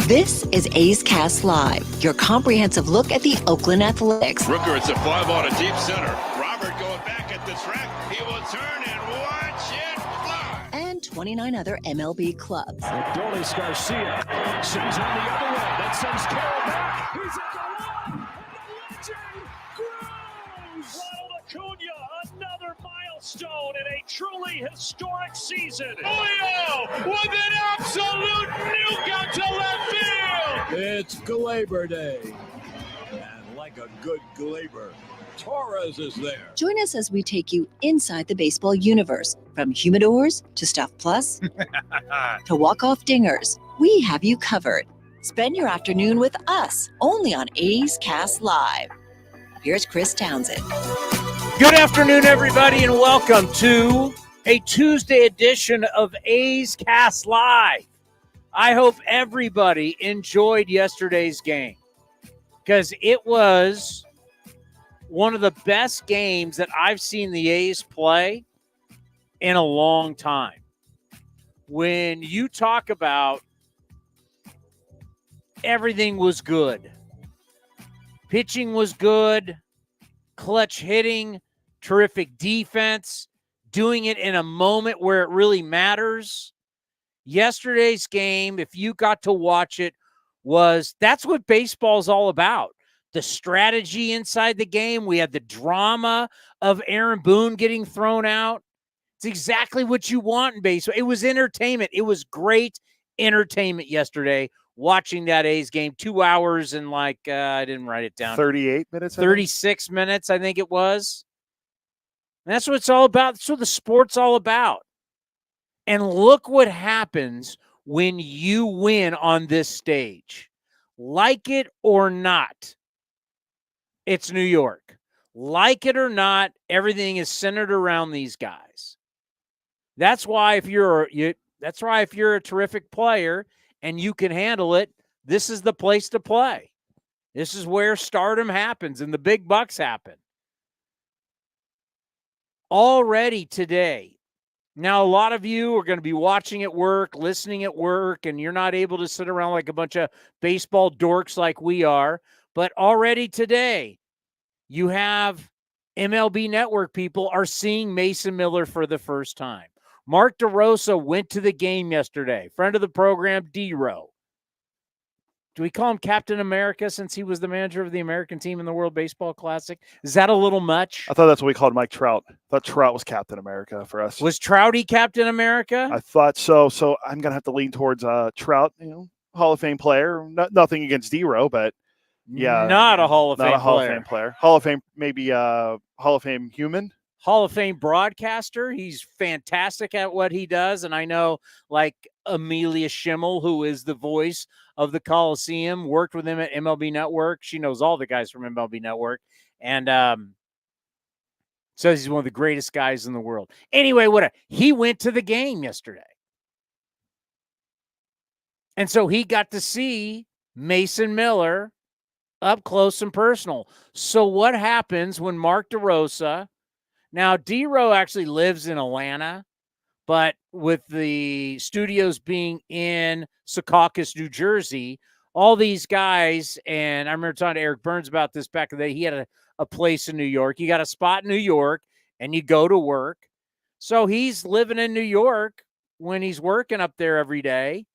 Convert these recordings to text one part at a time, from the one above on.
This is A's Cast Live, your comprehensive look at the Oakland Athletics. Rooker, it's a 5 on a deep center. Robert going back at the track. He will turn and watch it fly. And 29 other MLB clubs. Adolis Garcia sends on the other way. That sends Carroll back. He's at the wall. Grows. Ronald Acuna, another milestone in a truly historic season. Julio with an absolute nuke out to left field. It's Glaber Day. And like a good Glaber, Torres is there. Join us as we take you inside the baseball universe. From humidors to Stuff Plus to walk-off dingers, we have you covered. Spend your afternoon with us, only on A's Cast Live. Here's Chris Townsend. Good afternoon, everybody, and welcome to a Tuesday edition of A's Cast Live. I hope everybody enjoyed yesterday's game because it was one of the best games that I've seen the A's play in a long time. When you talk about everything was good, pitching was good, clutch hitting, terrific defense, doing it in a moment where it really matters. Yesterday's game, if you got to watch it, that's what baseball's all about. The strategy inside the game. We had the drama of Aaron Boone getting thrown out. It's exactly what you want in baseball. It was entertainment. It was great entertainment yesterday watching that A's game. 2 hours and I didn't write it down. 38 minutes? 36 minutes, I think it was. And that's what it's all about. That's what the sport's all about. And look what happens when you win on this stage. Like it or not, it's New York. Like it or not, everything is centered around these guys. That's why if you're a terrific player and you can handle it, this is the place to play. This is where stardom happens and the big bucks happen. Already today. Now, a lot of you are going to be watching at work, listening at work, and you're not able to sit around like a bunch of baseball dorks like we are. But already today, you have MLB Network people are seeing Mason Miller for the first time. Mark DeRosa went to the game yesterday. Friend of the program, D-Row. Do we call him Captain America since he was the manager of the American team in the World Baseball Classic? Is that a little much? I thought that's what we called Mike Trout. I thought Trout was Captain America for us. Was Trouty Captain America? I thought so. So I'm going to have to lean towards Trout, Hall of Fame player. Nothing against D-Row, but yeah. Not a Hall of Fame player. Not a Hall of Fame player. Hall of Fame, maybe Hall of Fame human. Hall of Fame broadcaster. He's fantastic at what he does. And I know like Amelia Schimmel, who is the voice of the Coliseum, worked with him at MLB Network. She knows all the guys from MLB Network. And says he's one of the greatest guys in the world. Anyway, he went to the game yesterday. And so he got to see Mason Miller up close and personal. So what happens when Mark DeRosa, now D-Row actually lives in Atlanta, but with the studios being in Secaucus, New Jersey, all these guys, and I remember talking to Eric Burns about this back in the day, he had a place in New York. You got a spot in New York, and you go to work. So he's living in New York when he's working up there every day.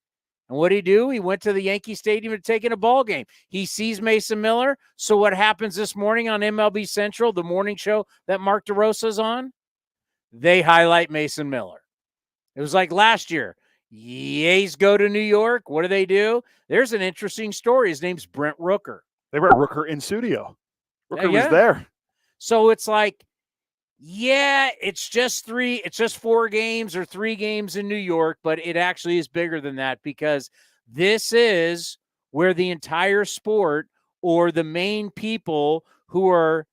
And what did he do? He went to the Yankee Stadium to take in a ball game. He sees Mason Miller. So what happens this morning on MLB Central, the morning show that Mark DeRosa's on? They highlight Mason Miller. It was like last year. A's go to New York. What do? There's an interesting story. His name's Brent Rooker. They were at Rooker in studio. Rooker was there. So it's like, yeah, it's just 4 games or 3 games in New York, but it actually is bigger than that because this is where the entire sport or the main people who are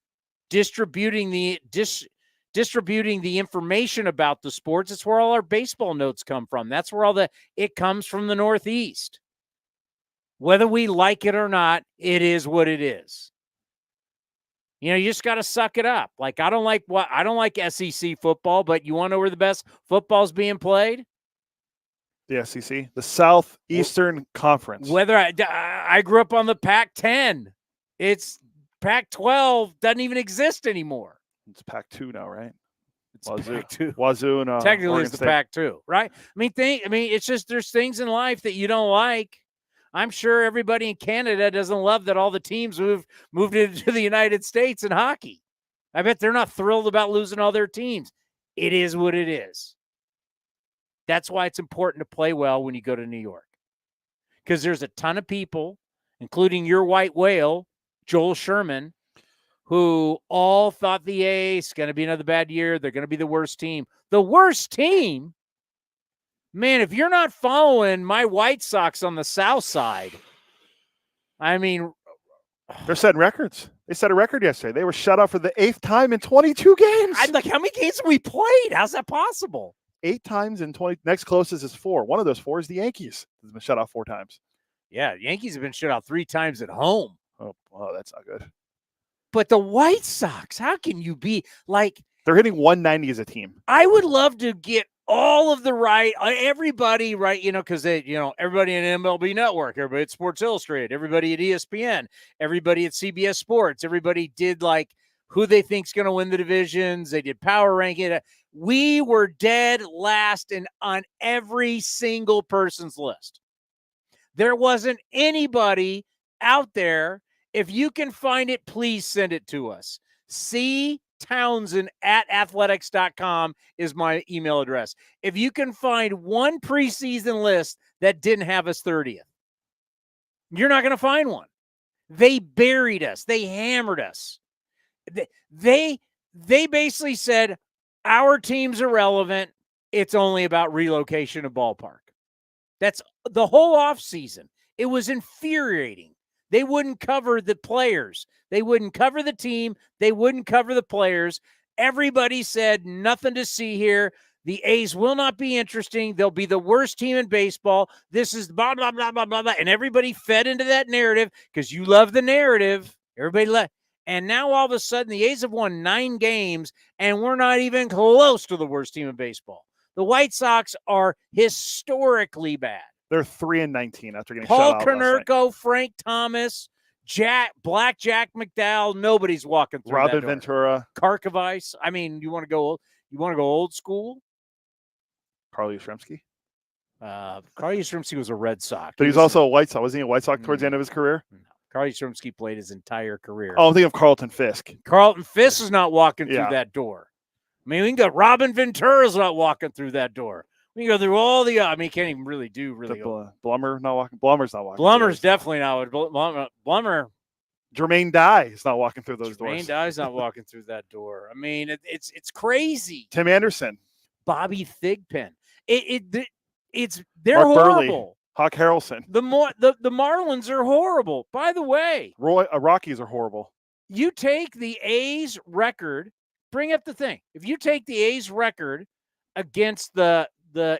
distributing the information about the sports, it's where all our baseball notes come from. That's where it comes from the Northeast. Whether we like it or not, it is what it is. You just got to suck it up. Like, I don't like SEC football, but you want to know where the best football's being played? The SEC, the Southeastern Conference. Whether I grew up on the Pac-10, it's Pac-12 doesn't even exist anymore. It's Pac-2 now, right? It's Pac-2. Wazoo and technically it's the State. Pac-2, right? I mean, it's just there's things in life that you don't like. I'm sure everybody in Canada doesn't love that all the teams moved into the United States in hockey. I bet they're not thrilled about losing all their teams. It is what it is. That's why it's important to play well when you go to New York. Because there's a ton of people, including your white whale, Joel Sherman, who all thought the A's going to be another bad year. They're going to be the worst team. The worst team? Man, if you're not following my White Sox on the South Side, I mean, they're setting records. They set a record yesterday. They were shut out for the 8th time in 22 games. I'm like, how many games have we played? How's that possible? 8 times in 20. Next closest is 4. One of those 4 is the Yankees. Has been shut out 4 times. Yeah, Yankees have been shut out 3 times at home. Oh, that's not good. But the White Sox, how can you be like? They're hitting 190 as a team. I would love to get all of the everybody right, because everybody in MLB Network, everybody at Sports Illustrated, everybody at ESPN, everybody at CBS Sports, everybody did like who they think's going to win the divisions. They did power ranking. We were dead last on every single person's list. There wasn't anybody out there. If you can find it, please send it to us. C. Townsend at athletics.com is my email address. If you can find one preseason list that didn't have us 30th, you're not going to find one. They buried us. They hammered us. They basically said, our team's irrelevant. It's only about relocation of ballpark. That's the whole offseason. It was infuriating. They wouldn't cover the players. They wouldn't cover the team. They wouldn't cover the players. Everybody said nothing to see here. The A's will not be interesting. They'll be the worst team in baseball. This is blah, blah, blah, blah, blah, blah. And everybody fed into that narrative because you love the narrative. Everybody left. And now all of a sudden the A's have won 9 games and we're not even close to the worst team in baseball. The White Sox are historically bad. They're 3-19 after getting Paul shut out. Konerko, Frank Thomas, Black Jack McDowell. Nobody's walking through Robin that door. Ventura, Karkovice. I mean, you want to go old school? Carly Yastrzemski. Carly Yastrzemski was a Red Sox. But he's also a White Sox. Wasn't he a White Sox towards the end of his career? No. Carly Yastrzemski played his entire career. Oh, I'm thinking of Carlton Fisk. Carlton Fisk is not walking through that door. I mean, we can go. Robin Ventura's not walking through that door. We can go through all the. I mean, he can't even really do Blummer not walking. Blummer's not walking. Blummer's definitely not. Blummer. Jermaine Dye is not walking through those doors. Jermaine Dye's not walking through that door. I mean, it's crazy. Tim Anderson, Bobby Thigpen. They're Mark horrible. Burley, Hawk Harrelson. The Marlins are horrible. By the way, Rockies are horrible. You take the A's record. Bring up the thing. If you take the A's record against the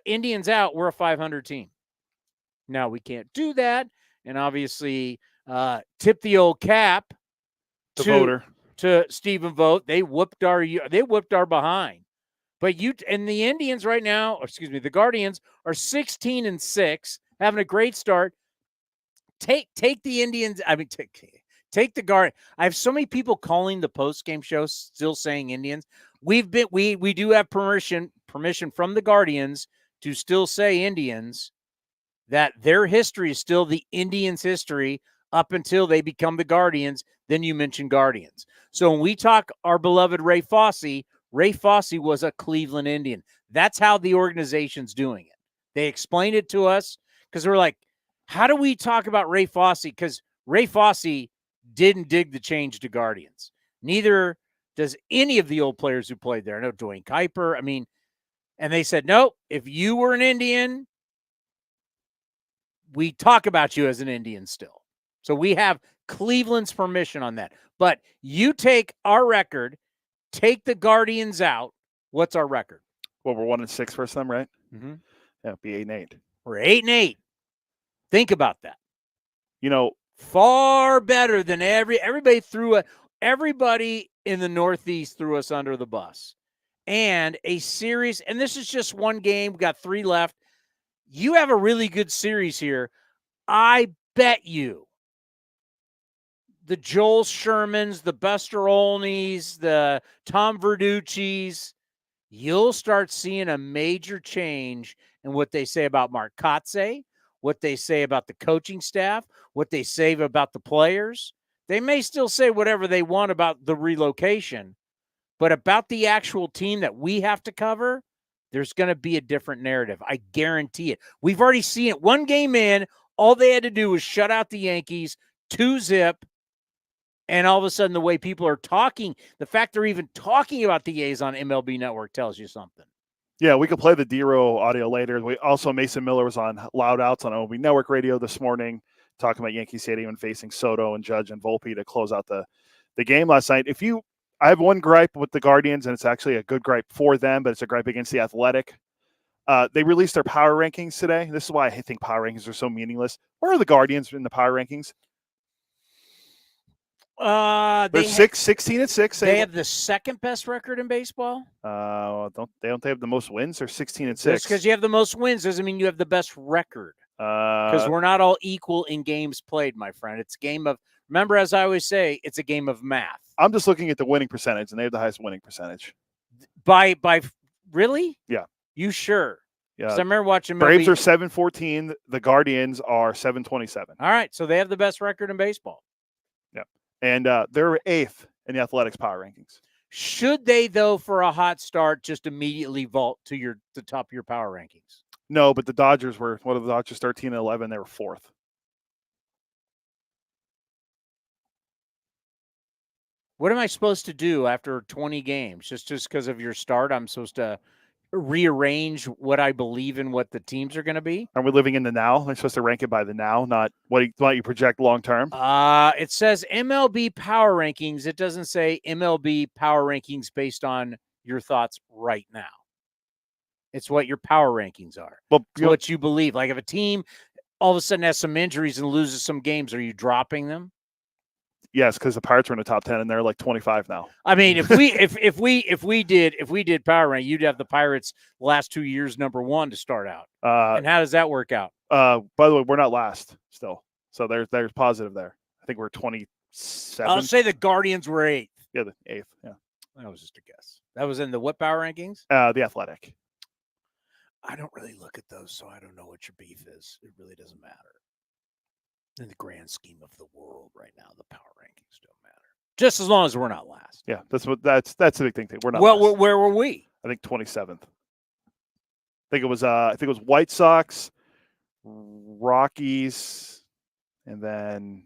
Indians out, we're a 500 team. Now we can't do that, and obviously tip the old cap to Stephen Vogt. They whooped our behind. But the Indians right now, the Guardians are 16-6, having a great start. Take the Indians. I mean, take the Guardians. I have so many people calling the post-game show still saying Indians. We do have permission from the Guardians to still say Indians, that their history is still the Indians' history up until they become the Guardians. Then you mention Guardians. So when we talk our beloved Ray Fosse was a Cleveland Indian. That's how the organization's doing it. They explained it to us because we're like, how do we talk about Ray Fosse? Because Ray Fosse didn't dig the change to Guardians. Neither does any of the old players who played there. I know Dwayne Kuiper. I mean, and they said, no, if you were an Indian, we talk about you as an Indian still. So we have Cleveland's permission on that. But you take our record, take the Guardians out. What's our record? Well, we're 1-6 versus them, right? Mm-hmm. Yeah, it'd be 8-8. We're 8-8. Think about that. Far better than everybody everybody in the Northeast threw us under the bus. And a series, and this is just one game. We got 3 left. you have a really good series here. I bet you the Joel Shermans, the Buster Olneys, the Tom Verducci's, you'll start seeing a major change in what they say about Mark Kotze, what they say about the coaching staff, what they say about the players. They may still say whatever they want about the relocation, but about the actual team that we have to cover, there's going to be a different narrative. I guarantee it. We've already seen it. One game in, all they had to do was shut out the Yankees 2-0. And all of a sudden, the way people are talking, the fact they're even talking about the A's on MLB Network tells you something. Yeah, we could play the D-Row audio later. Mason Miller was on Loud Outs on MLB Network Radio this morning, talking about Yankee Stadium and facing Soto and Judge and Volpe to close out the game last night. I have one gripe with the Guardians, and it's actually a good gripe for them, but it's a gripe against the Athletic. They released their power rankings today. This is why I think power rankings are so meaningless. Where are the Guardians in the power rankings? They're 16-6. They have the second best record in baseball. They don't have the most wins? They're 16-6. Just because you have the most wins doesn't mean you have the best record. Because we're not all equal in games played, my friend. It's a game of, remember, as I always say, it's a game of math. I'm just looking at the winning percentage, and they have the highest winning percentage. By really? Yeah. You sure? Yeah. I remember watching Braves are 7-14. The Guardians are 7-27. All right, so they have the best record in baseball. Yeah. And they're 8th in the Athletics power rankings. Should they, though, for a hot start, just immediately vault to the top of your power rankings? No, but the Dodgers were, what are the Dodgers, 13-11? They were 4th. What am I supposed to do after 20 games? Just because of your start, I'm supposed to rearrange what I believe in what the teams are going to be? Are we living in the now? I'm supposed to rank it by the now, not what you project long term? It says MLB power rankings. It doesn't say MLB power rankings based on your thoughts right now. It's what your power rankings are. Well, it's what you believe. Like if a team all of a sudden has some injuries and loses some games, are you dropping them? Yes, because the Pirates are in the top 10 and they're like 25 now. I mean, if we did power rank, you'd have the Pirates last 2 years number 1 to start out. And how does that work out? By the way, we're not last still, so there's positive there. I think we're 27. I'll say the Guardians were 8th. Yeah, the 8th. Yeah, that was just a guess. That was in the what power rankings? The Athletic. I don't really look at those, so I don't know what your beef is. It really doesn't matter. In the grand scheme of the world right now, the power rankings don't matter. Just as long as we're not last. Yeah, that's the big thing. We're not. Well, last. where were we? I think 27th. I think it was White Sox, Rockies, and then.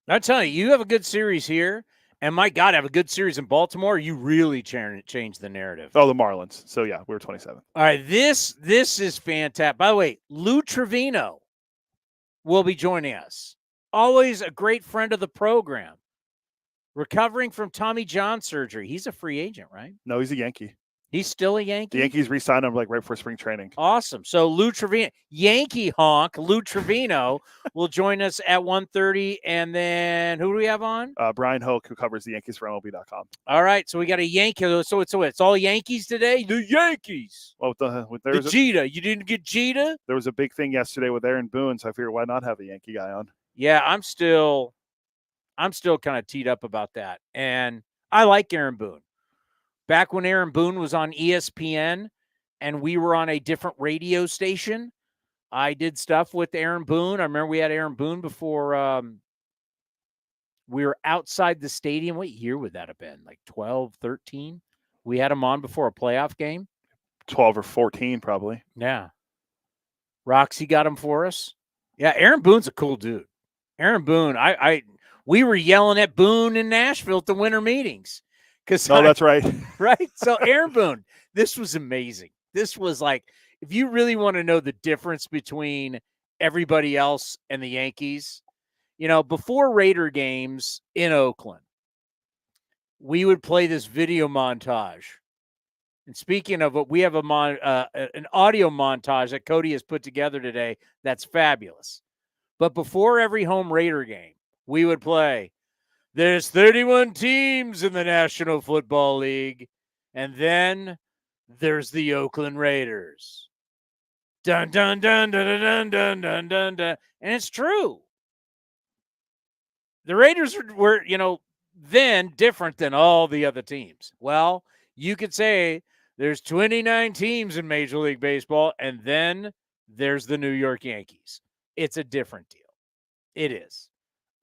I'm telling you, you have a good series here, and my God, have a good series in Baltimore. You really changed the narrative. Oh, the Marlins. So yeah, we were 27th. All right, this is fantastic. By the way, Lou Trivino will be joining us. Always a great friend of the program. Recovering from Tommy John surgery. He's a free agent, right? No, he's a Yankee. He's still a Yankee? The Yankees re-signed him right before spring training. Awesome. So Lou Trivino, Yankee honk, Lou Trivino will join us at 1:30. And then who do we have on? Bryan Hoch, who covers the Yankees for MLB.com. All right. So we got a Yankee. So it's all Yankees today? The Yankees. Well, the Jeter. You didn't get Jeter? There was a big thing yesterday with Aaron Boone, so I figured why not have a Yankee guy on? Yeah, I'm still kind of teed up about that. And I like Aaron Boone. Back when Aaron Boone was on ESPN and we were on a different radio station, I did stuff with Aaron Boone. I remember we had Aaron Boone before we were outside the stadium. What year would that have been? Like 12, 13? We had him on before a playoff game? 12 or 14, probably. Yeah. Roxy got him for us. Yeah, Aaron Boone's a cool dude. Aaron Boone, we were yelling at Boone in Nashville at the winter meetings. That's right. Right? So Aaron Boone, this was amazing. This was like, if you really want to know the difference between everybody else and the Yankees, before Raider games in Oakland, we would play this video montage. And speaking of what, we have an audio montage that Cody has put together today that's fabulous. But before every home Raider game, we would play, there's 31 teams in the National Football League, and then there's the Oakland Raiders. Dun, dun, dun, dun, dun, dun, dun, dun, dun. And it's true. The Raiders were, then different than all the other teams. Well, you could say there's 29 teams in Major League Baseball, and then there's the New York Yankees. It's a different deal. It is.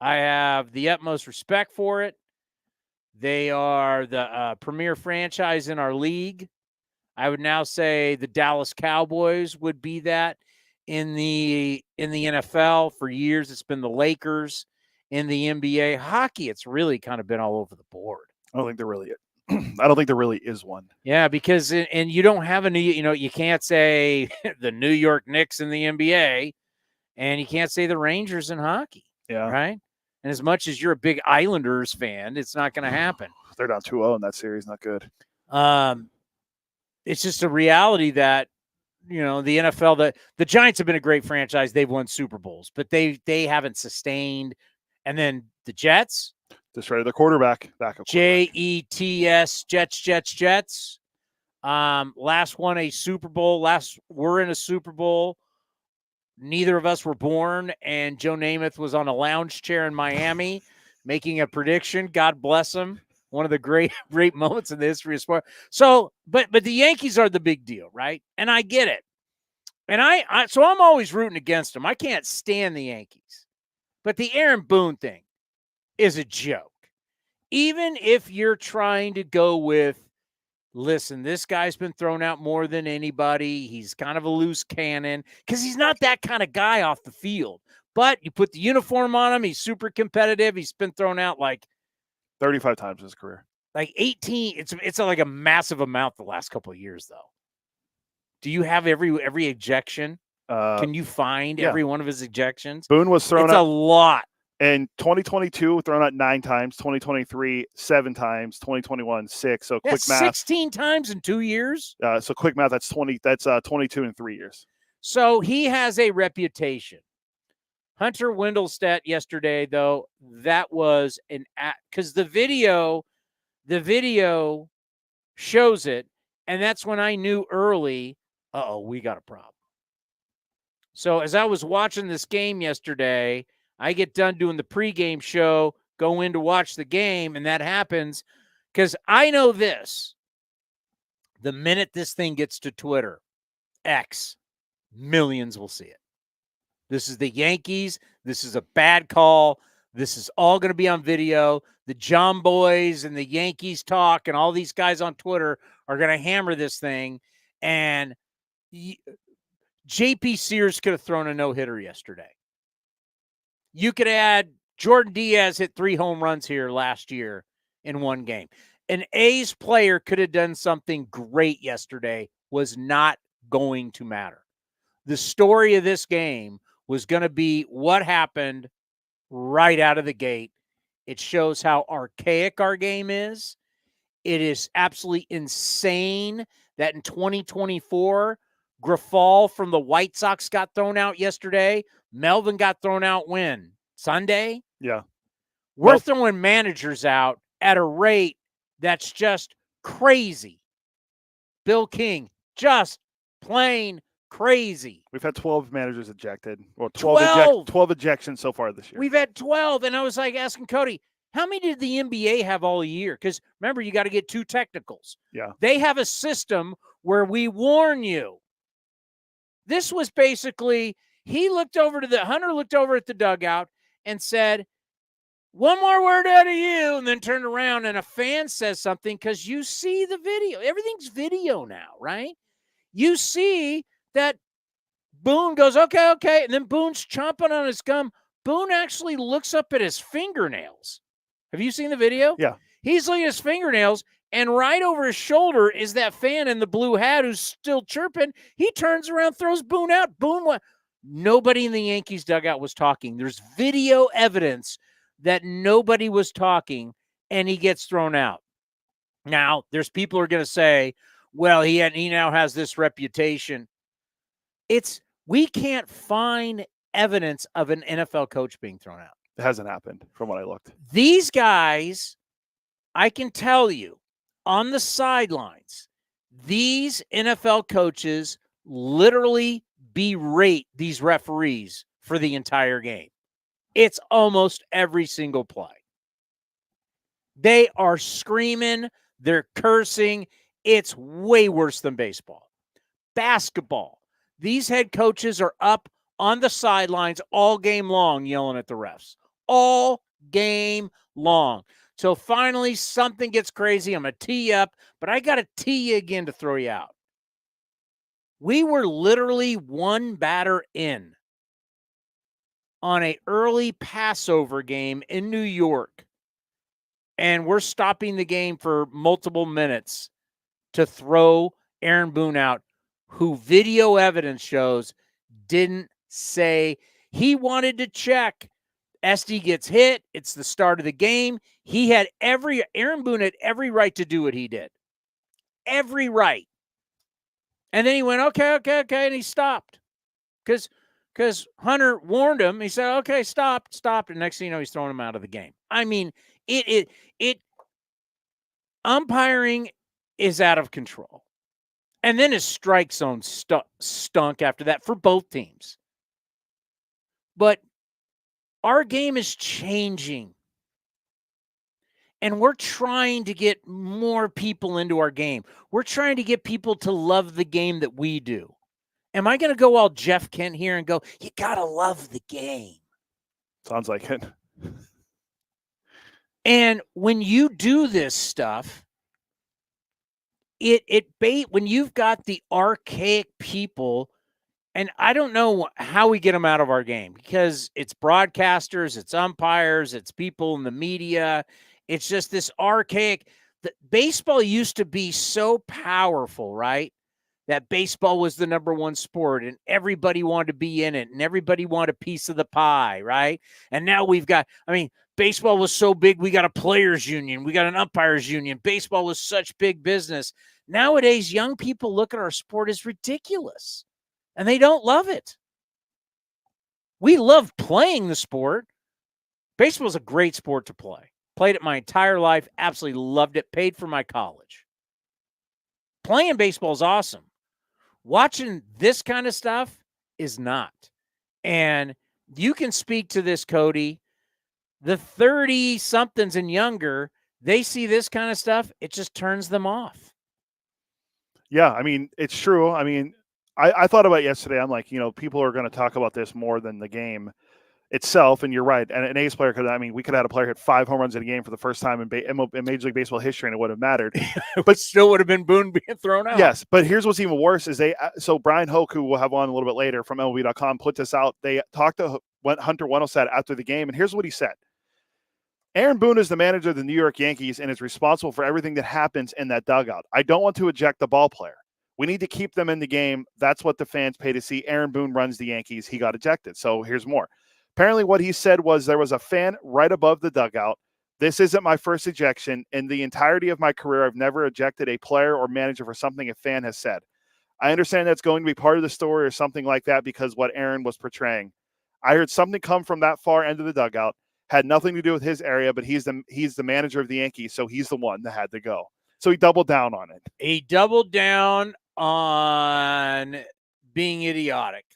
I have the utmost respect for it. They are the premier franchise in our league. I would now say the Dallas Cowboys would be that in the NFL. For years, it's been the Lakers. In the NBA, hockey, it's really kind of been all over the board. I don't think there really is one. Yeah, because and you don't have you can't say the New York Knicks in the NBA, and you can't say the Rangers in hockey. Yeah. Right. And as much as you're a big Islanders fan, it's not going to happen. They're down 2-0 in that series. Not good. It's just a reality that, the NFL, the Giants have been a great franchise. They've won Super Bowls, but they haven't sustained. And then the Jets. Just traded their quarterback. Jets, Jets. Last won a Super Bowl. We're in a Super Bowl. Neither of us were born, and Joe Namath was on a lounge chair in Miami making a prediction. God bless him. One of the great moments in the history of sport. So, but the Yankees are the big deal, right? And I get it. And so I'm always rooting against them. I can't stand the Yankees. But the Aaron Boone thing is a joke. Even if you're trying to go with, listen, this guy's been thrown out more than anybody. He's kind of a loose cannon because he's not that kind of guy off the field. But you put the uniform on him. He's super competitive. He's been thrown out like 35 times in his career. Like 18. It's like a massive amount the last couple of years, though. Do you have every ejection? Can you find every one of his ejections? Boone was thrown out. It's a lot. In 2022, thrown out 9 times. 2023, 7 times. 2021, 6. So quick math. 16 times in 2 years. So quick math. That's 20. That's 22 in 3 years. So he has a reputation. Hunter Wendelstedt yesterday, though, that was because the video shows it, and that's when I knew early. We got a problem. So as I was watching this game yesterday, I get done doing the pregame show, go in to watch the game, and that happens because I know this. The minute this thing gets to Twitter, X, millions will see it. This is the Yankees. This is a bad call. This is all going to be on video. The John Boys and the Yankees talk and all these guys on Twitter are going to hammer this thing. And J.P. Sears could have thrown a no-hitter yesterday. You could add Jordan Diaz hit 3 home runs here last year in one game. An A's player could have done something great yesterday, was not going to matter. The story of this game was going to be what happened right out of the gate. It shows how archaic our game is. It is absolutely insane that in 2024, Grafal from the White Sox got thrown out yesterday. Melvin got thrown out when? Sunday? Yeah. We're throwing managers out at a rate that's just crazy. Bill King, just plain crazy. We've had 12 managers ejected. Or 12 ejections so far this year. We've had 12, and I was like asking Cody, how many did the NBA have all year? Because remember, you got to get 2 technicals. Yeah. They have a system where we warn you. This was basically, Hunter looked over at the dugout and said, one more word out of you, and then turned around and a fan says something because you see the video. Everything's video now, right? You see that Boone goes, okay, and then Boone's chomping on his gum. Boone actually looks up at his fingernails. Have you seen the video? Yeah. He's looking at his fingernails, and right over his shoulder is that fan in the blue hat who's still chirping. He turns around, throws Boone out. Nobody in the Yankees dugout was talking. There's video evidence that nobody was talking, and he gets thrown out. Now, there's people who are going to say, well, he now has this reputation. We can't find evidence of an NFL coach being thrown out. It hasn't happened from what I looked. These guys, I can tell you, on the sidelines, these NFL coaches literally berate these referees for the entire game. It's almost every single play. They are screaming, they're cursing. It's way worse than baseball. Basketball. These head coaches are up on the sidelines all game long yelling at the refs. All game long. So finally something gets crazy. I'm going to tee you up, but I got to tee you again to throw you out. We were literally one batter in on an early Passover game in New York, and we're stopping the game for multiple minutes to throw Aaron Boone out, who video evidence shows didn't say he wanted to check. SD gets hit. It's the start of the game. Aaron Boone had every right to do what he did. Every right. And then he went, okay, and he stopped. Because Hunter warned him. He said, okay, stop. And next thing you know, he's throwing him out of the game. I mean, umpiring is out of control. And then his strike zone stunk after that for both teams. But our game is changing. And we're trying to get more people into our game. We're trying to get people to love the game that we do. Am I going to go all Jeff Kent here and go, you got to love the game? Sounds like it. And when you do this stuff, when you've got the archaic people, and I don't know how we get them out of our game, because it's broadcasters, it's umpires, it's people in the media. It's just this archaic. Baseball used to be so powerful, right? That baseball was the number one sport and everybody wanted to be in it and everybody wanted a piece of the pie, right? And now baseball was so big, we got a players union, we got an umpires union. Baseball was such big business. Nowadays, young people look at our sport as ridiculous and they don't love it. We love playing the sport. Baseball is a great sport to play. Played it my entire life, absolutely loved it, paid for my college. Playing baseball is awesome. Watching this kind of stuff is not. And you can speak to this, Cody. The 30-somethings and younger, they see this kind of stuff, it just turns them off. Yeah, I mean, it's true. I mean, I thought about it yesterday. I'm like, people are going to talk about this more than the game itself, and you're right. And an ace player we could have had a player hit 5 home runs in a game for the first time in Major League Baseball history, and it would have mattered. But still would have been Boone being thrown out. Yes, but here's what's even worse is so Bryan Hoch, who we'll have on a little bit later from MLB.com, put this out. They talked to Hunter Wennelstedt after the game, and here's what he said. Aaron Boone is the manager of the New York Yankees and is responsible for everything that happens in that dugout. I don't want to eject the ball player. We need to keep them in the game. That's what the fans pay to see. Aaron Boone runs the Yankees. He got ejected. So here's more. Apparently what he said was there was a fan right above the dugout. This isn't my first ejection. In the entirety of my career, I've never ejected a player or manager for something a fan has said. I understand that's going to be part of the story or something like that because what Aaron was portraying. I heard something come from that far end of the dugout. Had nothing to do with his area, but he's the manager of the Yankees, so he's the one that had to go. So he doubled down on it. He doubled down on being idiotic.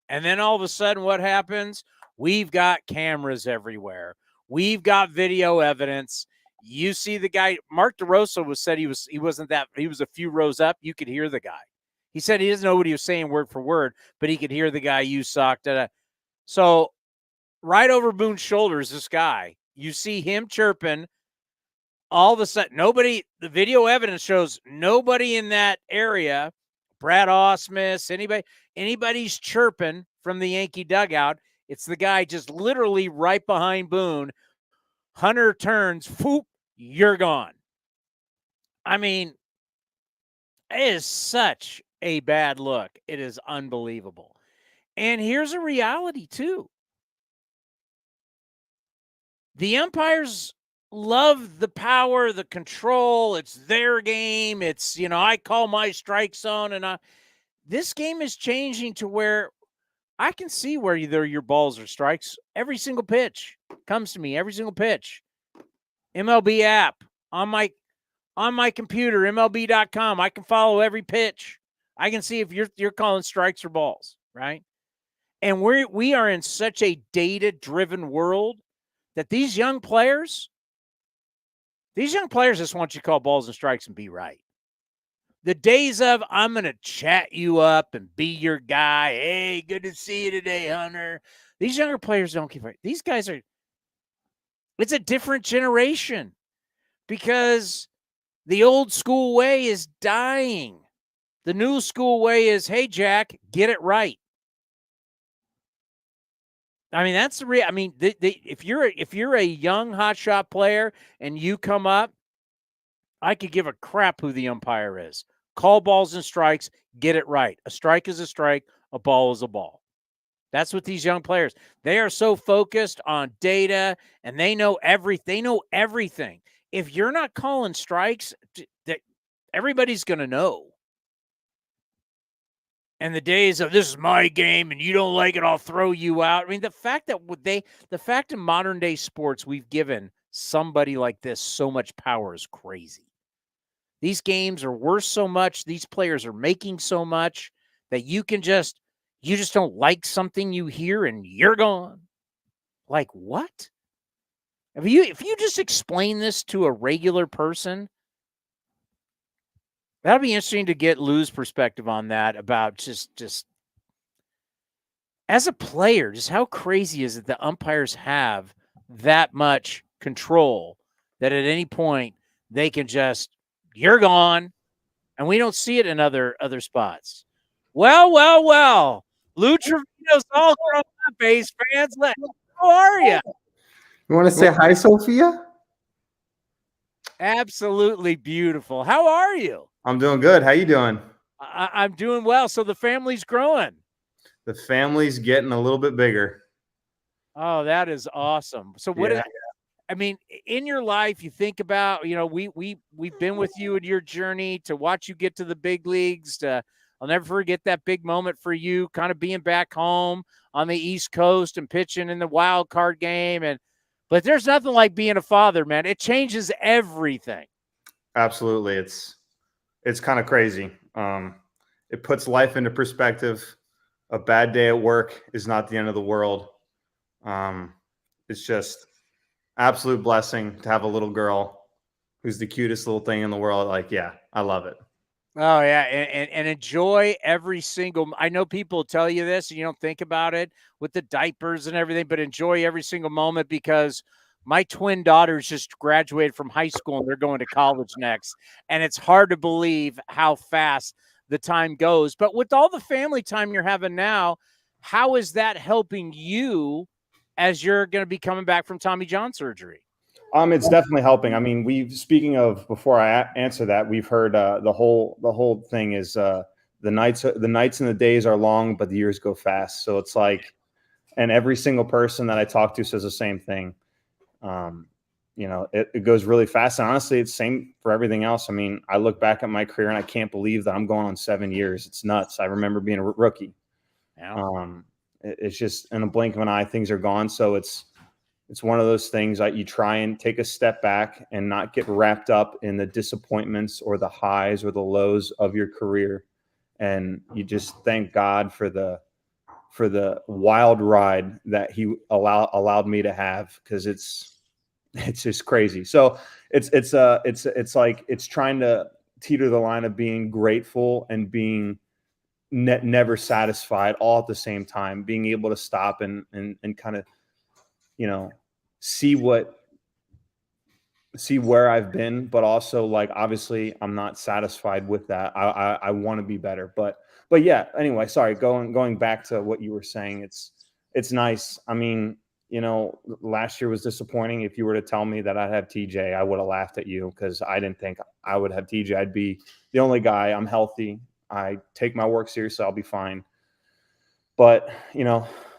And then all of a sudden what happens? We've got cameras everywhere. We've got video evidence. You see the guy, Mark DeRosa said he was a few rows up. You could hear the guy. He said he doesn't know what he was saying word for word, but he could hear the guy, you suck. So right over Boone's shoulders, this guy, you see him chirping. All of a sudden, the video evidence shows nobody in that area, Brad Osmus, anybody's chirping from the Yankee dugout. It's the guy just literally right behind Boone. Hunter turns, whoop, you're gone. I mean, it is such a bad look. It is unbelievable. And here's a reality, too. The umpires love the power, the control. It's their game. It's, I call my strike zone. And this game is changing to where I can see where either your balls or strikes. Every single pitch comes to me, every single pitch. MLB app on my computer, MLB.com. I can follow every pitch. I can see if you're calling strikes or balls. right? And we are in such a data-driven world that these young players just want you to call balls and strikes and be right. The days of I'm going to chat you up and be your guy. Hey, good to see you today, Hunter. These younger players don't give a. These guys are. It's a different generation because the old school way is dying. The new school way is, hey, Jack, get it right. I mean, that's the real. I mean, if you're a young hotshot player and you come up, I could give a crap who the umpire is. Call balls and strikes, get it right. A strike is a strike, a ball is a ball. That's what these young players. They are so focused on data and they know everything. If you're not calling strikes, everybody's going to know. And the days of this is my game and you don't like it, I'll throw you out. I mean, the fact in modern day sports we've given somebody like this so much power is crazy. These games are worth so much. These players are making so much that you just don't like something you hear and you're gone. Like what? If you just explain this to a regular person, that'll be interesting to get Lou's perspective on that about just as a player, just how crazy is it that umpires have that much control that at any point they can just, you're gone. And we don't see it in other spots. Well. Lou Trivino's all grown up, A's fans. How are you? You want to say hi, Sophia? Absolutely beautiful. How are you? I'm doing good. How you doing? I'm doing well. So the family's growing. The family's getting a little bit bigger. Oh, that is awesome. So I mean, in your life, you think about, we've been with you in your journey to watch you get to the big leagues. I'll never forget that big moment for you, kind of being back home on the East Coast and pitching in the wild card game. But there's nothing like being a father, man. It changes everything. Absolutely. It's kind of crazy. It puts life into perspective. A bad day at work is not the end of the world. It's just absolute blessing to have a little girl who's the cutest little thing in the world. Like, yeah, I love it. Oh, yeah, and enjoy every single – I know people tell you this and you don't think about it with the diapers and everything, but enjoy every single moment because my twin daughters just graduated from high school and they're going to college next, and it's hard to believe how fast the time goes. But with all the family time you're having now, how is that helping you as you're going to be coming back from Tommy John surgery? It's definitely helping. I mean, speaking of, before I answer that, we've heard the whole thing is the nights and the days are long, but the years go fast. So it's like, and every single person that I talk to says the same thing. It goes really fast. And honestly, it's the same for everything else. I mean, I look back at my career and I can't believe that I'm going on 7 years. It's nuts. I remember being a rookie. Yeah. It's just in a blink of an eye, things are gone. So it's one of those things that you try and take a step back and not get wrapped up in the disappointments or the highs or the lows of your career. And you just thank God for the wild ride that he allowed me to have, because it's just crazy. So it's like it's trying to teeter the line of being grateful and being never satisfied all at the same time, being able to stop and kind of, see where I've been, but also, like, obviously I'm not satisfied with that. I want to be better, but yeah, anyway, sorry, going back to what you were saying, it's nice. I mean, last year was disappointing. If you were to tell me that I'd have TJ, I would have laughed at you, because I didn't think I would have TJ. I'd be the only guy. I'm healthy. I take my work seriously. I'll be fine. But,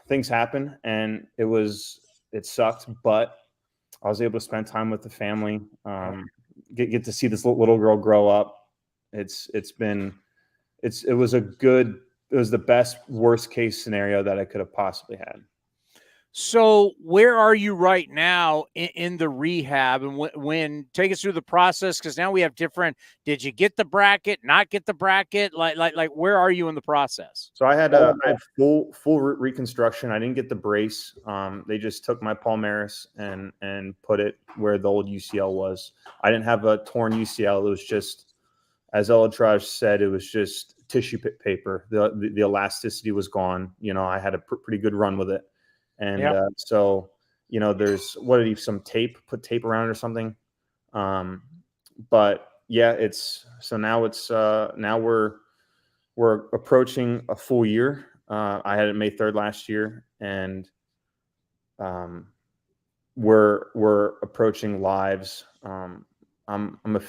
things happen, and it sucked, but I was able to spend time with the family, get to see this little girl grow up. It was the best worst case scenario that I could have possibly had. So where are you right now in the rehab, and when take us through the process? Because now we have different. Did you get the bracket? Not get the bracket? Like where are you in the process? So I had full reconstruction. I didn't get the brace. They just took my palmaris and put it where the old UCL was. I didn't have a torn UCL. It was just, as Elatraj said, it was just tissue paper. The elasticity was gone. I had a pretty good run with it. And so, there's put tape around it or something. But yeah, now we're approaching a full year. I had it May 3rd last year, and we're approaching lives. I'm a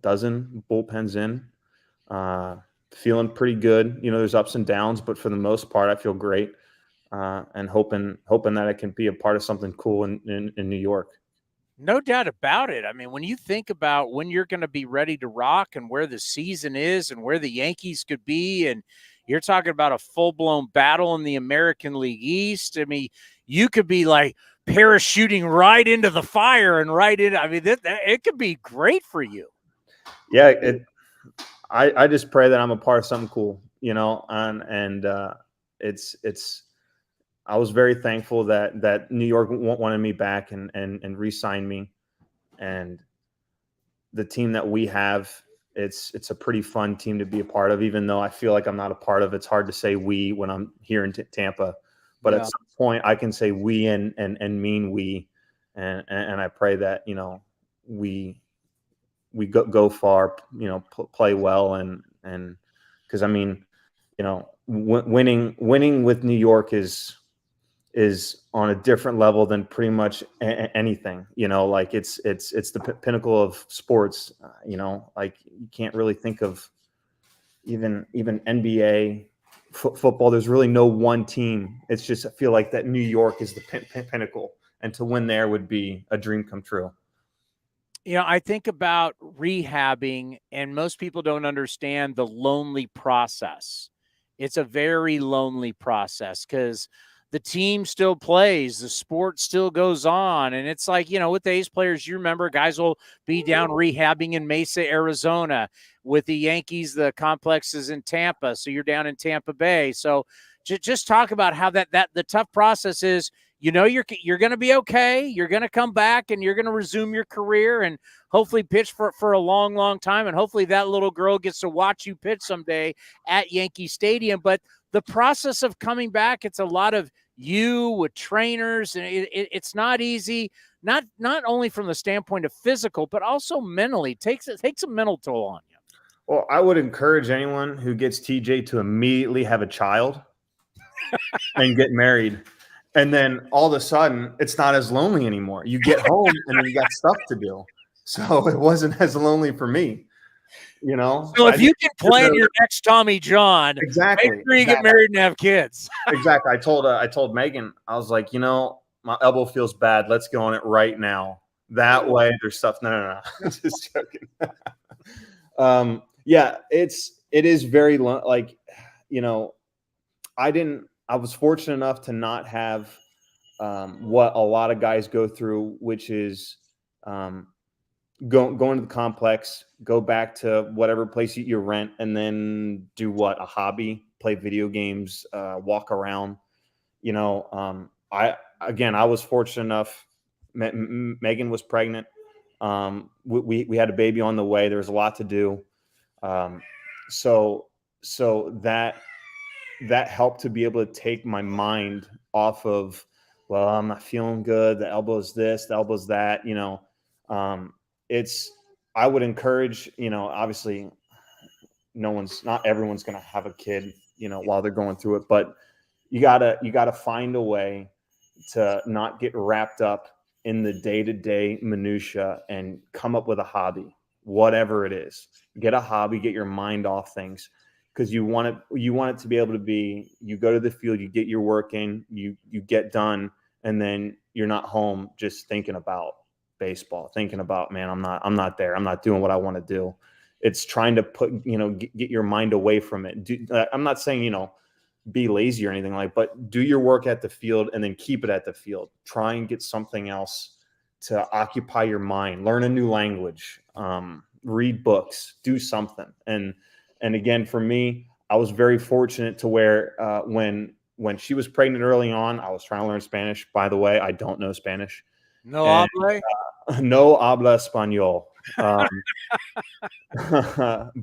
dozen bullpens in, feeling pretty good. There's ups and downs, but for the most part, I feel great. And hoping that I can be a part of something cool in New York. No doubt about it. I mean, when you think about when you're going to be ready to rock and where the season is and where the Yankees could be, and you're talking about a full-blown battle in the American League East. I mean, you could be like parachuting right into the fire and right in. I mean, it could be great for you. Yeah, I just pray that I'm a part of something cool, and it's. I was very thankful that New York wanted me back and re-signed me, and the team that we have, it's a pretty fun team to be a part of. Even though I feel like I'm not a part of, it's hard to say we when I'm here in Tampa, but at some point I can say we and mean we, and I pray that we go far, play well, and because I mean, winning with New York is on a different level than pretty much anything, like it's the pinnacle of sports, like you can't really think of even NBA football. There's really no one team. It's just, I feel like that New York is the pinnacle, and to win there would be a dream come true. I think about rehabbing, and most people don't understand the lonely process. It's a very lonely process because the team still plays, the sport still goes on. And it's like, with the A's players, you remember guys will be down rehabbing in Mesa, Arizona. With the Yankees, the complex is in Tampa, so you're down in Tampa Bay. So just talk about how that the tough process is. You're going to be okay. You're going to come back and you're going to resume your career and hopefully pitch for a long, long time. And hopefully that little girl gets to watch you pitch someday at Yankee Stadium. But the process of coming back, it's a lot of you with trainers, and it's not easy. Not only from the standpoint of physical, but also mentally. It takes a mental toll on you. Well, I would encourage anyone who gets TJ to immediately have a child and get married. And then all of a sudden, it's not as lonely anymore. You get home and then you got stuff to do. So it wasn't as lonely for me, So if you can plan your next Tommy John, exactly, make sure you get married and have kids. Exactly. I told Megan, I was like, my elbow feels bad. Let's go on it right now. That way there's stuff. No. Just joking. Yeah, it is very like, I was fortunate enough to not have what a lot of guys go through, which is going to the complex, go back to whatever place you rent, and then do a hobby, play video games, walk around. I was fortunate enough. Megan was pregnant. We had a baby on the way. There was a lot to do. So that helped to be able to take my mind off of, well, I'm not feeling good. The elbow's this, the elbow's that, I would encourage, obviously not everyone's going to have a kid, while they're going through it, but you gotta find a way to not get wrapped up in the day-to-day minutia and come up with a hobby, whatever it is. Get a hobby, get your mind off things. Because you want it to be able to be, you go to the field, you get your work in, you get done, and then you're not home just thinking about baseball, thinking about, man, I'm not there, I'm not doing what I want to do. It's trying to put, get your mind away from it. I'm not saying, be lazy or anything but do your work at the field and then keep it at the field. Try and get something else to occupy your mind, learn a new language, read books, do something. And again, for me, I was very fortunate to where when she was pregnant early on, I was trying to learn Spanish. By the way, I don't know Spanish. No habla? No habla español.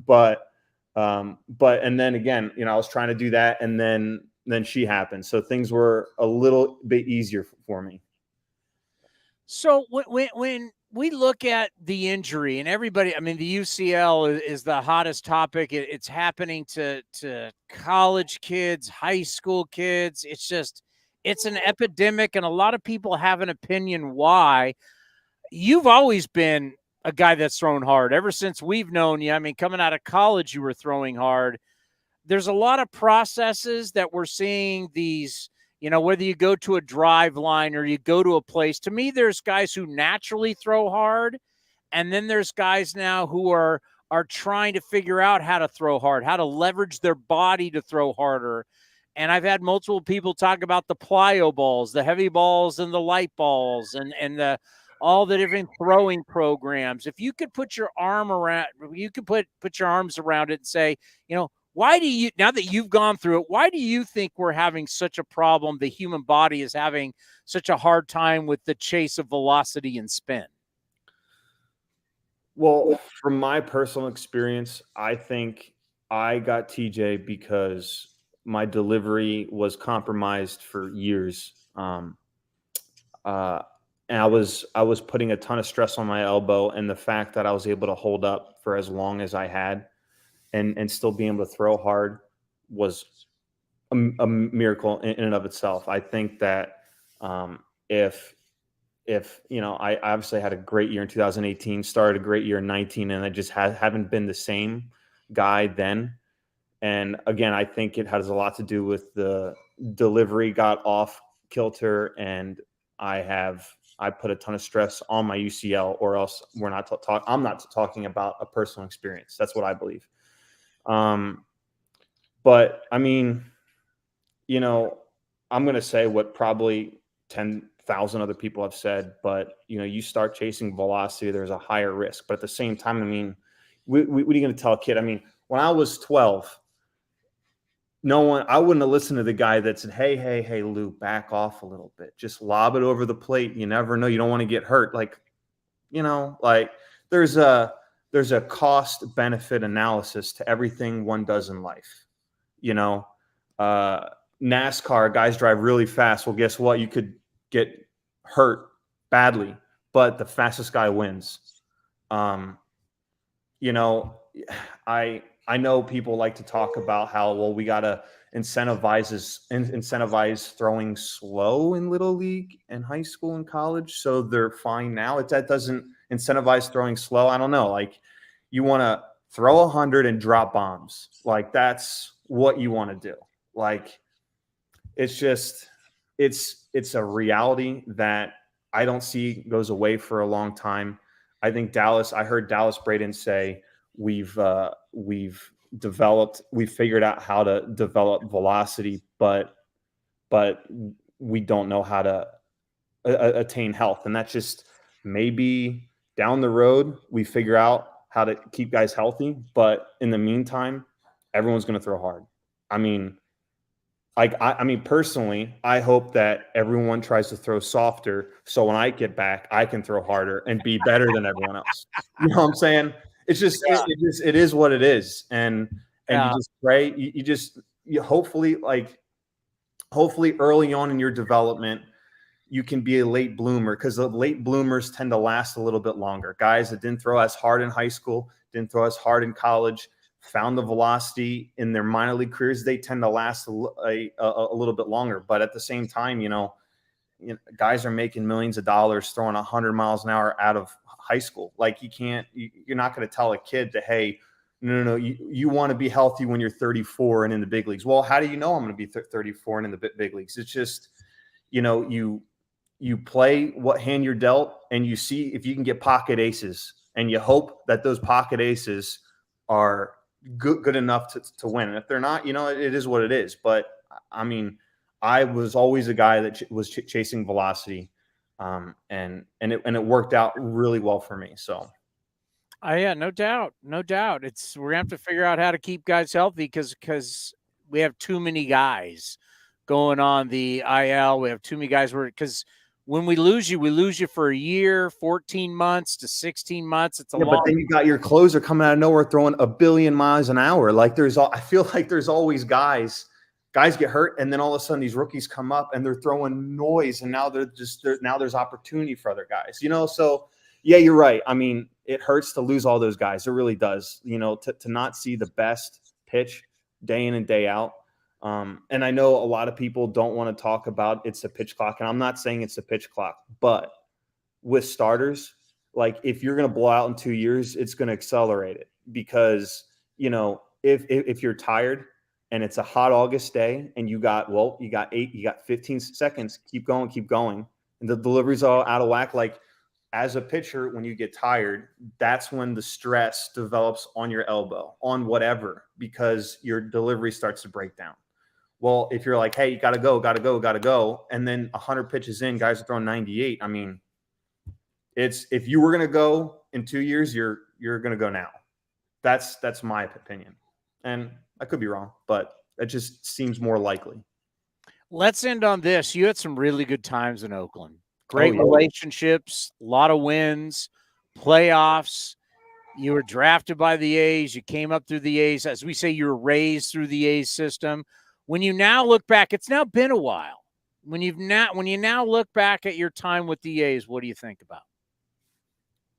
But and then again, I was trying to do that, and then she happened. So things were a little bit easier for me. So when we look at the injury and everybody, I mean, the UCL is the hottest topic. It's happening to college kids, high school kids. It's an epidemic, and a lot of people have an opinion why. You've always been a guy that's thrown hard ever since we've known you. I mean, coming out of college, you were throwing hard. There's a lot of processes that we're seeing these, whether you go to a drive line or you go to a place. To me, there's guys who naturally throw hard, and then there's guys now who are trying to figure out how to throw hard, how to leverage their body to throw harder. And I've had multiple people talk about the plyo balls, the heavy balls and the light balls, and all the different throwing programs. If you could put your arm around, you could put your arms around it and say, why do you, now that you've gone through it, why do you think we're having such a problem? The human body is having such a hard time with the chase of velocity and spin. Well, from my personal experience, I think I got TJ because my delivery was compromised for years. And I was putting a ton of stress on my elbow, and the fact that I was able to hold up for as long as I had and still being able to throw hard was a miracle in and of itself. I think that if I obviously had a great year in 2018, started a great year in 19, and I just haven't been the same guy then. And again, I think it has a lot to do with the delivery got off kilter, and I put a ton of stress on my UCL, or else we're not I'm not talking about a personal experience. That's what I believe. But I mean, I'm going to say what probably 10,000 other people have said, but you start chasing velocity, there's a higher risk. But at the same time, I mean, what are you going to tell a kid? I mean, when I was 12, I wouldn't have listened to the guy that said, hey, Lou, back off a little bit. Just lob it over the plate. You never know. You don't want to get hurt. There's a cost benefit analysis to everything one does in life. NASCAR guys drive really fast. Well, guess what? You could get hurt badly, but the fastest guy wins. I know people like to talk about how, well, we got to incentivize throwing slow in little league and high school and college. So they're fine now. That doesn't incentivize throwing slow. I don't know. You want to throw 100 and drop bombs. That's what you want to do. It's a reality that I don't see goes away for a long time. I think I heard Dallas Braden say, we've figured out how to develop velocity, but we don't know how to attain health. And that's just maybe down the road, we figure out how to keep guys healthy. But in the meantime, everyone's going to throw hard. I mean, personally, I hope that everyone tries to throw softer. So when I get back, I can throw harder and be better than everyone else. You know what I'm saying? It's just, it is what it is. And you just pray, you hopefully early on in your development, you can be a late bloomer, because the late bloomers tend to last a little bit longer. Guys that didn't throw as hard in high school, didn't throw as hard in college, found the velocity in their minor league careers, they tend to last a little bit longer. But at the same time, guys are making millions of dollars throwing 100 miles an hour out of high school. You're not going to tell a kid that, hey, no, you want to be healthy when you're 34 and in the big leagues. Well, how do you know I'm going to be 34 and in the big leagues? It's just, you play what hand you're dealt, and you see if you can get pocket aces, and you hope that those pocket aces are good enough to win. And if they're not, it is what it is. But I mean, I was always a guy that was chasing velocity, and it worked out really well for me. So. Yeah, no doubt. No doubt. We're gonna have to figure out how to keep guys healthy because we have too many guys going on the IL. We have too many guys because when we lose you for a year, 14 months to 16 months. It's a long. But then you got your closer coming out of nowhere throwing 1 billion miles an hour. Like I feel like there's always guys get hurt, and then all of a sudden these rookies come up and they're throwing noise, and now now there's opportunity for other guys. So yeah, you're right. I mean, it hurts to lose all those guys. It really does. To not see the best pitch day in and day out. And I know a lot of people don't want to talk about it's a pitch clock, and I'm not saying it's a pitch clock, but with starters, like if you're going to blow out in 2 years, it's going to accelerate it because, if you're tired and it's a hot August day and you got 15 seconds, keep going. And the delivery's all out of whack. Like as a pitcher, when you get tired, that's when the stress develops on your elbow, on whatever, because your delivery starts to break down. Well, if you're like, hey, you got to go. And then 100 pitches in, guys are throwing 98. I mean, if you were going to go in 2 years, you're going to go now. That's my opinion. And I could be wrong, but it just seems more likely. Let's end on this. You had some really good times in Oakland. Great relationships, a lot of wins, playoffs. You were drafted by the A's. You came up through the A's. As we say, you were raised through the A's system. When you now look back, it's now been a while. When you now look back at your time with the A's, what do you think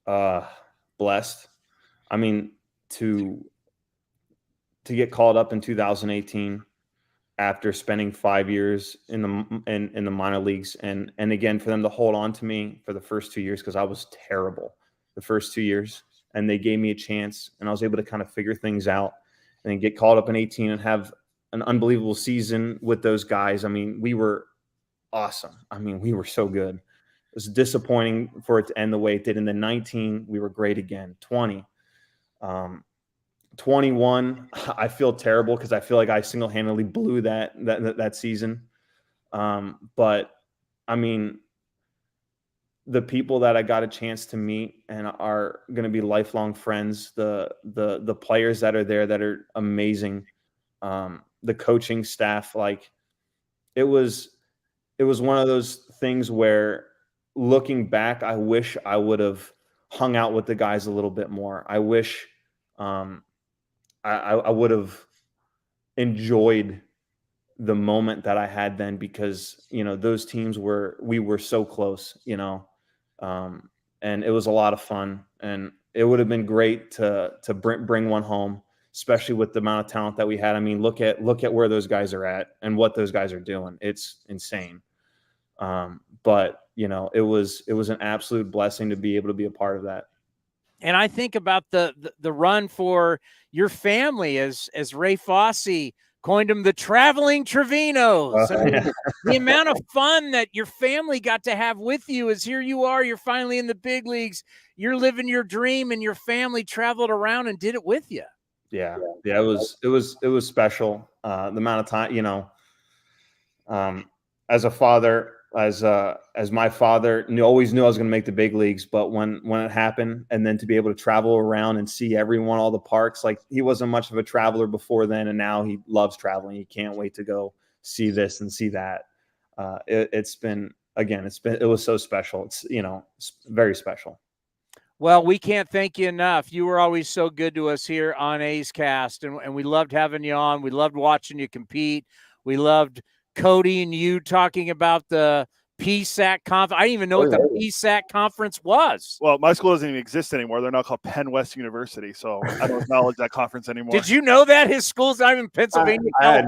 about? Blessed. I mean, to get called up in 2018 after spending 5 years in the minor leagues, and again for them to hold on to me for the first 2 years because I was terrible the first 2 years, and they gave me a chance, and I was able to kind of figure things out, and then get called up in 18 and have an unbelievable season with those guys. I mean, we were awesome. I mean, we were so good. It was disappointing for it to end the way it did. And then 19, we were great again. 20, 21, I feel terrible because I feel like I single-handedly blew that season. But I mean, the people that I got a chance to meet and are going to be lifelong friends, the players that are there that are amazing, the coaching staff, like it was one of those things where looking back, I wish I would have hung out with the guys a little bit more. I wish I would have enjoyed the moment that I had then because, those teams we were so close, and it was a lot of fun, and it would have been great to bring one home, especially with the amount of talent that we had. I mean, look at where those guys are at and what those guys are doing. It's insane. But it was an absolute blessing to be able to be a part of that. And I think about the run for your family as Ray Fosse coined them the traveling Trivinos. I mean, the amount of fun that your family got to have with you is here you are, you're finally in the big leagues, you're living your dream, and your family traveled around and did it with you. Yeah. It was special. The amount of time, as a father, as my father always knew I was going to make the big leagues, but when it happened, and then to be able to travel around and see everyone, all the parks, like he wasn't much of a traveler before then, and now he loves traveling. He can't wait to go see this and see that. It was so special. It's very special. Well, we can't thank you enough. You were always so good to us here on A's Cast, and we loved having you on. We loved watching you compete. We loved Cody and you talking about the PSAC conference. I didn't even know what the PSAC conference was. Well, my school doesn't even exist anymore. They're now called Penn West University, so I don't acknowledge that conference anymore. Did you know that his school's not even Pennsylvania? I had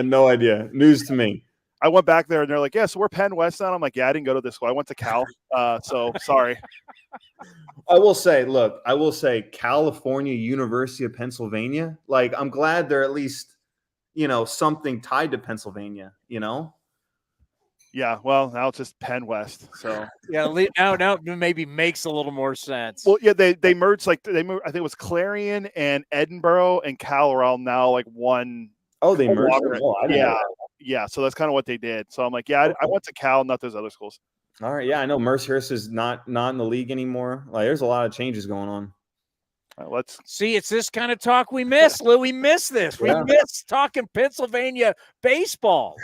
no idea. News to me. I went back there, and they're like, yeah, so we're Penn West now. I'm like, yeah, I didn't go to this school. I went to Cal, so sorry. I will say California University of Pennsylvania, like I'm glad they're at least, something tied to Pennsylvania, Yeah, well, now it's just Penn West. So yeah, now it maybe makes a little more sense. Well, yeah, they merged I think it was Clarion and Edinburgh and Cal are all now like one Oh, they merged. Longer. Oh, I didn't know that. Yeah. So that's kind of what they did. So I'm like, yeah, I went to Cal, not those other schools. All right. Yeah, I know Mercyhurst is not in the league anymore. Like, there's a lot of changes going on. Let's see. It's this kind of talk we miss, Lou. We miss this. We miss talking Pennsylvania baseball.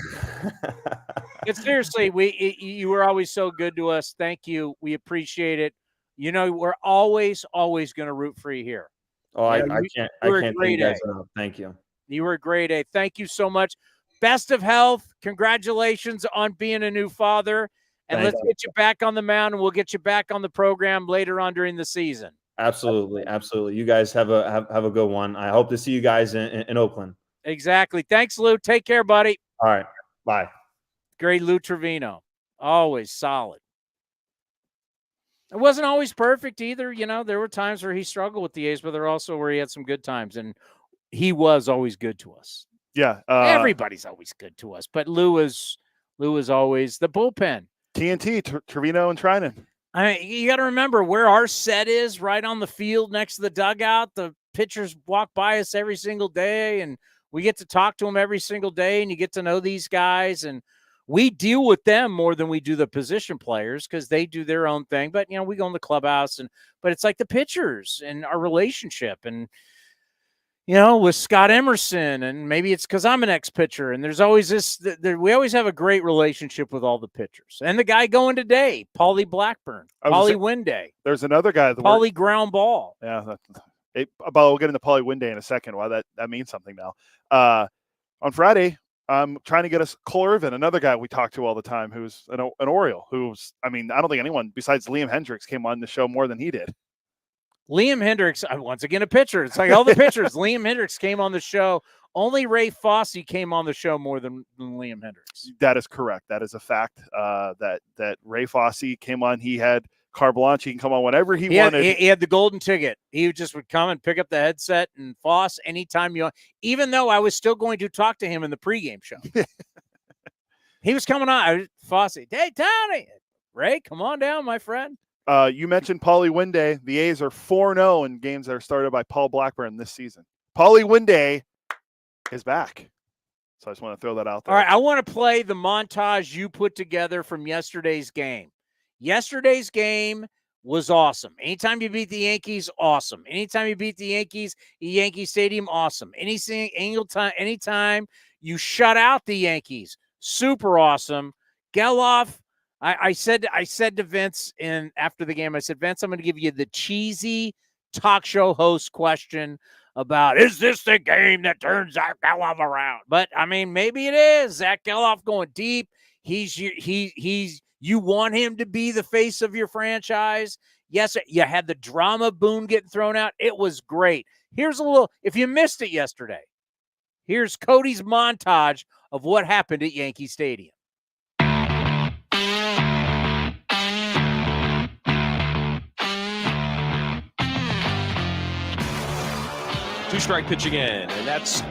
It's seriously, you were always so good to us. Thank you. We appreciate it. You know, we're always going to root for you here. Oh, I can't thank you guys enough. Thank you. You were a great A. Thank you so much. Best of health. Congratulations on being a new father. And let's get you back on the mound, and we'll get you back on the program later on during the season. Absolutely. You guys have a good one. I hope to see you guys in Oakland. Exactly. Thanks, Lou. Take care, buddy. All right. Bye. Great Lou Trivino. Always solid. It wasn't always perfect either. You know, there were times where he struggled with the A's, but there were also where he had some good times, and he was always good to us. Yeah. Everybody's always good to us, but Lou is always the bullpen. TNT, Trivino and Trinan. I mean, you got to remember where our set is, right on the field next to the dugout. The pitchers walk by us every single day, and we get to talk to them every single day, and you get to know these guys, and we deal with them more than we do the position players because they do their own thing. But, you know, we go in the clubhouse, but it's like the pitchers and our relationship. And, you know, with Scott Emerson, and maybe it's because I'm an ex-pitcher, and there's always we always have a great relationship with all the pitchers. And the guy going today, Paulie Blackburn, Paulie Winday. There's another guy. Paulie ground ball. Yeah. We'll get into Paulie Winday in a second. Wow, that means something now. On Friday, I'm trying to get us Cole Irvin, another guy we talk to all the time, who's an Oriole, I don't think anyone besides Liam Hendricks came on the show more than he did. Liam Hendricks, once again, a pitcher. It's like all the pitchers. Liam Hendricks came on the show. Only Ray Fosse came on the show more than Liam Hendricks. That is correct. That is a fact. That Ray Fosse came on. He had carte blanche. He can come on whenever he wanted. He had the golden ticket. He just would come and pick up the headset, and Fosse anytime you want. Even though I was still going to talk to him in the pregame show. He was coming on. Fosse, hey, Towny. Ray, come on down, my friend. You mentioned Paulie Winday. The A's are 4-0 in games that are started by Paul Blackburn this season. Paulie Winday is back. So I just want to throw that out there. All right, I want to play the montage you put together from yesterday's game. Yesterday's game was awesome. Anytime you beat the Yankees, awesome. Anytime you beat the Yankees, Yankee Stadium, awesome. Anytime you shut out the Yankees, super awesome. Geloff, I said to Vince after the game, I said, Vince, I'm going to give you the cheesy talk show host question about, is this the game that turns Zach Geloff around? But, I mean, maybe it is. Zach Geloff going deep. You want him to be the face of your franchise. Yes, you had the drama Boone getting thrown out. It was great. Here's a little, if you missed it yesterday, here's Cody's montage of what happened at Yankee Stadium. Two-strike pitch again, and that's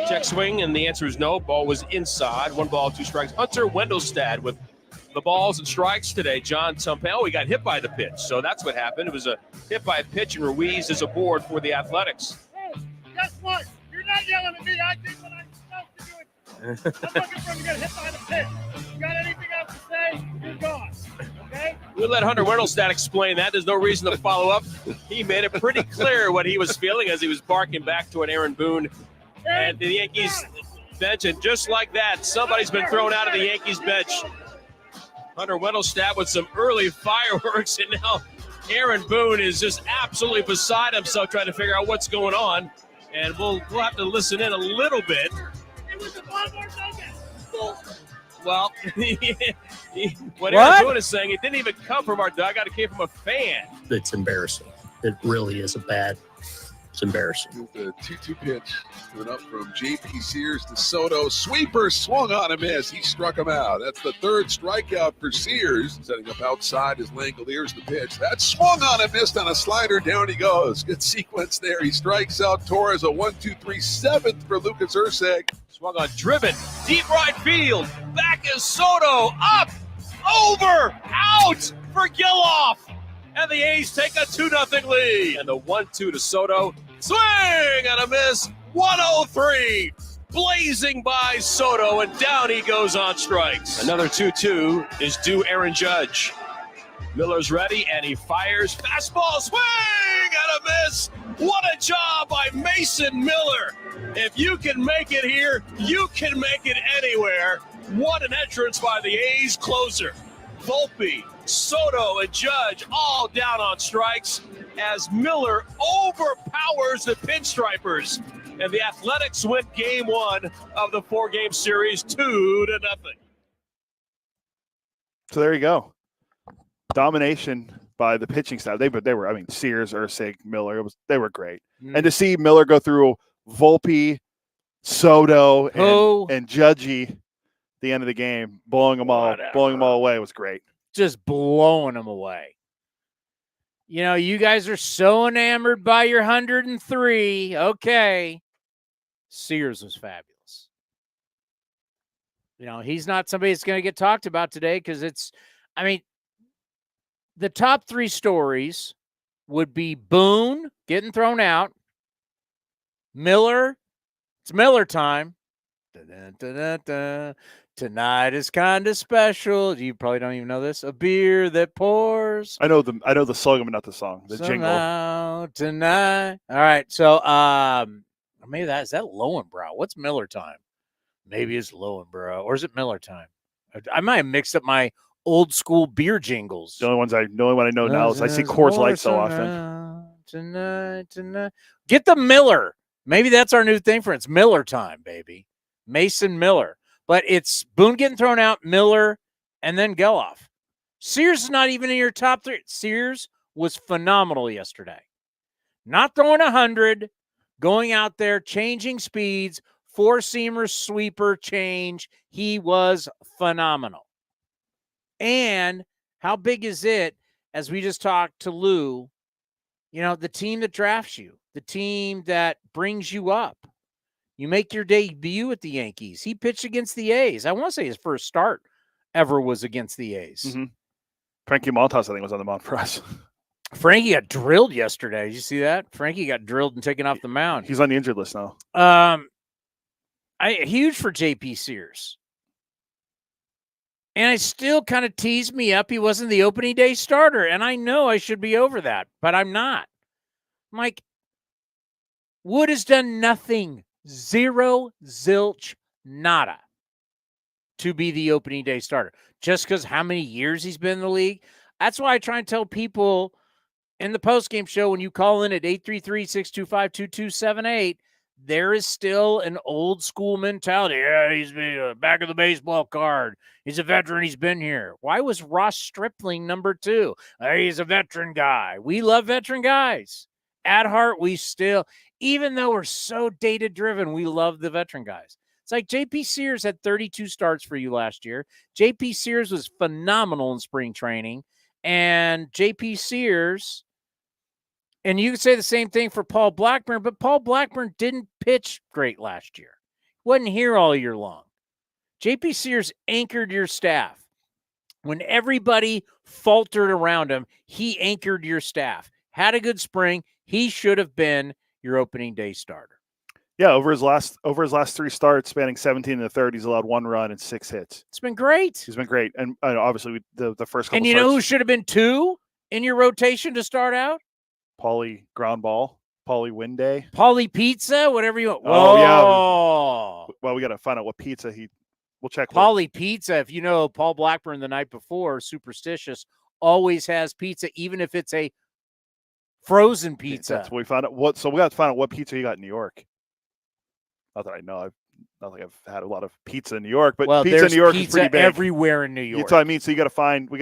check swing, and the answer is no. Ball was inside. 1 ball, 2 strikes. Hunter Wendelstad with the balls and strikes today. John Tumpel, he got hit by the pitch, so that's what happened. It was a hit by a pitch, and Ruiz is aboard for the Athletics. Hey, guess what? You're not yelling at me. I did what I'm supposed to do. I'm looking for him to get hit by the pitch. You got anything else to say? You're gone. Okay? We'll let Hunter Wendelstad explain that. There's no reason to follow up. He made it pretty clear what he was feeling as he was barking back to an Aaron Boone and the Yankees bench. And just like that, somebody's been thrown out of the Yankees bench. Hunter Wendelstad with some early fireworks, and now Aaron Boone is just absolutely beside himself trying to figure out what's going on. And we'll have to listen in a little bit. It was a Baltimore dugout. Well, what Aaron Boone is saying, it didn't even come from our dugout. It came from a fan. It's embarrassing. It really is it's embarrassing. The 2-2 pitch went up from J.P. Sears to Soto. Sweeper swung on a miss. He struck him out. That's the 3rd strikeout for Sears. Setting up outside as Langoliers the pitch. That swung on a miss on a slider. Down he goes. Good sequence there. He strikes out Torres. A 1-2-3 7th for Lucas Erceg. Swung on, driven, deep right field. Back is Soto. Up, over, out for Geloff. And the A's take a 2-0 lead. And the 1-2 to Soto. Swing and a miss. 103. Blazing by Soto, and down he goes on strikes. Another 2-2 is due Aaron Judge. Miller's ready, and he fires. Fastball, swing, and a miss. What a job by Mason Miller. If you can make it here, you can make it anywhere. What an entrance by the A's closer. Volpe, Soto, and Judge all down on strikes as Miller overpowers the Pinstripers. And the Athletics win game 1 of the 4-game series 2-0. So there you go. Domination by the pitching staff. They were, I mean, Sears, Ursig, Miller. They were great. And to see Miller go through Volpe, Soto, and Judgy at the end of the game, blowing them all away was great. Just blowing them away. You know, you guys are so enamored by your 103. Okay. Sears was fabulous. You know, he's not somebody that's going to get talked about today because the top 3 stories would be Boone getting thrown out, Miller, it's Miller time. Da-da-da-da-da. Tonight is kind of special. You probably don't even know this. A beer that pours. I know the slogan, but not the song. The Somehow jingle. Tonight. All right. So maybe is that Lowenbrow? What's Miller time? Maybe it's Lowenbrow, or is it Miller time? I might have mixed up my old school beer jingles. The only one I know now is I see Coors Light so often. Tonight. Get the Miller. Maybe that's our new thing for it. It's Miller time, baby. Mason Miller. But it's Boone getting thrown out, Miller, and then Geloff. Sears is not even in your top 3. Sears was phenomenal yesterday. Not throwing 100, going out there, changing speeds, 4-seamer sweeper change. He was phenomenal. And how big is it, as we just talked to Lou, you know, the team that drafts you, the team that brings you up. You make your debut at the Yankees. He pitched against the A's. I want to say his first start ever was against the A's. Mm-hmm. Frankie Montas, I think, was on the mound for us. Frankie got drilled yesterday. Did you see that? Frankie got drilled and taken off the mound. He's on the injured list now. Huge for JP Sears. And it still kind of teased me up. He wasn't the opening day starter. And I know I should be over that, but I'm not. I'm like, Wood has done nothing. 0, zilch, nada to be the opening day starter. Just because how many years he's been in the league. That's why I try and tell people in the postgame show, when you call in at 833-625-2278, there is still an old school mentality. Yeah, he's been back of the baseball card. He's a veteran. He's been here. Why was Ross Stripling number 2? He's a veteran guy. We love veteran guys. At heart, we still, even though we're so data-driven, we love the veteran guys. It's like J.P. Sears had 32 starts for you last year. J.P. Sears was phenomenal in spring training. And J.P. Sears, and you could say the same thing for Paul Blackburn, but Paul Blackburn didn't pitch great last year. Wasn't here all year long. J.P. Sears anchored your staff. When everybody faltered around him, he anchored your staff. Had a good spring. He should have been your opening day starter. Yeah, over his last 3 starts, spanning 17 and the third, he's allowed 1 run and 6 hits. It's been great. He's been great, and obviously the first couple. And you know who should have been 2 in your rotation to start out? Paulie ground ball, Paulie Winday, Paulie Pizza, whatever you want. Oh yeah. Well, we got to find out what pizza we'll check. Paulie Pizza. If you know Paul Blackburn the night before, superstitious, always has pizza, even if it's a frozen pizza. That's what we found out. So we got to find out what pizza he got in New York. Not that I know. Not like I've had a lot of pizza in New York, but pizza in New York is pretty big. Everywhere in New York. That's what I mean. So we got to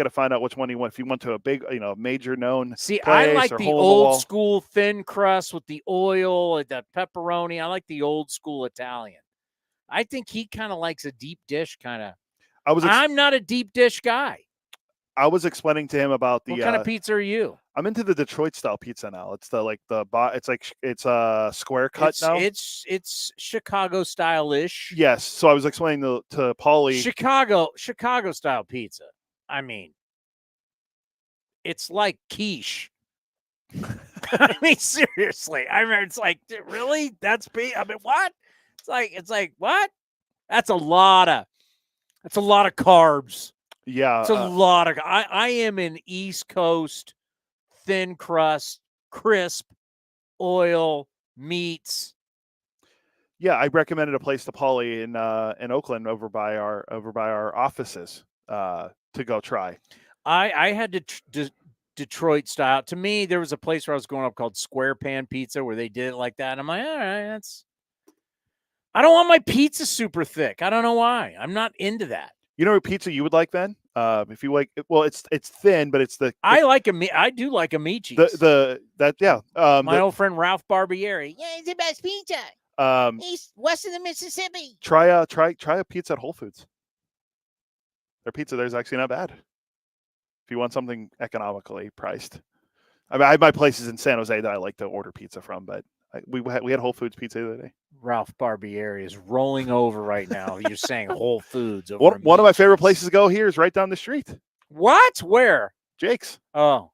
find out which one he went. If he went to a big, major known. See, place I like or the hole in old school thin crust with the oil and the pepperoni. I like the old school Italian. I think he kind of likes a deep dish kind of. I'm not a deep dish guy. I was explaining to him about the. What kind of pizza are you? I'm into the Detroit style pizza now. It's it's a square cut now. It's Chicago style-ish. Yes. So I was explaining to Paulie. Chicago style pizza. I mean, it's like quiche. I mean, seriously. I mean, it's like, really? That's I mean, what? It's like what? That's a lot of carbs. Yeah. It's a lot of. I am an East Coast thin crust, crisp, oil, meats. Yeah, I recommended a place to Paulie in Oakland over by our offices to go try. I had Detroit style. To me, there was a place where I was going up called Square Pan Pizza where they did it like that. And I'm like, all right, I don't want my pizza super thick. I don't know why. I'm not into that. You know what pizza you would like then? If you like, well, it's thin, but it's I do like a meat cheese. My old friend Ralph Barbieri. Yeah, it's the best pizza. East west of the Mississippi. Try a pizza at Whole Foods. Their pizza there's actually not bad. If you want something economically priced. I mean, I have my places in San Jose that I like to order pizza from, but we had Whole Foods pizza the other day. Ralph Barbieri is rolling over right now. You're saying Whole Foods. One of my favorite places to go here is right down the street. What? Where? Jake's. Oh.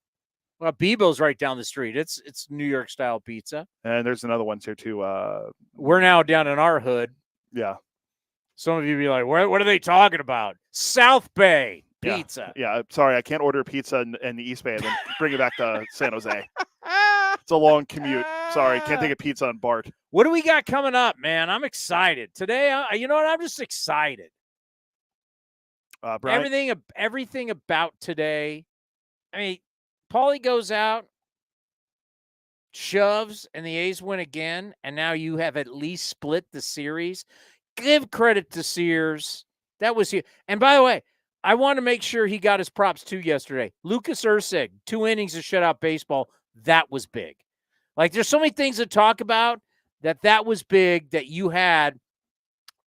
Well, Bebo's right down the street. It's New York style pizza. And there's another one here too. We're now down in our hood. Yeah. Some of you be like, what are they talking about? South Bay pizza. Yeah. Sorry, I can't order a pizza in the East Bay and then bring it back to San Jose. It's a long commute. Sorry, can't take a pizza on BART. What do we got coming up, man? I'm excited. Today, you know what? I'm just excited. Brian? Everything about today. I mean, Paulie goes out, shoves, and the A's win again, and now you have at least split the series. Give credit to Sears. That was huge. And by the way, I want to make sure he got his props too yesterday. Lucas Erceg, 2 innings of shutout baseball. That was big. Like, there's so many things to talk about that was big that you had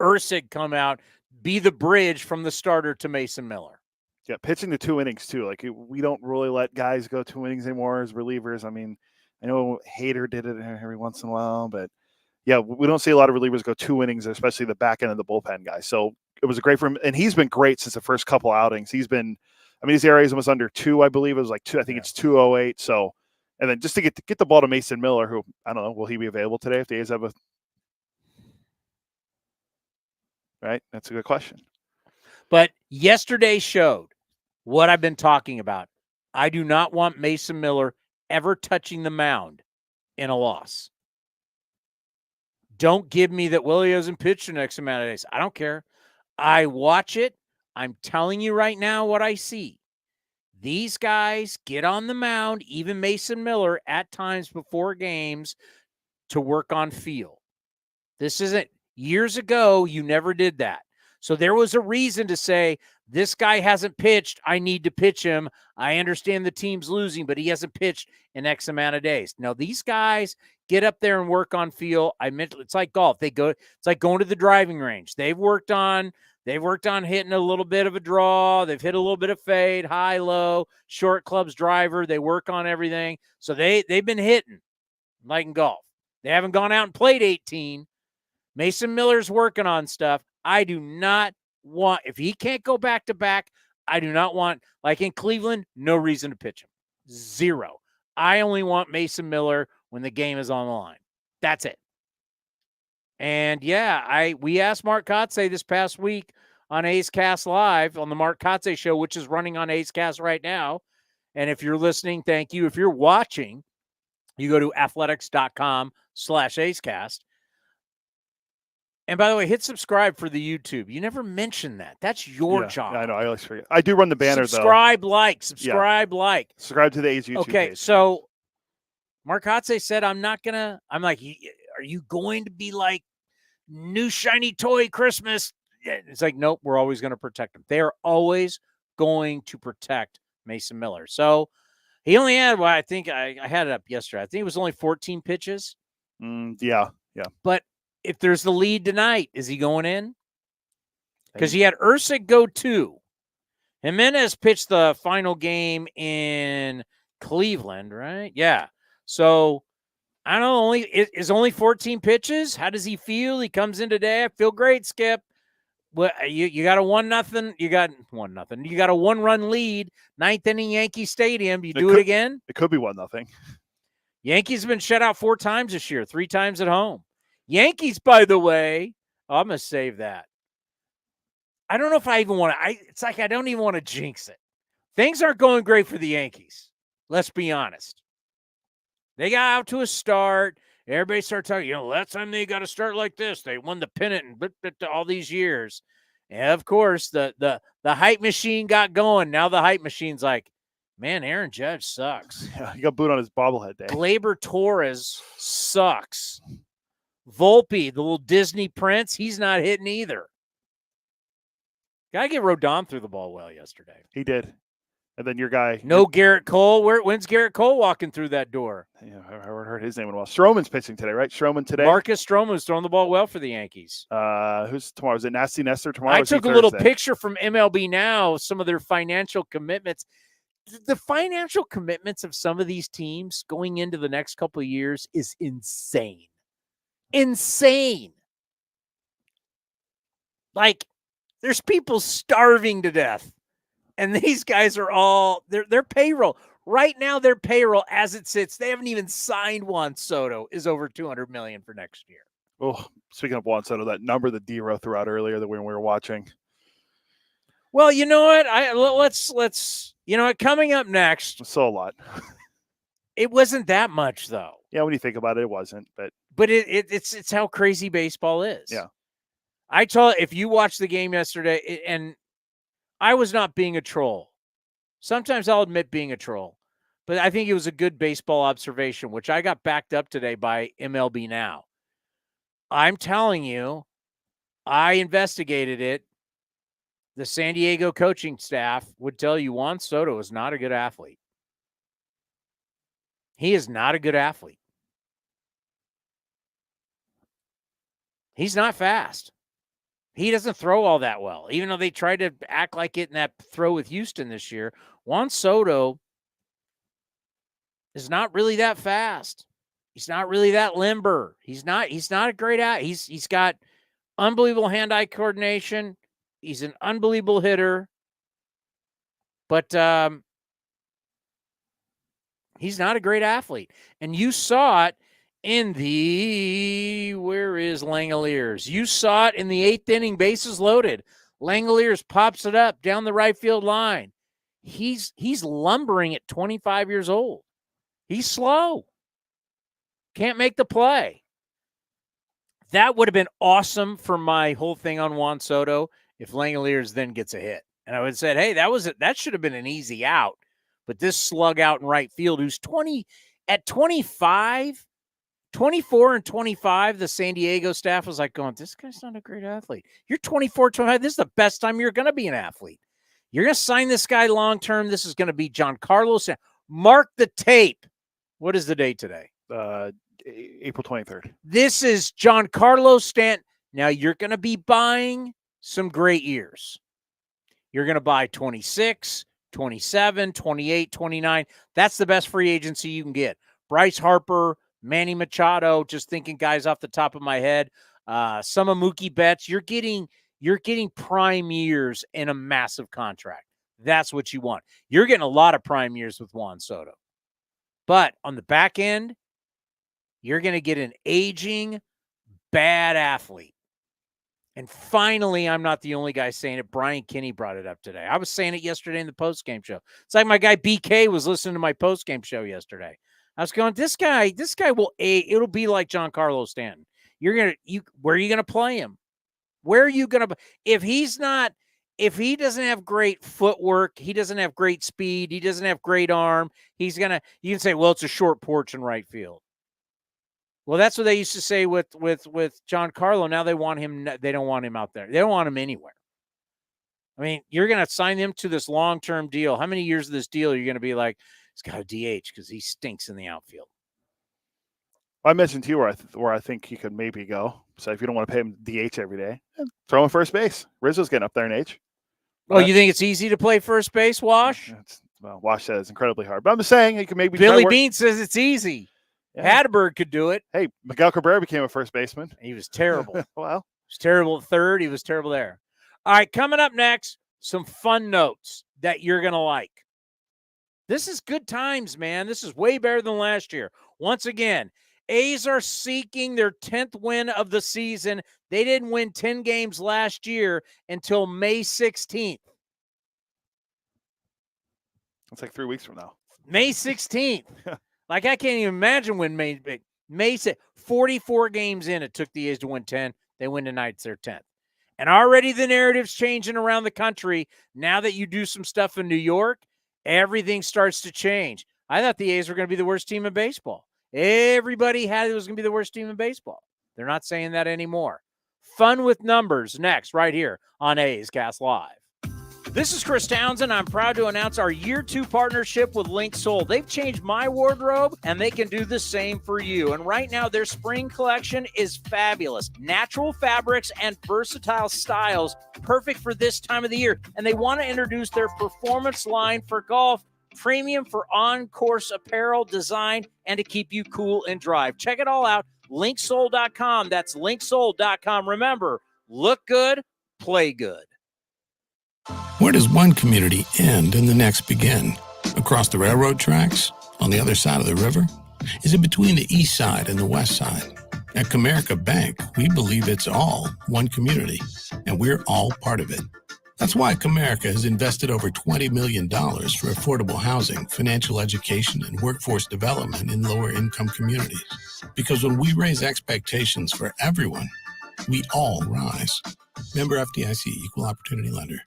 Erceg come out, be the bridge from the starter to Mason Miller. Yeah, pitching the 2 innings too. Like, we don't really let guys go 2 innings anymore as relievers. I mean, I know Hader did it every once in a while, but yeah, we don't see a lot of relievers go 2 innings, especially the back end of the bullpen guys. So it was great for him, and he's been great since the first couple outings. He's been, I mean, his ERA was under 2, I believe. It was like 2. I think it's 2.08. So, and then just to get the ball to Mason Miller, who I don't know, will he be available today if the A's have a? Right, that's a good question. But yesterday showed what I've been talking about. I do not want Mason Miller ever touching the mound in a loss. Don't give me that, well, he hasn't pitched the next amount of days. I don't care. I watch it. I'm telling you right now what I see. These guys get on the mound, even Mason Miller, at times before games to work on feel. This isn't years ago. You never did that. So there was a reason to say, this guy hasn't pitched. I need to pitch him. I understand the team's losing, but he hasn't pitched in X amount of days. Now, these guys get up there and work on feel. It's like golf. It's like going to the driving range. They've worked on hitting a little bit of a draw. They've hit a little bit of fade, high, low, short clubs, driver. They work on everything. So they've been hitting like in golf. They haven't gone out and played 18. Mason Miller's working on stuff. I do not want, if he can't go back to back, I do not want, like in Cleveland, no reason to pitch him. 0. I only want Mason Miller when the game is on the line. That's it. And yeah, we asked Mark Kotze this past week on A's Cast Live on the Mark Kotze show, which is running on A's Cast right now. And if you're listening, thank you. If you're watching, you go to athletics.com/A's Cast. And by the way, hit subscribe for the YouTube. You never mention that. That's your job. I know. I always forget. I do run the banner, subscribe, though. Subscribe, like. Subscribe to the A's YouTube page. So Mark Kotze said, I'm like, are you going to be like new shiny toy Christmas? It's like, nope, we're always going to protect him. They are always going to protect Mason Miller. So he only had, I think I had it up yesterday. I think it was only 14 pitches. Yeah. But if there's the lead tonight, is he going in? Because he had Erceg go 2. Jimenez pitched the final game in Cleveland, right? Yeah. So, I don't know, is only 14 pitches? How does he feel? He comes in today. I feel great, Skip. Well, you got a 1-0. You got 1-0. You got a 1-run lead, 9th inning Yankee Stadium. Do you do it again? It could be 1-0. Yankees have been shut out 4 times this year, 3 times at home. Yankees, by the way, I'm going to save that. I don't know if I even want to. It's like I don't even want to jinx it. Things aren't going great for the Yankees. Let's be honest. They got out to a start. Everybody started talking, last time they got to start like this. They won the pennant and all these years. And, of course, the hype machine got going. Now the hype machine's like, man, Aaron Judge sucks. Yeah, he got booed on his bobblehead day. Gleyber Torres sucks. Volpe, the little Disney prince, he's not hitting either. Gotta get Rodon through the ball well yesterday. He did. And then your guy. No Garrett Cole. When's Garrett Cole walking through that door? Yeah, I heard his name in a while. Stroman's pitching today, right? Stroman today. Marcus Stroman's throwing the ball well for the Yankees. Who's tomorrow? Is it Nasty Nestor tomorrow? I took a little picture from MLB Now, some of their financial commitments. The financial commitments of some of these teams going into the next couple of years is insane. Insane. Like, there's people starving to death. And these guys are all their payroll. Right now, their payroll as it sits, they haven't even signed Juan Soto, is over $200 million for next year. Oh, speaking of Juan Soto, that number that D-Row threw out earlier that when we were watching. Well, you know what? Let's coming up next. So a lot. It wasn't that much though. Yeah, when you think about it, it wasn't. But it's how crazy baseball is. Yeah. If you watched the game yesterday, and I was not being a troll. Sometimes I'll admit being a troll. But I think it was a good baseball observation, which I got backed up today by MLB Now. I'm telling you, I investigated it. The San Diego coaching staff would tell you Juan Soto is not a good athlete. He is not a good athlete. He's not fast. He doesn't throw all that well, even though they tried to act like it in that throw with Houston this year. Juan Soto is not really that fast. He's not really that limber. He's not a great athlete. He's got unbelievable hand-eye coordination. He's an unbelievable hitter. But he's not a great athlete. And you saw it in where is Langoliers? You saw it in the 8th inning, bases loaded. Langoliers pops it up down the right field line. He's lumbering at 25 years old. He's slow. Can't make the play. That would have been awesome for my whole thing on Juan Soto if Langoliers then gets a hit. And I would have said, hey, that should have been an easy out. But this slug out in right field, who's 24 and 25, the San Diego staff was like going, this guy's not a great athlete. You're 24, 25. This is the best time you're going to be an athlete. You're going to sign this guy long-term. This is going to be Giancarlo Stanton. Mark the tape. What is the date today? April 23rd. This is Giancarlo Stanton. Now, you're going to be buying some great years. You're going to buy 26, 27, 28, 29. That's the best free agency you can get. Bryce Harper, Manny Machado, just thinking guys off the top of my head. Some of Mookie Betts. You're getting prime years in a massive contract. That's what you want. You're getting a lot of prime years with Juan Soto. But on the back end, you're going to get an aging, bad athlete. And finally, I'm not the only guy saying it. Brian Kinney brought it up today. I was saying it yesterday in the postgame show. It's like my guy BK was listening to my postgame show yesterday. I was going, this guy will it'll be like Giancarlo Stanton. Where are you gonna play him? Where are you gonna if he doesn't have great footwork, he doesn't have great speed, he doesn't have great arm, you can say, well, it's a short porch in right field. Well, that's what they used to say with Giancarlo. Now they don't want him out there. They don't want him anywhere. I mean, you're gonna sign him to this long-term deal. How many years of this deal are you gonna be like, he's got a DH because he stinks in the outfield? I mentioned to you where I think he could maybe go. So if you don't want to pay him DH every day, throw him first base. Rizzo's getting up there in age. Well, you think it's easy to play first base, Wash? Wash says it's incredibly hard. But I'm just saying he could maybe. Billy Bean says it's easy. Yeah. Hatterberg could do it. Hey, Miguel Cabrera became a first baseman. He was terrible. Well, he was terrible at third. He was terrible there. All right, coming up next, some fun notes that you're going to like. This is good times, man. This is way better than last year. Once again, A's are seeking their 10th win of the season. They didn't win 10 games last year until May 16th. It's like 3 weeks from now. May 16th. Like, I can't even imagine when May 44 games in, it took the A's to win 10. They win tonight, it's their 10th. And already the narrative's changing around the country. Now that you do some stuff in New York, everything starts to change. I thought the A's were going to be the worst team in baseball. Everybody had it was going to be the worst team in baseball. They're not saying that anymore. Fun with numbers next, right here on A's Cast Live. This is Chris Townsend. I'm proud to announce our year 2 partnership with Link Soul. They've changed my wardrobe, and they can do the same for you. And right now, their spring collection is fabulous. Natural fabrics and versatile styles, perfect for this time of the year. And they want to introduce their performance line for golf, premium for on-course apparel, design, and to keep you cool and dry. Check it all out, linksoul.com. That's linksoul.com. Remember, look good, play good. Where does one community end and the next begin? Across the railroad tracks? On the other side of the river? Is it between the east side and the west side? At Comerica Bank, we believe it's all one community, and we're all part of it. That's why Comerica has invested over $20 million for affordable housing, financial education, and workforce development in lower-income communities. Because when we raise expectations for everyone, we all rise. Member FDIC, Equal Opportunity Lender.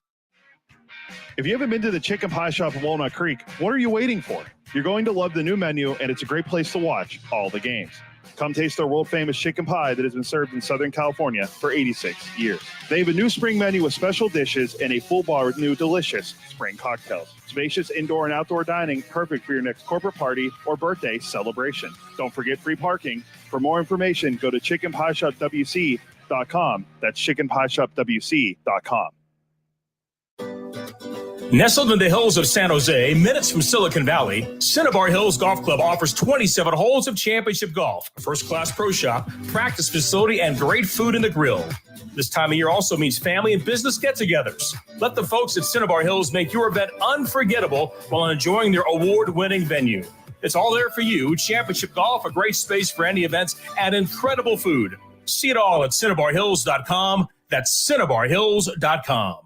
If you haven't been to the Chicken Pie Shop in Walnut Creek, what are you waiting for? You're going to love the new menu, and it's a great place to watch all the games. Come taste their world-famous chicken pie that has been served in Southern California for 86 years. They have a new spring menu with special dishes and a full bar with new delicious spring cocktails. Spacious indoor and outdoor dining, perfect for your next corporate party or birthday celebration. Don't forget free parking. For more information, go to chickenpieshopwc.com. That's chickenpieshopwc.com. Nestled in the hills of San Jose, minutes from Silicon Valley, Cinnabar Hills Golf Club offers 27 holes of championship golf, a first-class pro shop, practice facility, and great food in the grill. This time of year also means family and business get-togethers. Let the folks at Cinnabar Hills make your event unforgettable while enjoying their award-winning venue. It's all there for you. Championship golf, a great space for any events, and incredible food. See it all at CinnabarHills.com. That's CinnabarHills.com.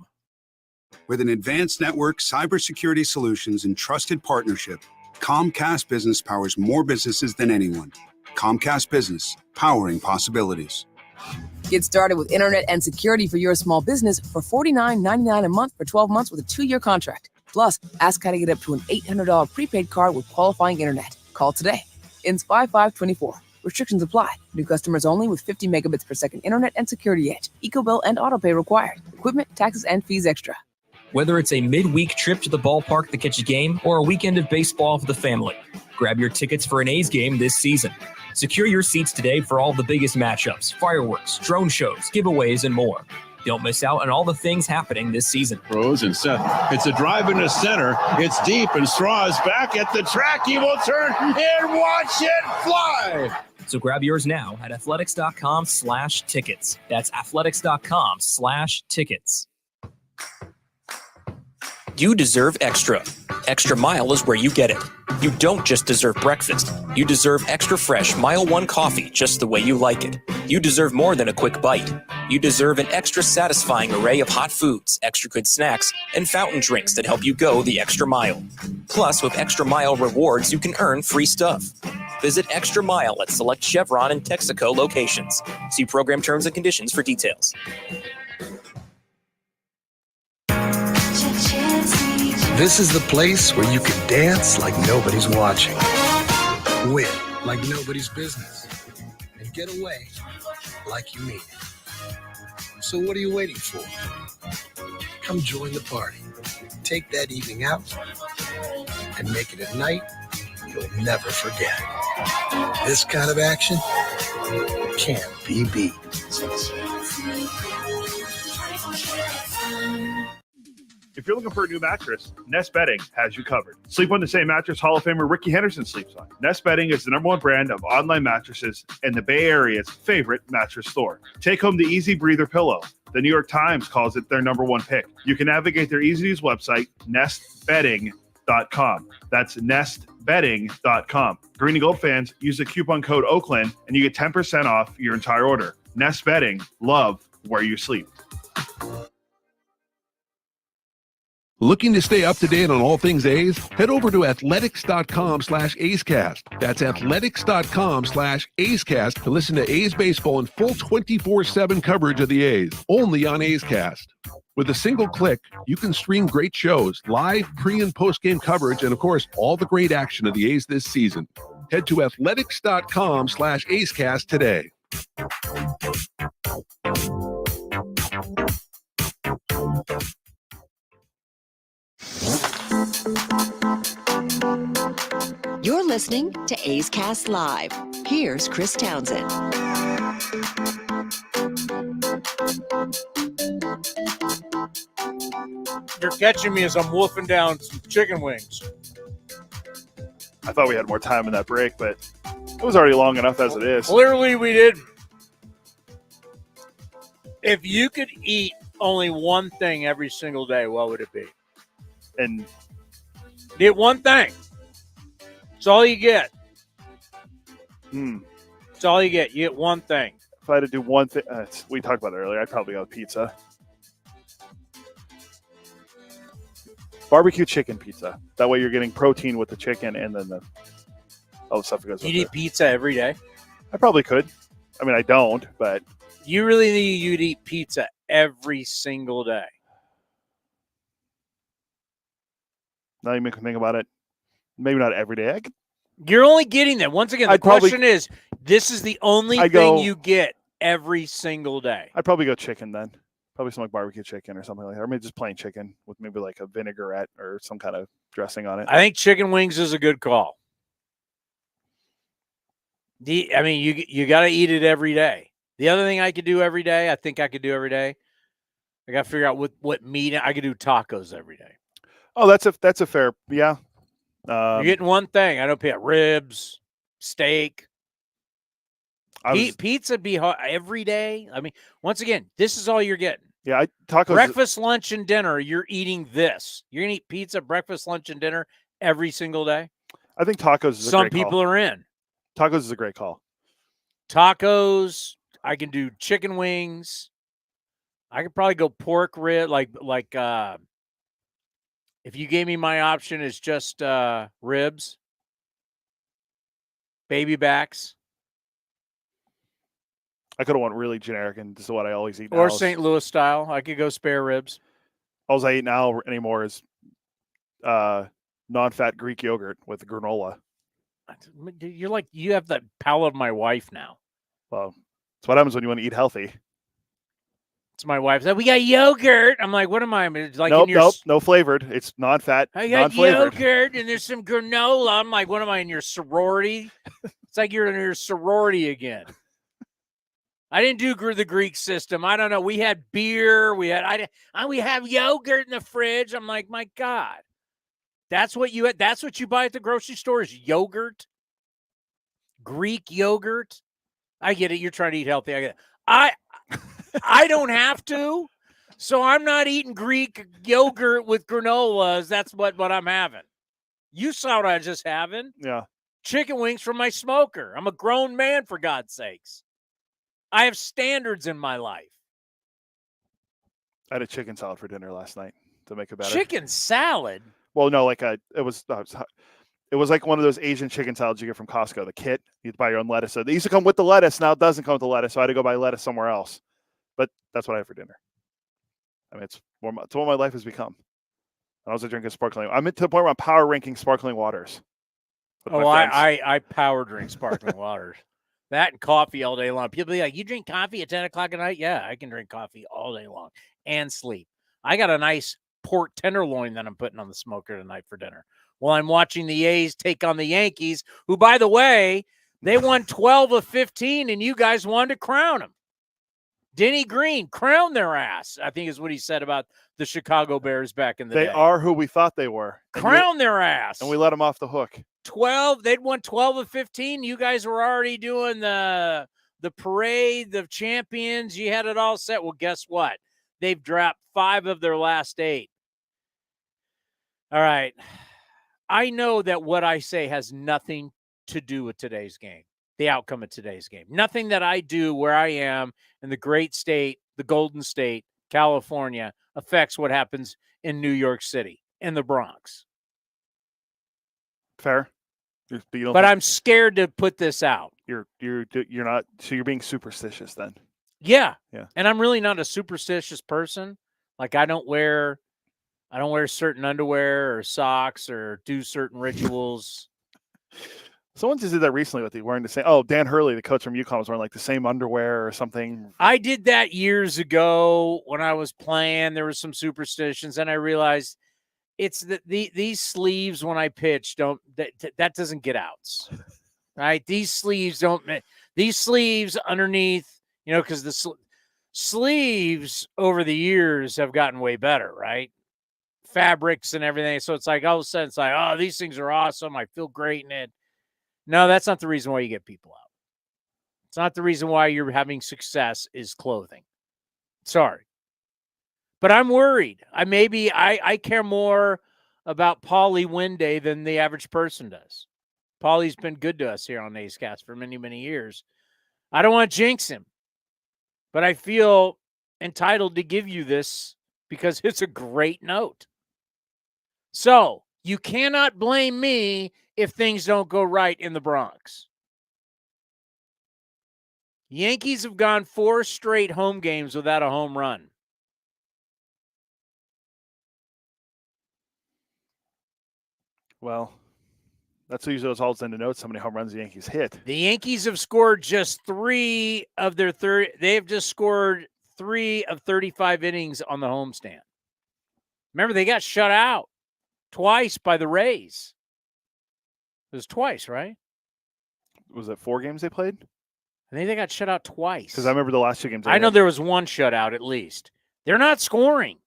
With an advanced network, cybersecurity solutions, and trusted partnership, Comcast Business powers more businesses than anyone. Comcast Business, powering possibilities. Get started with internet and security for your small business for $49.99 a month for 12 months with a 2-year contract. Plus, ask how to get up to an $800 prepaid card with qualifying internet. Call today. Ends 5/5/24. Restrictions apply. New customers only with 50 megabits per second internet and security edge. EcoBill and autopay required. Equipment, taxes, and fees extra. Whether it's a midweek trip to the ballpark to catch a game or a weekend of baseball for the family, grab your tickets for an A's game this season. Secure your seats today for all the biggest matchups, fireworks, drone shows, giveaways, and more. Don't miss out on all the things happening this season. Rose and Seth. It's a drive into center. It's deep, and Straw is back at the track. He will turn and watch it fly. So grab yours now at athletics.com/tickets. That's athletics.com/tickets. You deserve extra. Extra Mile is where you get it. You don't just deserve breakfast. You deserve extra fresh Mile 1 coffee just the way you like it. You deserve more than a quick bite. You deserve an extra satisfying array of hot foods, extra good snacks, and fountain drinks that help you go the extra mile. Plus, with Extra Mile rewards, you can earn free stuff. Visit Extra Mile at select Chevron and Texaco locations. See program terms and conditions for details. This is the place where you can dance like nobody's watching, win like nobody's business, and get away like you mean it. So what are you waiting for? Come join the party. Take that evening out and make it a night you'll never forget. This kind of action can't be beat. If you're looking for a new mattress, Nest Bedding has you covered. Sleep on the same mattress Hall of Famer Ricky Henderson sleeps on. Nest Bedding is the #1 brand of online mattresses and the Bay Area's favorite mattress store. Take home the Easy Breather pillow. The New York Times calls it their #1 pick. You can navigate their easy-to-use website, nestbedding.com, nestbetting.com. That's nestbetting.com. Green and Gold fans, use the coupon code Oakland and you get 10% off your entire order. Nest Betting, love where you sleep. Looking to stay up to date on all things A's? Head over to athletics.com/A'scast. That's athletics.com/A'scast to listen to A's baseball in full 24/7 coverage of the A's, only on A's Cast. With a single click, you can stream great shows, live pre- and post-game coverage, and of course, all the great action of the A's this season. Head to athletics.com/A'scast today. You're listening to A's Cast Live. Here's Chris Townsend. You're catching me as I'm wolfing down some chicken wings. I thought we had more time in that break, but it was already long enough as it is. Clearly we did. If you could eat only one thing every single day, what would it be? And get one thing. It's all you get. It's all you get. You get one thing. If I had to do one thing, we talked about it earlier, I'd probably go with pizza. Barbecue chicken pizza. That way you're getting protein with the chicken and then the other stuff that goes with it. You'd eat pizza every day? I probably could. I mean, I don't, but... You really think you'd eat pizza every single day? Now you make me think about it. Maybe not every day. You're only getting that. Once again, the question is, this is the only thing you get every single day. I'd probably go chicken then. Probably some like barbecue chicken or something like that. Or maybe just plain chicken with maybe like a vinaigrette or some kind of dressing on it. I think chicken wings is a good call. I mean, you got to eat it every day. The other thing I could do every day, I think I could do every day, I got to figure out what meat. I could do tacos every day. Oh, that's a fair, yeah. You're getting one thing. I don't pay ribs, steak. Pizza be hard every day. I mean, once again, this is all you're getting. Yeah, tacos. Breakfast, lunch, and dinner. You're eating this. You're gonna eat pizza, breakfast, lunch, and dinner every single day. I think tacos is a great call. Some people are in. Tacos is a great call. Tacos. I can do chicken wings. I could probably go pork rib, like if you gave me my option is just ribs, baby backs. I could have went really generic, and this is what I always eat now. Or St. Louis style. I could go spare ribs. All I eat now anymore is non-fat Greek yogurt with granola. You're like, you have the palate of my wife now. Well, that's what happens when you want to eat healthy. It's my wife said, we got yogurt. I'm like, what am I? Like nope, no flavored. It's non-fat, I got yogurt and there's some granola. I'm like, what am I, in your sorority? It's like you're in your sorority again. I didn't do the Greek system. I don't know. We had beer. We have yogurt in the fridge. I'm like, my God. That's what you buy at the grocery store is yogurt. Greek yogurt. I get it. You're trying to eat healthy. I get it. I don't have to. So I'm not eating Greek yogurt with granolas. That's what I'm having. You saw what I was just having. Yeah. Chicken wings from my smoker. I'm a grown man, for God's sakes. I have standards in my life. I had a chicken salad for dinner last night to make it better. Chicken salad? Well, no, like it was like one of those Asian chicken salads you get from Costco, the kit. You buy your own lettuce. So they used to come with the lettuce. Now it doesn't come with the lettuce, so I had to go buy lettuce somewhere else. But that's what I had for dinner. I mean, it's what my life has become. I was drinking sparkling. I'm to the point where I'm power ranking sparkling waters. Oh, I power drink sparkling waters. That and coffee all day long. People be like, you drink coffee at 10 o'clock at night? Yeah, I can drink coffee all day long and sleep. I got a nice pork tenderloin that I'm putting on the smoker tonight for dinner while I'm watching the A's take on the Yankees, who, by the way, they won 12 of 15, and you guys wanted to crown them. Denny Green, crown their ass, I think is what he said about the Chicago Bears back in the day. They are who we thought they were. Crown their ass. And we let them off the hook. 12, they'd won 12 of 15. You guys were already doing the parade of champions. You had it all set. Well, guess what? They've dropped 5 of their last 8. All right. I know that what I say has nothing to do with today's game, the outcome of today's game. Nothing that I do where I am in the great state, the Golden State, California, affects what happens in New York City and the Bronx. Fair. But I'm scared to put this out. You're not. So you're being superstitious then. Yeah. Yeah. And I'm really not a superstitious person. Like I don't wear certain underwear or socks or do certain rituals. Someone just did that recently with wearing the same. Oh, Dan Hurley, the coach from UConn, was wearing like the same underwear or something. I did that years ago when I was playing. There were some superstitions, and I realized it's that these sleeves when I pitch that doesn't get outs, right? These sleeves don't. These sleeves underneath, because the sleeves over the years have gotten way better, right? Fabrics and everything. So it's like all of a sudden it's like, oh, these things are awesome. I feel great in it. No, that's not the reason why you get people out. It's not the reason why you're having success is clothing. Sorry. But I'm worried. I care more about Paulie Winday than the average person does. Paulie's been good to us here on A's Cast for many, many years. I don't want to jinx him, but I feel entitled to give you this because it's a great note. So you cannot blame me if things don't go right in the Bronx. Yankees have gone 4 straight home games without a home run. Well, that's what usually results in the notes how many home runs the Yankees hit. The Yankees have scored just 3 of their 30. They've just scored 3 of 35 innings on the homestand. Remember, they got shut out twice by the Rays. It was twice, right? Was it 4 games they played? I think they got shut out twice. Because I remember the last 2 games. I know there was 1 shutout at least. They're not scoring.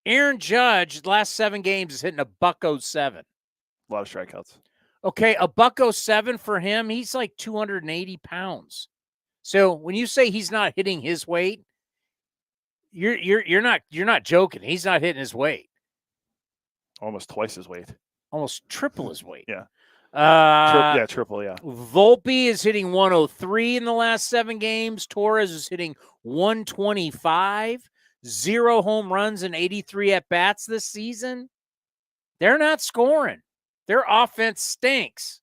Aaron Judge, last 7 games, is hitting a .07. A lot of strikeouts. Okay, a .07 for him. He's like 280 pounds. So when you say he's not hitting his weight, you're not joking. He's not hitting his weight. Almost twice his weight. Almost triple his weight. Yeah. Triple, yeah. Volpe is hitting 103 in the last 7 games. Torres is hitting 125. 0 home runs and 83 at-bats this season. They're not scoring. Their offense stinks.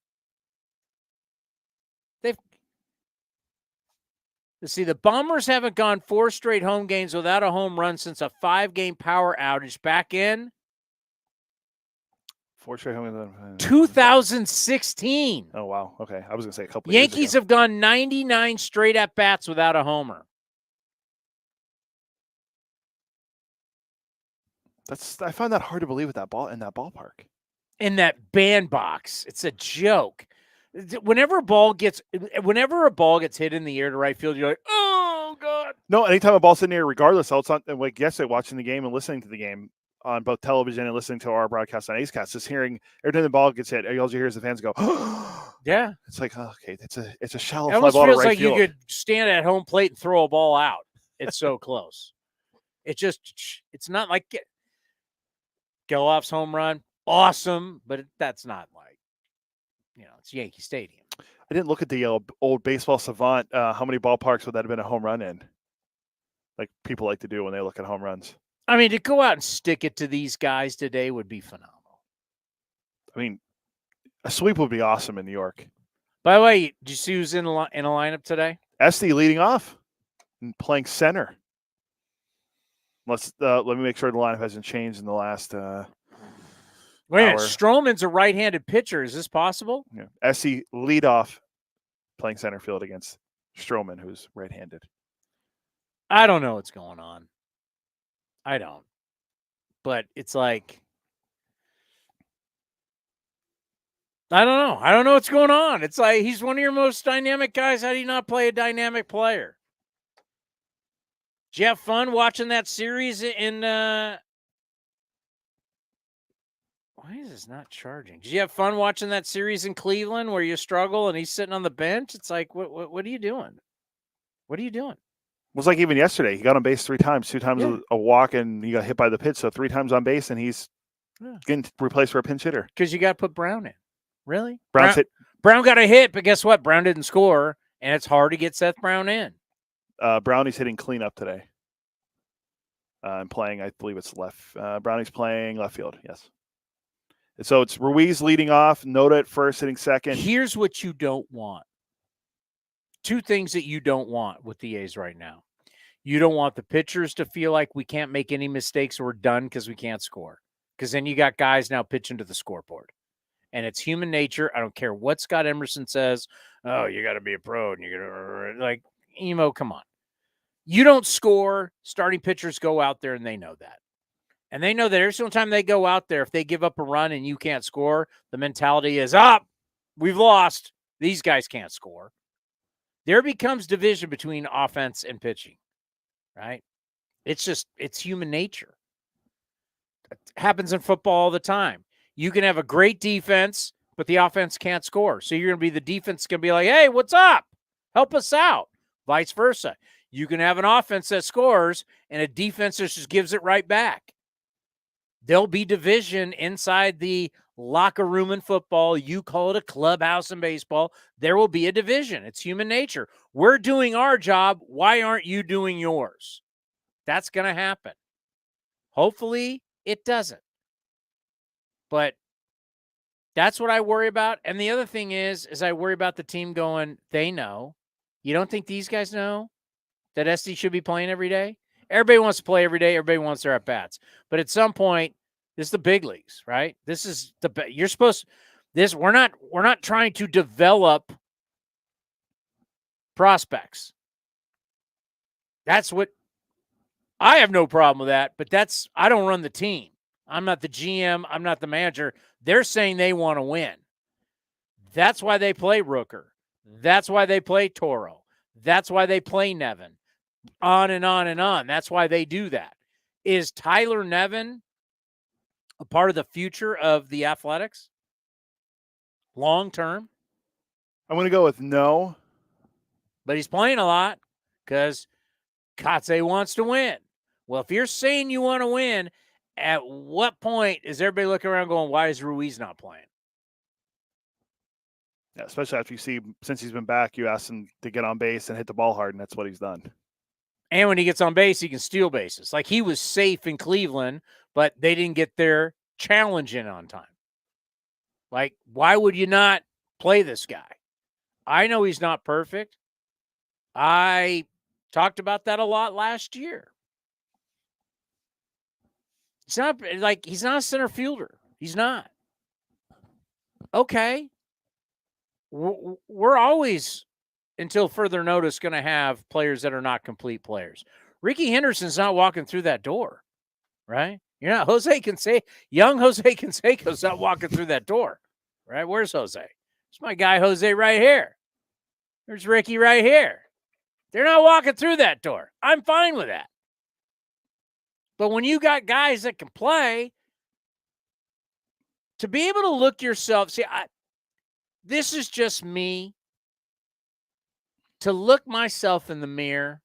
The Bombers haven't gone 4 straight home games without a home run since a 5-game power outage back in 4 straight home games. 2016. Oh, wow. Okay. I was going to say a couple of Yankees years ago. have gone 99 straight at-bats without a homer. I find that hard to believe with that ball in that ballpark. In that bandbox. It's a joke. Whenever a ball gets hit in the air to right field, you're like, oh, God. No, anytime a ball's in there, regardless, it's on, like yesterday, watching the game and listening to the game on both television and listening to our broadcast on A's Cast, just hearing every time the ball gets hit, all you hear is the fans go, yeah. It's like, oh, okay, it's a shallow It fly almost ball to feels right like field. you could stand at home plate and throw a ball out. It's so close. It's not like Geloff's home run. Awesome, but that's not like, it's Yankee Stadium. I didn't look at the old baseball savant. How many ballparks would that have been a home run in? Like people like to do when they look at home runs. I mean, to go out and stick it to these guys today would be phenomenal. I mean, a sweep would be awesome in New York. By the way, did you see who's in a lineup today? Esty leading off and playing center. Let me make sure the lineup hasn't changed in the last Wait a minute, hour. Stroman's a right-handed pitcher. Is this possible? Yeah. Esty lead off playing center field against Stroman, who's right-handed. I don't know what's going on. I don't. But it's like, I don't know. I don't know what's going on. It's like he's one of your most dynamic guys. How do you not play a dynamic player? Did you have fun watching that series in why is this not charging? Did you have fun watching that series in Cleveland where you struggle and he's sitting on the bench? It's like, what are you doing? What are you doing? It was like even yesterday. He got on base 3 times, 2 times a walk, and he got hit by the pitch. So 3 times on base, and he's Getting replaced for a pinch hitter. Because you got to put Brown in. Really? Brown got a hit, but guess what? Brown didn't score, and it's hard to get Seth Brown in. Brownie's hitting cleanup today. And playing, I believe it's left. Brownie's playing left field, yes. So it's Ruiz leading off, Noda at first, hitting second. Here's what you don't want. Two things that you don't want with the A's right now. You don't want the pitchers to feel like we can't make any mistakes or we're done because we can't score. Because then you got guys now pitching to the scoreboard. And it's human nature. I don't care what Scott Emerson says. Oh, you got to be a pro. And you're going to, like, Emo, come on. You don't score. Starting pitchers go out there, and they know that. And they know that every single time they go out there, if they give up a run and you can't score, the mentality is, we've lost. These guys can't score. There becomes division between offense and pitching, right? It's human nature. It happens in football all the time. You can have a great defense, but the offense can't score. So you're going to be the defense going to be like, hey, what's up? Help us out. Vice versa. You can have an offense that scores and a defense that just gives it right back. There'll be division inside the locker room in football. You call it a clubhouse in baseball. There will be a division. It's human nature. We're doing our job. Why aren't you doing yours? That's going to happen. Hopefully it doesn't. But that's what I worry about. And the other thing is I worry about the team going, they know. You don't think these guys know that SD should be playing every day? Everybody wants to play every day. Everybody wants their at-bats. But at some point, this is the big leagues, right? This is you're supposed this. We're not trying to develop prospects. That's what I have no problem with that, but I don't run the team. I'm not the GM. I'm not the manager. They're saying they want to win. That's why they play Rooker. That's why they play Toro. That's why they play Nevin. On and on and on. That's why they do that. Is Tyler Nevin a part of the future of the Athletics? Long term? I'm going to go with no. But he's playing a lot because Kotze wants to win. Well, if you're saying you want to win, at what point is everybody looking around going, why is Ruiz not playing? Yeah, especially after you see, since he's been back, you asked him to get on base and hit the ball hard, and that's what he's done. And when he gets on base, he can steal bases. Like he was safe in Cleveland, but they didn't get their challenge in on time. Like, why would you not play this guy? I know he's not perfect. I talked about that a lot last year. He's not a center fielder. He's not. Okay. We're always, until further notice, going to have players that are not complete players. Ricky Henderson's not walking through that door, right? You're not young Jose Canseco's not walking through that door, right? Where's Jose? It's my guy Jose right here. There's Ricky right here. They're not walking through that door. I'm fine with that. But when you got guys that can play, to be able to look yourself, this is just me, to look myself in the mirror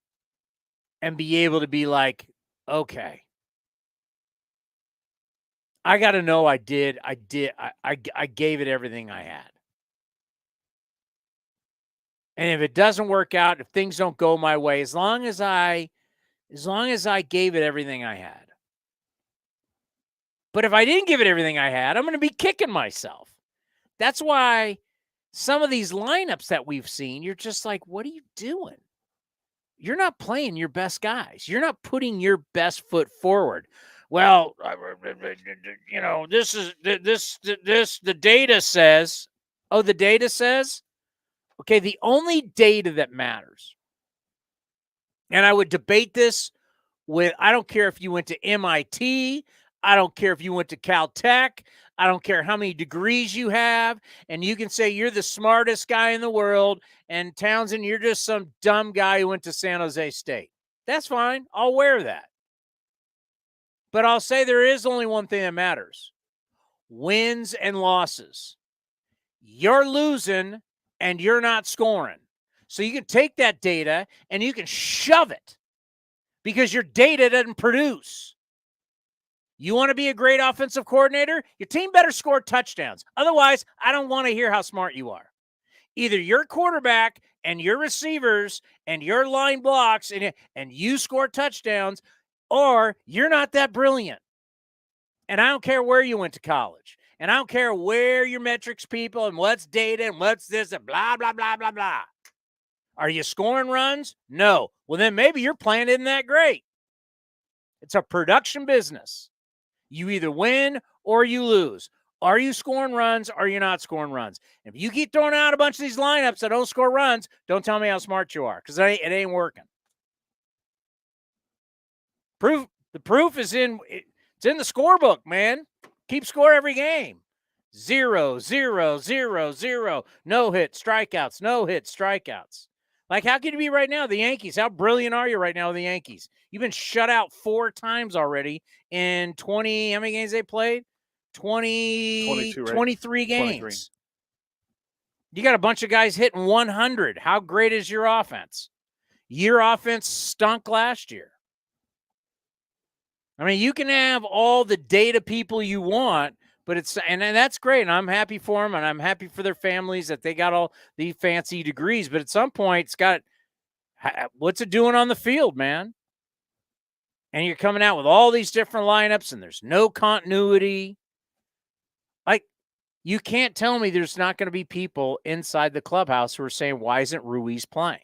and be able to be like, okay, I got to know I gave it everything I had. And if it doesn't work out, if things don't go my way, as long as I gave it everything I had. But if I didn't give it everything I had, I'm going to be kicking myself. That's why some of these lineups that we've seen, you're just like, what are you doing? You're not playing your best guys. You're not putting your best foot forward. Well, the data says, the data says, okay, the only data that matters, and I would debate this with, I don't care if you went to MIT, I don't care if you went to Caltech, I don't care how many degrees you have, and you can say you're the smartest guy in the world, and Townsend, you're just some dumb guy who went to San Jose State. That's fine. I'll wear that. But I'll say there is only one thing that matters. Wins and losses. You're losing and you're not scoring. So you can take that data and you can shove it because your data doesn't produce. You want to be a great offensive coordinator? Your team better score touchdowns. Otherwise, I don't want to hear how smart you are. Either your quarterback and your receivers and your line blocks and you score touchdowns, or you're not that brilliant. And I don't care where you went to college. And I don't care where your metrics people and what's data and what's this and blah, blah, blah, blah, blah. Are you scoring runs? No. Well, then maybe your plan isn't that great. It's a production business. You either win or you lose. Are you scoring runs or are you not scoring runs? If you keep throwing out a bunch of these lineups that don't score runs, don't tell me how smart you are, because it ain't working. The proof is it's in the scorebook, man. Keep score every game. 0, 0, 0, 0. No hit, strikeouts, no hit, strikeouts. Like, how can you be right now, the Yankees? How brilliant are you right now with the Yankees? You've been shut out 4 times already in 20, how many games they played? 23 games. 23. You got a bunch of guys hitting 100. How great is your offense? Your offense stunk last year. I mean, you can have all the data people you want, but and that's great, and I'm happy for them, and I'm happy for their families that they got all the fancy degrees. But at some point, what's it doing on the field, man? And you're coming out with all these different lineups, and there's no continuity. Like, you can't tell me there's not going to be people inside the clubhouse who are saying, why isn't Ruiz playing?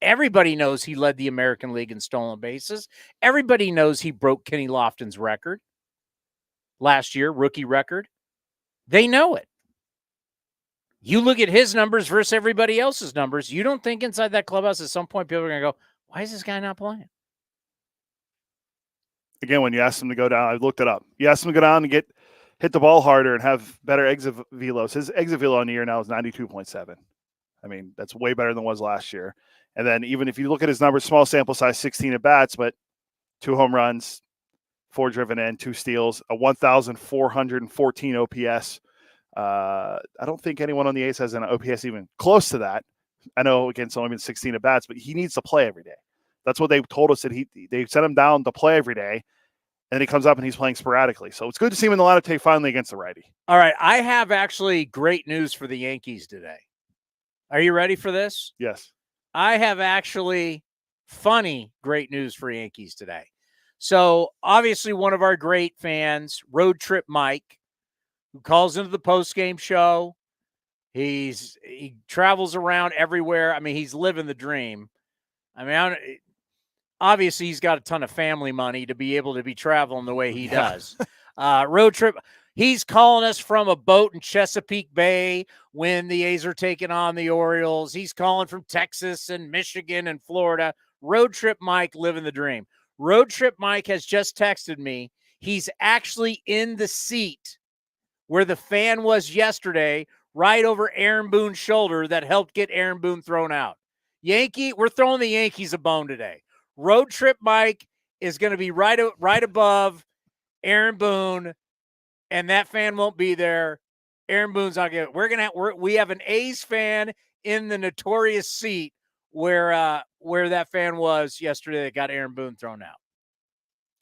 Everybody knows he led the American League in stolen bases. Everybody knows he broke Kenny Lofton's record last year, rookie record. They know it. You look at his numbers versus everybody else's numbers. You don't think inside that clubhouse at some point people are going to go, why is this guy not playing? Again, when you ask him to go down, I looked it up. You ask him to go down and hit the ball harder and have better exit velos. His exit velo on the year now is 92.7. I mean, that's way better than it was last year. And then even if you look at his numbers, small sample size, 16 at bats, but 2 home runs, 4 driven in, 2 steals, a 1,414 OPS. I don't think anyone on the A's has an OPS even close to that. I know, again, it's only been 16 at bats, but he needs to play every day. That's what they told us, that they sent him down to play every day, and then he comes up and he's playing sporadically. So it's good to see him in the lineup today finally against the righty. All right, I have actually great news for the Yankees today. Are you ready for this? Yes. I have actually great news for Yankees today. So obviously one of our great fans, Road Trip Mike, who calls into the postgame show. He travels around everywhere. I mean, he's living the dream. I mean, obviously he's got a ton of family money to be able to be traveling the way he does. Road Trip. He's calling us from a boat in Chesapeake Bay when the A's are taking on the Orioles. He's calling from Texas and Michigan and Florida. Road Trip Mike living the dream. Road Trip Mike has just texted me. He's actually in the seat where the fan was yesterday, right over Aaron Boone's shoulder that helped get Aaron Boone thrown out. We're throwing the Yankees a bone today. Road Trip Mike is going to be right above Aaron Boone, and that fan won't be there. Aaron Boone's not going to. We have an A's fan in the notorious seat where that fan was yesterday that got Aaron Boone thrown out.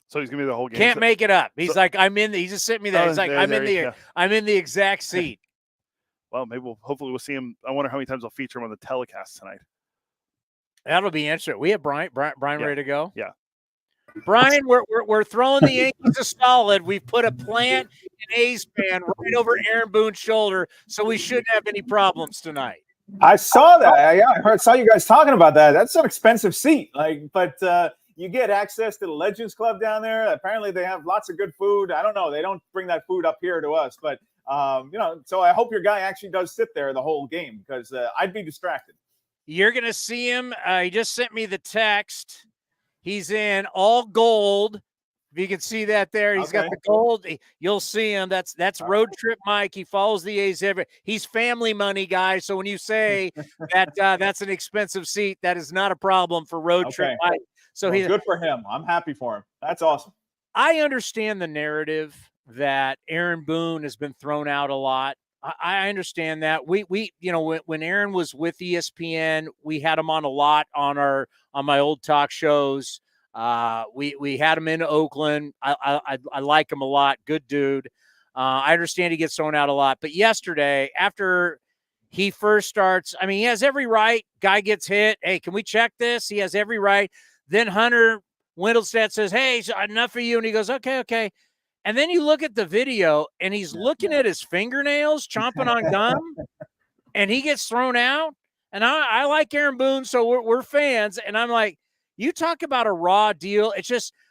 So he's gonna be the whole game. Can't make it up. He's like, I'm in. He just sent me there. He's like, I'm in the exact seat. Well, maybe hopefully we'll see him. I wonder how many times they'll feature him on the telecast tonight. That'll be interesting. We have Brian ready to go. Yeah. Brian, we're throwing the Yankees a solid. We've put a plant and A's fan right over Aaron Boone's shoulder, so we shouldn't have any problems tonight. I saw that. Yeah, I saw you guys talking about that. That's an expensive seat. But you get access to the Legends Club down there. Apparently, they have lots of good food. I don't know. They don't bring that food up here to us, but so I hope your guy actually does sit there the whole game, because I'd be distracted. You're gonna see him. He just sent me the text. He's in all gold. If you can see that there, he's got the gold. You'll see him. That's Road Trip Mike. He follows the A's he's family money, guys. So when you say that that's an expensive seat, that is not a problem for Road Trip Mike. So he's good for him. I'm happy for him. That's awesome. I understand the narrative that Aaron Boone has been thrown out a lot. I understand that. We when Aaron was with ESPN, we had him on a lot on my old talk shows. We had him in Oakland. I like him a lot. Good dude. I understand he gets thrown out a lot. But yesterday, after he first starts, I mean, he has every right. Guy gets hit. Hey, can we check this? He has every right. Then Hunter Wendelstedt says, hey, enough for you. And he goes, okay. And then you look at the video, and he's looking at his fingernails, chomping on gum, and he gets thrown out. And I like Aaron Boone, so we're fans. And I'm like, you talk about a raw deal. It's just –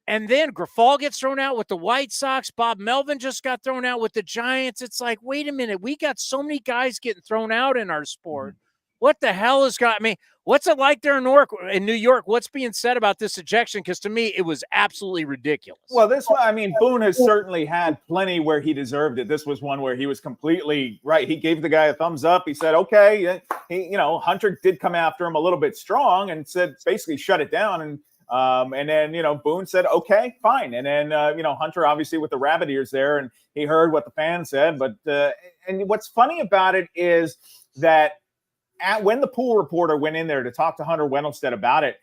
and then Grafal gets thrown out with the White Sox. Bob Melvin just got thrown out with the Giants. It's like, wait a minute. We got so many guys getting thrown out in our sport. What the hell has got me? What's it like there in New York? What's being said about this ejection? Because to me, it was absolutely ridiculous. Well, this one, I mean, Boone has certainly had plenty where he deserved it. This was one where he was completely right. He gave the guy a thumbs up. He said, okay. Hunter did come after him a little bit strong and said, basically shut it down. And then, Boone said, okay, fine. And then, Hunter obviously with the rabbit ears there, and he heard what the fans said. But and what's funny about it is that when the pool reporter went in there to talk to Hunter Wendelstedt about it,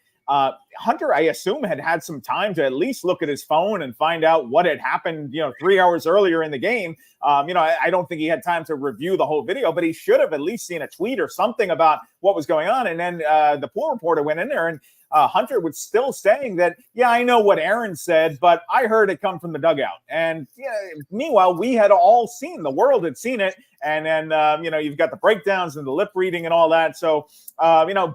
Hunter, I assume, had some time to at least look at his phone and find out what had happened, 3 hours earlier in the game. I don't think he had time to review the whole video, but he should have at least seen a tweet or something about what was going on. And then the pool reporter went in there, and Hunter was still saying that, yeah, I know what Aaron said, but I heard it come from the dugout. And meanwhile, we had all seen, the world had seen it. And then, you've got the breakdowns and the lip reading and all that. So,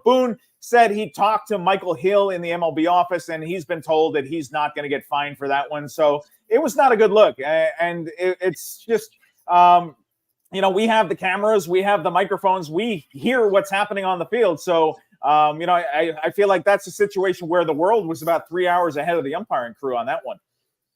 Boone said he talked to Michael Hill in the MLB office, and he's been told that he's not going to get fined for that one. So it was not a good look. And it's just, we have the cameras, we have the microphones, we hear what's happening on the field. So, I feel like that's a situation where the world was about 3 hours ahead of the umpiring crew on that one.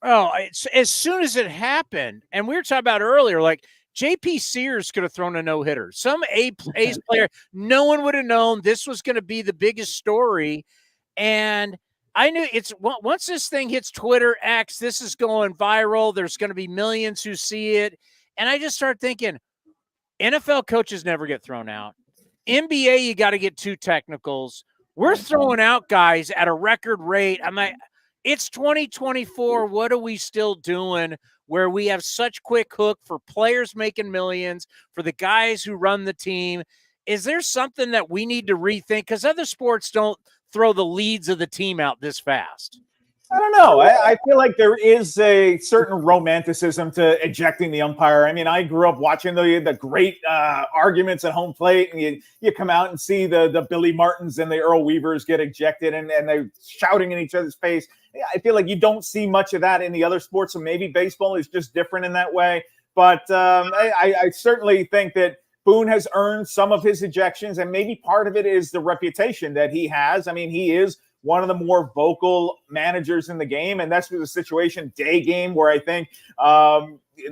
Oh, it's, as soon as it happened, and we were talking about earlier, like JP Sears could have thrown a no-hitter. Some A's player, no one would have known this was going to be the biggest story. And I knew once this thing hits Twitter, X, this is going viral. There's going to be millions who see it. And I just started thinking, NFL coaches never get thrown out. NBA, you got to get 2 technicals. We're throwing out guys at a record rate. I'm like, it's 2024. What are we still doing where we have such quick hook for players making millions, for the guys who run the team? Is there something that we need to rethink? Because other sports don't throw the leads of the team out this fast. I don't know. I feel like there is a certain romanticism to ejecting the umpire. I mean, I grew up watching the great arguments at home plate, and you come out and see the Billy Martins and the Earl Weavers get ejected, and they're shouting in each other's face. I feel like you don't see much of that in the other sports, so maybe baseball is just different in that way. But I certainly think that Boone has earned some of his ejections, and maybe part of it is the reputation that he has. I mean, he is one of the more vocal managers in the game, and that's the situation day game where I think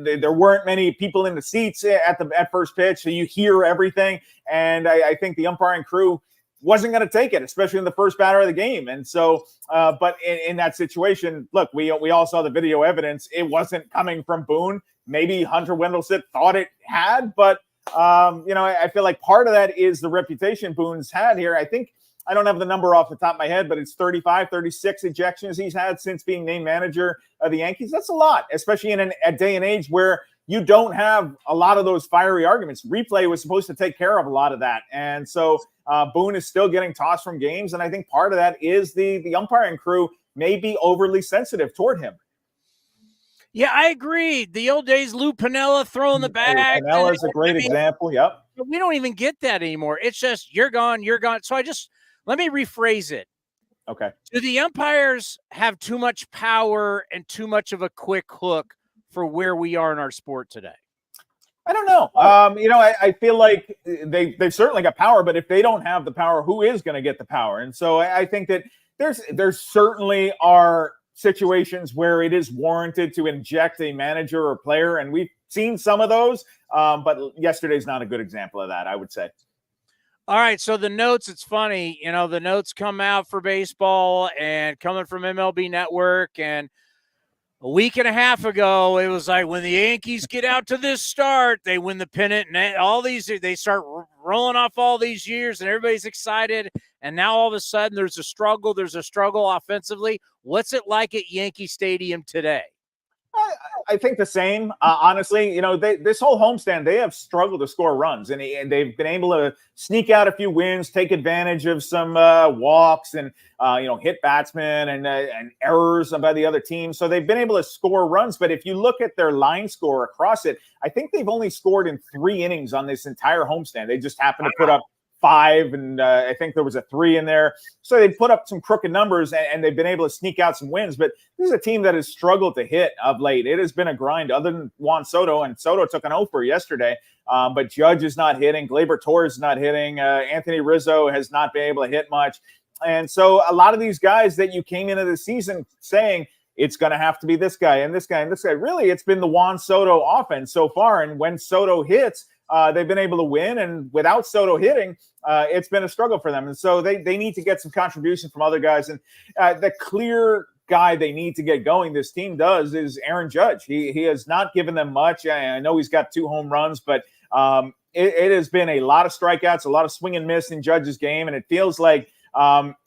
there weren't many people in the seats at first pitch, so you hear everything. And I think the umpiring crew wasn't going to take it, especially in the first batter of the game. And so, but in that situation, look, we all saw the video evidence. It wasn't coming from Boone. Maybe Hunter Wendelstedt thought it had, but I feel like part of that is the reputation Boone's had here. I think, I don't have the number off the top of my head, but it's 35, 36 ejections he's had since being named manager of the Yankees. That's a lot, especially in a day and age where you don't have a lot of those fiery arguments. Replay was supposed to take care of a lot of that. And so Boone is still getting tossed from games. And I think part of that is the umpiring crew may be overly sensitive toward him. Yeah, I agree. The old days, Lou Piniella throwing the bag. Piniella is a great example. Yep. We don't even get that anymore. It's just, you're gone, you're gone. So let me rephrase it. Okay. Do the umpires have too much power and too much of a quick hook for where we are in our sport today? I don't know. I feel like they've certainly got power, but if they don't have the power, who is going to get the power? And so I think that there's certainly are situations where it is warranted to inject a manager or player, and we've seen some of those, but yesterday's not a good example of that, I would say. All right, so the notes, it's funny, the notes come out for baseball and coming from MLB Network, and A week and a half ago, it was like when the Yankees get out to this start, they win the pennant, and all these, they start rolling off all these years, and everybody's excited. And now all of a sudden, there's a struggle. There's a struggle offensively. What's it like at Yankee Stadium today? I think the same. Honestly, you know, this whole homestand, they have struggled to score runs, and they've been able to sneak out a few wins, take advantage of some walks and hit batsmen and errors by the other team. So they've been able to score runs. But if you look at their line score across it, I think they've only scored in 3 innings on this entire homestand. They just happened to put up 5, and I think there was a 3 in there. So they put up some crooked numbers, and they've been able to sneak out some wins. But this is a team that has struggled to hit of late. It has been a grind other than Juan Soto, and Soto took an 0 yesterday. But Judge is not hitting. Gleyber Torres is not hitting. Anthony Rizzo has not been able to hit much. And so a lot of these guys that you came into the season saying, it's going to have to be this guy and this guy and this guy. Really, it's been the Juan Soto offense so far. And when Soto hits, they've been able to win, and without Soto hitting, it's been a struggle for them. And so they need to get some contribution from other guys. And the clear guy they need to get going, this team does, is Aaron Judge. He has not given them much. I know he's got 2 home runs, but it has been a lot of strikeouts, a lot of swing and miss in Judge's game, and it feels like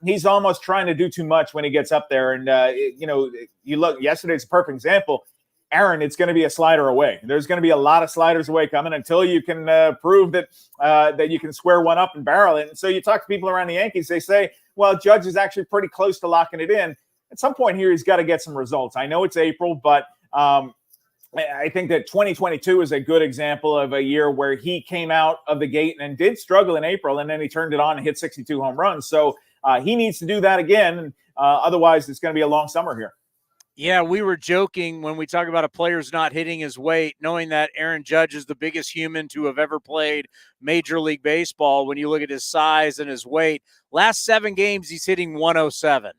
he's almost trying to do too much when he gets up there. And you look, yesterday's a perfect example. Aaron, it's going to be a slider away. There's going to be a lot of sliders away coming until you can prove that you can square one up and barrel it. And so you talk to people around the Yankees, they say, well, Judge is actually pretty close to locking it in. At some point here, he's got to get some results. I know it's April, but I think that 2022 is a good example of a year where he came out of the gate and did struggle in April, and then he turned it on and hit 62 home runs. So he needs to do that again. Otherwise, it's going to be a long summer here. Yeah, we were joking when we talk about a player's not hitting his weight, knowing that Aaron Judge is the biggest human to have ever played Major League Baseball. When you look at his size and his weight, last 7 games, he's hitting 107.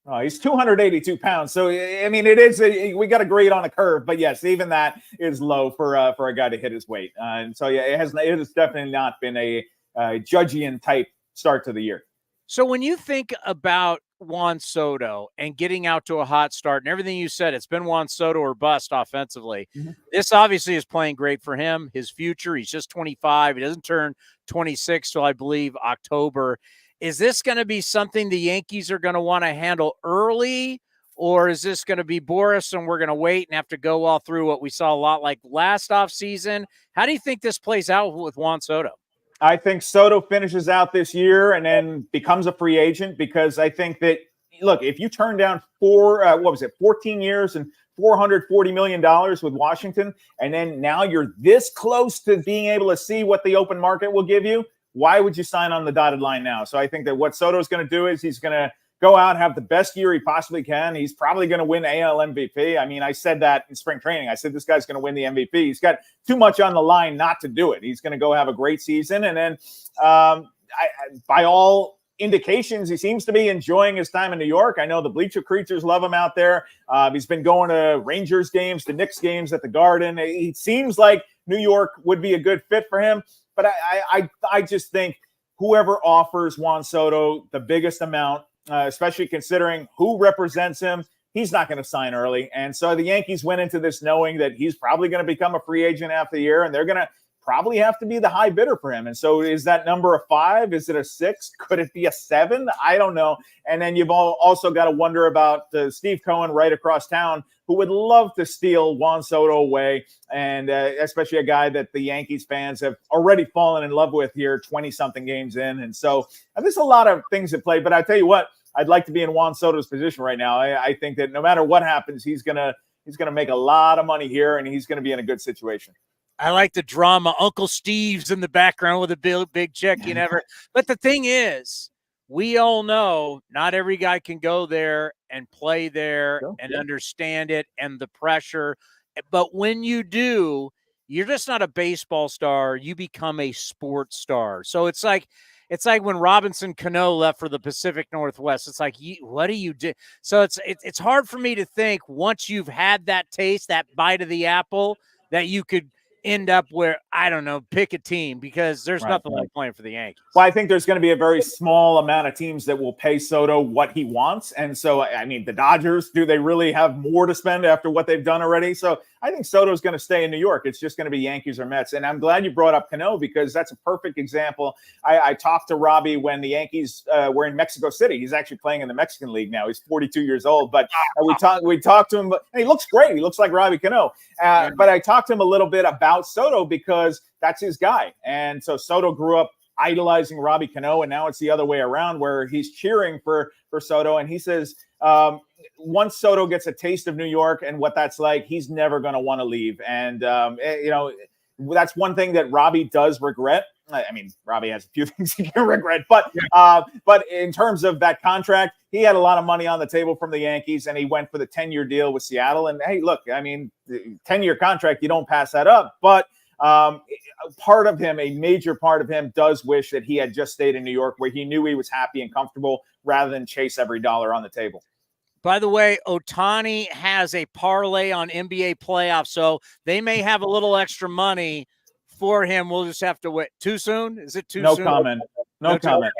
Oh, he's 282 pounds. So, I mean, it is, we got a grade on a curve, but yes, even that is low for a guy to hit his weight. And so, yeah, it has definitely not been a Judgian type start to the year. So when you think about Juan Soto and getting out to a hot start and everything you said, it's been Juan Soto or bust offensively. Mm-hmm. This obviously is playing great for him, his future. He's just 25. He doesn't turn 26 till I believe October. Is this going to be something the Yankees are going to want to handle early, or is this going to be Boris and we're going to wait and have to go all through what we saw a lot like last offseason? How do you think this plays out with Juan Soto? I think Soto finishes out this year and then becomes a free agent, because I think that, look, if you turn down 14 years and $440 million with Washington, and then now you're this close to being able to see what the open market will give you, why would you sign on the dotted line now? So I think that what Soto's going to do is he's going to go out, have the best year he possibly can. He's probably going to win AL MVP. I mean, I said that in spring training. I said this guy's going to win the MVP. He's got too much on the line not to do it. He's going to go have a great season. And then by all indications, he seems to be enjoying his time in New York. I know the bleacher creatures love him out there. He's been going to Rangers games, to Knicks games at the Garden. It seems like New York would be a good fit for him. But I just think whoever offers Juan Soto the biggest amount, especially considering who represents him, he's not going to sign early. And so the Yankees went into this knowing that he's probably going to become a free agent after the year, and they're going to probably have to be the high bidder for him. And so is that number a 5? Is it a 6? Could it be a 7? I don't know. And then you've also got to wonder about Steve Cohen right across town, who would love to steal Juan Soto away, and especially a guy that the Yankees fans have already fallen in love with here 20-something games in. And so there's a lot of things at play. But I tell you what, I'd like to be in Juan Soto's position right now. I think that no matter what happens, he's gonna make a lot of money here, and he's going to be in a good situation. I like the drama. Uncle Steve's in the background with a big check. You never. But the thing is, we all know not every guy can go there and play there and understand it and the pressure. But when you do, you're just not a baseball star. You become a sports star. So it's like when Robinson Cano left for the Pacific Northwest. It's like, what do you do? So it's hard for me to think once you've had that taste, that bite of the apple, that you could end up where, I don't know, pick a team because there's Right, nothing right. like playing for the Yankees. Well, I think there's going to be a very small amount of teams that will pay Soto what he wants. And so, I mean, the Dodgers, do they really have more to spend after what they've done already? So I think Soto's going to stay in New York. It's just going to be Yankees or Mets. And I'm glad you brought up Cano because that's a perfect example. I talked to Robbie when the Yankees were in Mexico City. He's actually playing in the Mexican League now. He's 42 years old. But we talked to him. And he looks great. He looks like Robbie Cano. But I talked to him a little bit about Soto because that's his guy. And so Soto grew up idolizing Robbie Cano, and now it's the other way around where he's cheering for Soto. And he says once Soto gets a taste of New York and what that's like, he's never going to want to leave. And, that's one thing that Robbie does regret. I mean, Robbie has a few things he can regret, but in terms of that contract, he had a lot of money on the table from the Yankees, and he went for the 10-year deal with Seattle. And hey, look, I mean, 10-year contract, you don't pass that up. But part of him, a major part of him, does wish that he had just stayed in New York, where he knew he was happy and comfortable, rather than chase every dollar on the table. By the way, Ohtani has a parlay on NBA playoffs, so they may have a little extra money for him. We'll just have to wait. Too soon? Is it too No soon? comment. No comment.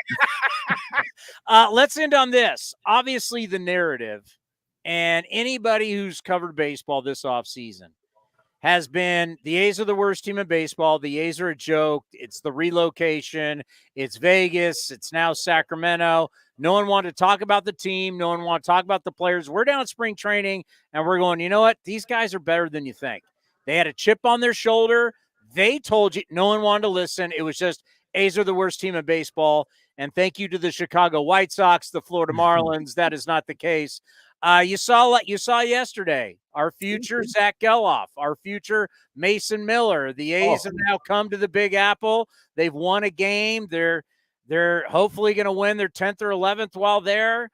Let's end on this. Obviously, the narrative, and anybody who's covered baseball this offseason has been the A's are the worst team in baseball. The A's are a joke. It's the relocation. It's Vegas. It's now Sacramento. No one wanted to talk about the team. No one wanted to talk about the players. We're down at spring training, and we're going, you know what? These guys are better than you think. They had a chip on their shoulder. They told you. No one wanted to listen. It was just A's are the worst team in baseball. And thank you to the Chicago White Sox, the Florida Marlins. That is not the case. You saw yesterday, our future Zach Geloff, our future Mason Miller. The A's have now come to the Big Apple. They've won a game. They're hopefully going to win their 10th or 11th while there.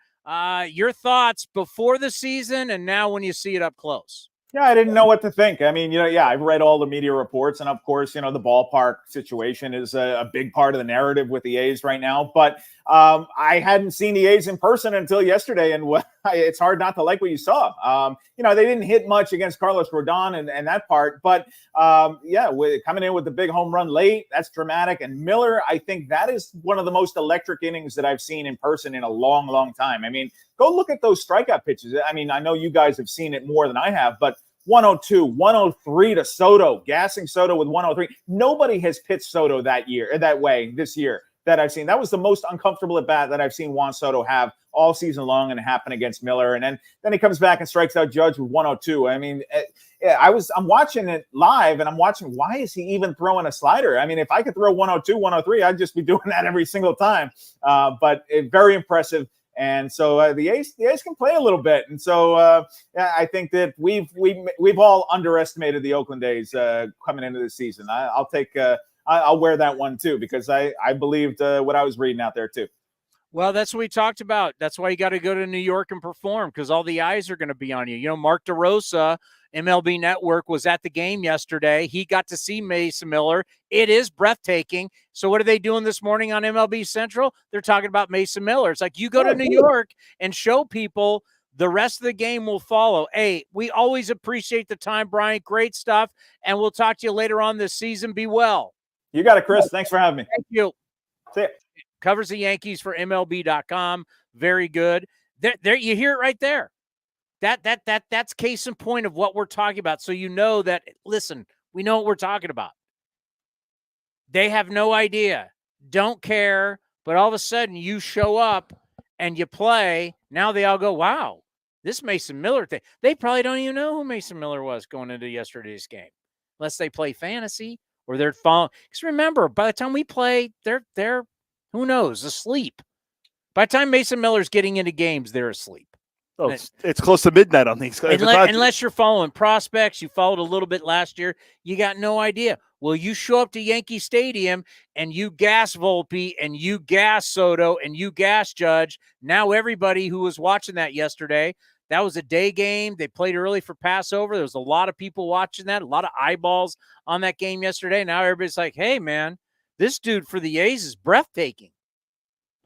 Your thoughts before the season and now when you see it up close? Yeah, I didn't know what to think. I mean, I've read all the media reports, and of course, the ballpark situation is a big part of the narrative with the A's right now. But I hadn't seen the A's in person until yesterday, and it's hard not to like what you saw. They didn't hit much against Carlos Rodon and that part, but coming in with the big home run late, that's dramatic. And Miller, I think that is one of the most electric innings that I've seen in person in a long, long time. I mean, go look at those strikeout pitches. I mean, I know you guys have seen it more than I have, but 102, 103 to Soto, gassing Soto with 103. Nobody has pitched Soto that way this year that I've seen. That was the most uncomfortable at bat that I've seen Juan Soto have all season long, and it happened against Miller. And then he comes back and strikes out Judge with 102. I mean, I'm watching it live, and I'm watching, why is he even throwing a slider? I mean, if I could throw 102, 103, I'd just be doing that every single time. But very impressive. And so the A's can play a little bit. And so I think that we've all underestimated the Oakland A's coming into the season. I'll wear that one too, because I believed what I was reading out there too. Well, that's what we talked about. That's why you got to go to New York and perform, because all the eyes are going to be on you. Mark DeRosa, MLB Network, was at the game yesterday. He got to see Mason Miller. It is breathtaking. So what are they doing this morning on MLB Central? They're talking about Mason Miller. It's like, you go to New York and show people, the rest of the game will follow. Hey, we always appreciate the time, Brian. Great stuff. And we'll talk to you later on this season. Be well. You got it, Chris. Thanks for having me. Thank you. See ya. Covers the Yankees for MLB.com. Very good. There, you hear it right there. That's case in point of what we're talking about. So you know that, listen, we know what we're talking about. They have no idea, don't care, but all of a sudden you show up and you play. Now they all go, wow, this Mason Miller thing. They probably don't even know who Mason Miller was going into yesterday's game, unless they play fantasy or they're following. Because remember, by the time we play, they're who knows, asleep. By the time Mason Miller's getting into games, they're asleep. Oh, it's close to midnight on these guys. Unless you're following prospects, you followed a little bit last year, you got no idea. Well, you show up to Yankee Stadium and you gas Volpe and you gas Soto and you gas Judge. Now everybody who was watching that yesterday, that was a day game. They played early for Passover. There was a lot of people watching that, a lot of eyeballs on that game yesterday. Now everybody's like, hey, man, this dude for the A's is breathtaking.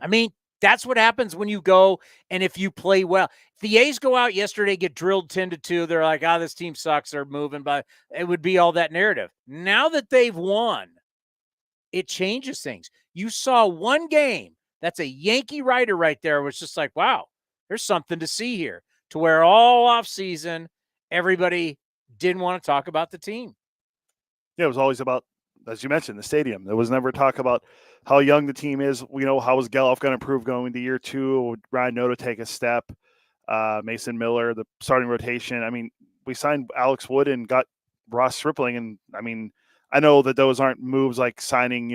I mean, that's what happens when you go and if you play well. the A's go out yesterday, get drilled 10-2. They're like, this team sucks. They're moving, but it would be all that narrative. Now that they've won, it changes things. You saw one game. That's a Yankee writer right there. Was just like, wow, there's something to see here. To where all offseason, everybody didn't want to talk about the team. Yeah, it was always about, as you mentioned, the stadium. There was never talk about how young the team is. How is Geloff going to improve going into year 2? Would Ryan Noto take a step? Mason Miller, the starting rotation. I mean, we signed Alex Wood and got Ross Stripling. And I mean, I know that those aren't moves like signing,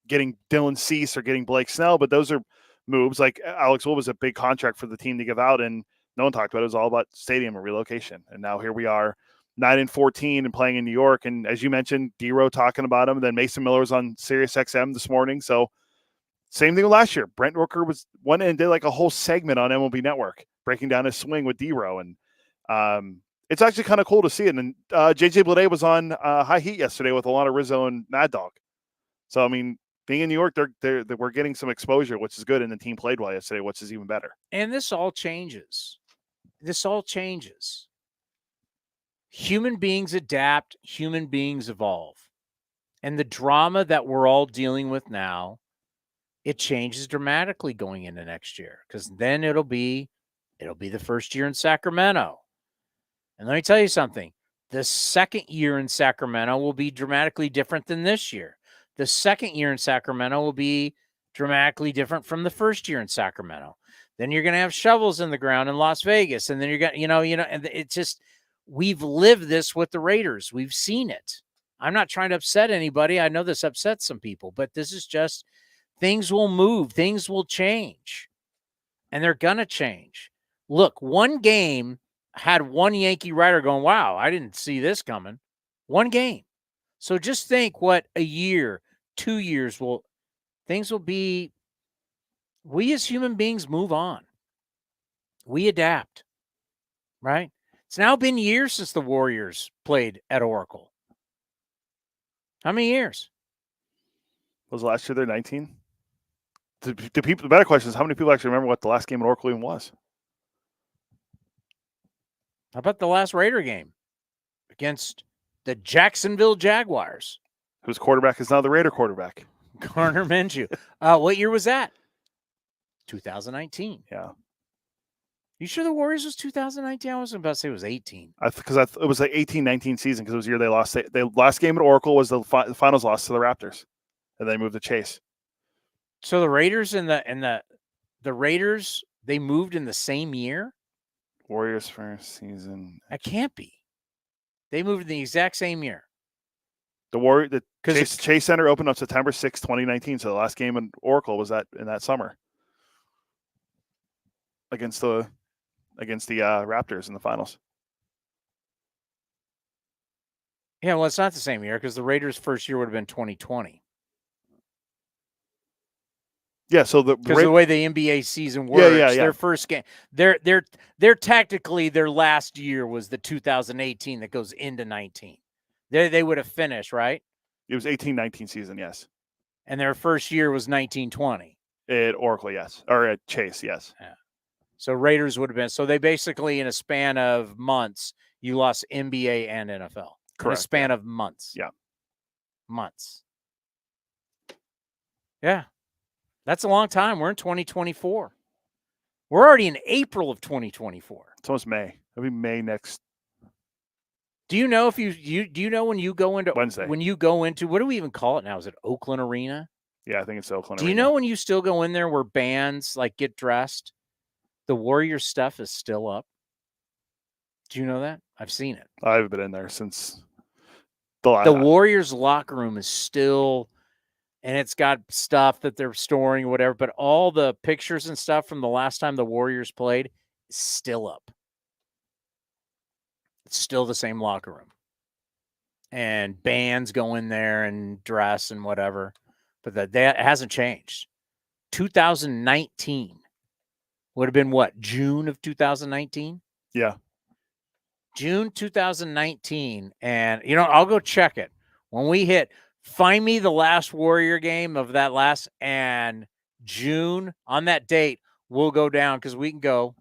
getting Dylan Cease or getting Blake Snell, but those are moves. Like Alex Wood was a big contract for the team to give out, and no one talked about it. It was all about stadium and relocation. And now here we are, 9-14 and playing in New York. And as you mentioned, D-Row talking about him. And then Mason Miller was on Sirius XM this morning. So same thing with last year. Brent Rooker was one and did like a whole segment on MLB Network, breaking down his swing with D-Row. And it's actually kind of cool to see it. And JJ Bleday was on High Heat yesterday with Alana Rizzo and Mad Dog. So, I mean, being in New York, we're getting some exposure, which is good. And the team played well yesterday, which is even better. And this all changes. Human beings adapt. Human beings evolve. And the drama that we're all dealing with now, it changes dramatically going into next year, because then it'll be the first year in Sacramento. And let me tell you something. The second year in Sacramento will be dramatically different than this year. The second year in Sacramento will be dramatically different from the first year in Sacramento. Then you're going to have shovels in the ground in Las Vegas. And then you're going to, and it's just, we've lived this with the Raiders. We've seen it. I'm not trying to upset anybody. I know this upsets some people, but this is just, things will move. Things will change. And they're going to change. Look, one game had one Yankee writer going, wow, I didn't see this coming. One game. So just think what a year, 2 years things will be. We as human beings move on. We adapt, right? It's now been years since the Warriors played at Oracle. How many years? Was last year there 19? The better question is, how many people actually remember what the last game at Oracle even was? How about the last Raider game against the Jacksonville Jaguars? Whose quarterback is now the Raider quarterback? Gardner Minshew. What year was that? 2019. Yeah. You sure the Warriors was 2019? I was about to say it was 18. Because it was like 18-19 season, because it was the year they lost. The last game at Oracle was the finals loss to the Raptors, and they moved to Chase. So the Raiders and the Raiders, they moved in the same year? Warriors first season. That can't be. They moved in the exact same year. The Chase Center opened on September 6, 2019. So the last game in Oracle was in that summer against the Raptors in the finals. Yeah, well, it's not the same year, because the Raiders' first year would have been 2020. Yeah, so the way the NBA season works, their first game, they're tactically their last year was the 2018 that goes into 19. They would have finished, right? It was 18-19 season, yes. And their first year was 19-20. At Oracle, yes. Or at Chase, yes. Yeah. So Raiders would have been. So they basically, in a span of months, you lost NBA and NFL. Correct. In a span of months. Yeah. Months. Yeah. That's a long time. We're in 2024. We're already in April of 2024. It's almost May. It'll be May next. Do you know if do you know when you go into Wednesday? When you go into, what do we even call it now? Is it Oakland Arena? Yeah, I think it's Oakland Do Arena. you know when you still go in there where bands like get dressed, the Warriors stuff is still up? Do you know that? I've seen it. I've been in there since the Warriors locker room is still, and it's got stuff that they're storing or whatever, but all the pictures and stuff from the last time the Warriors played is still up. It's still the same locker room. And bands go in there and dress and whatever, but that hasn't changed. 2019 would have been what? June of 2019? Yeah. June 2019. And, I'll go check it. When we hit, find me the last Warrior game of that last, and June, on that date, we'll go down because we can go.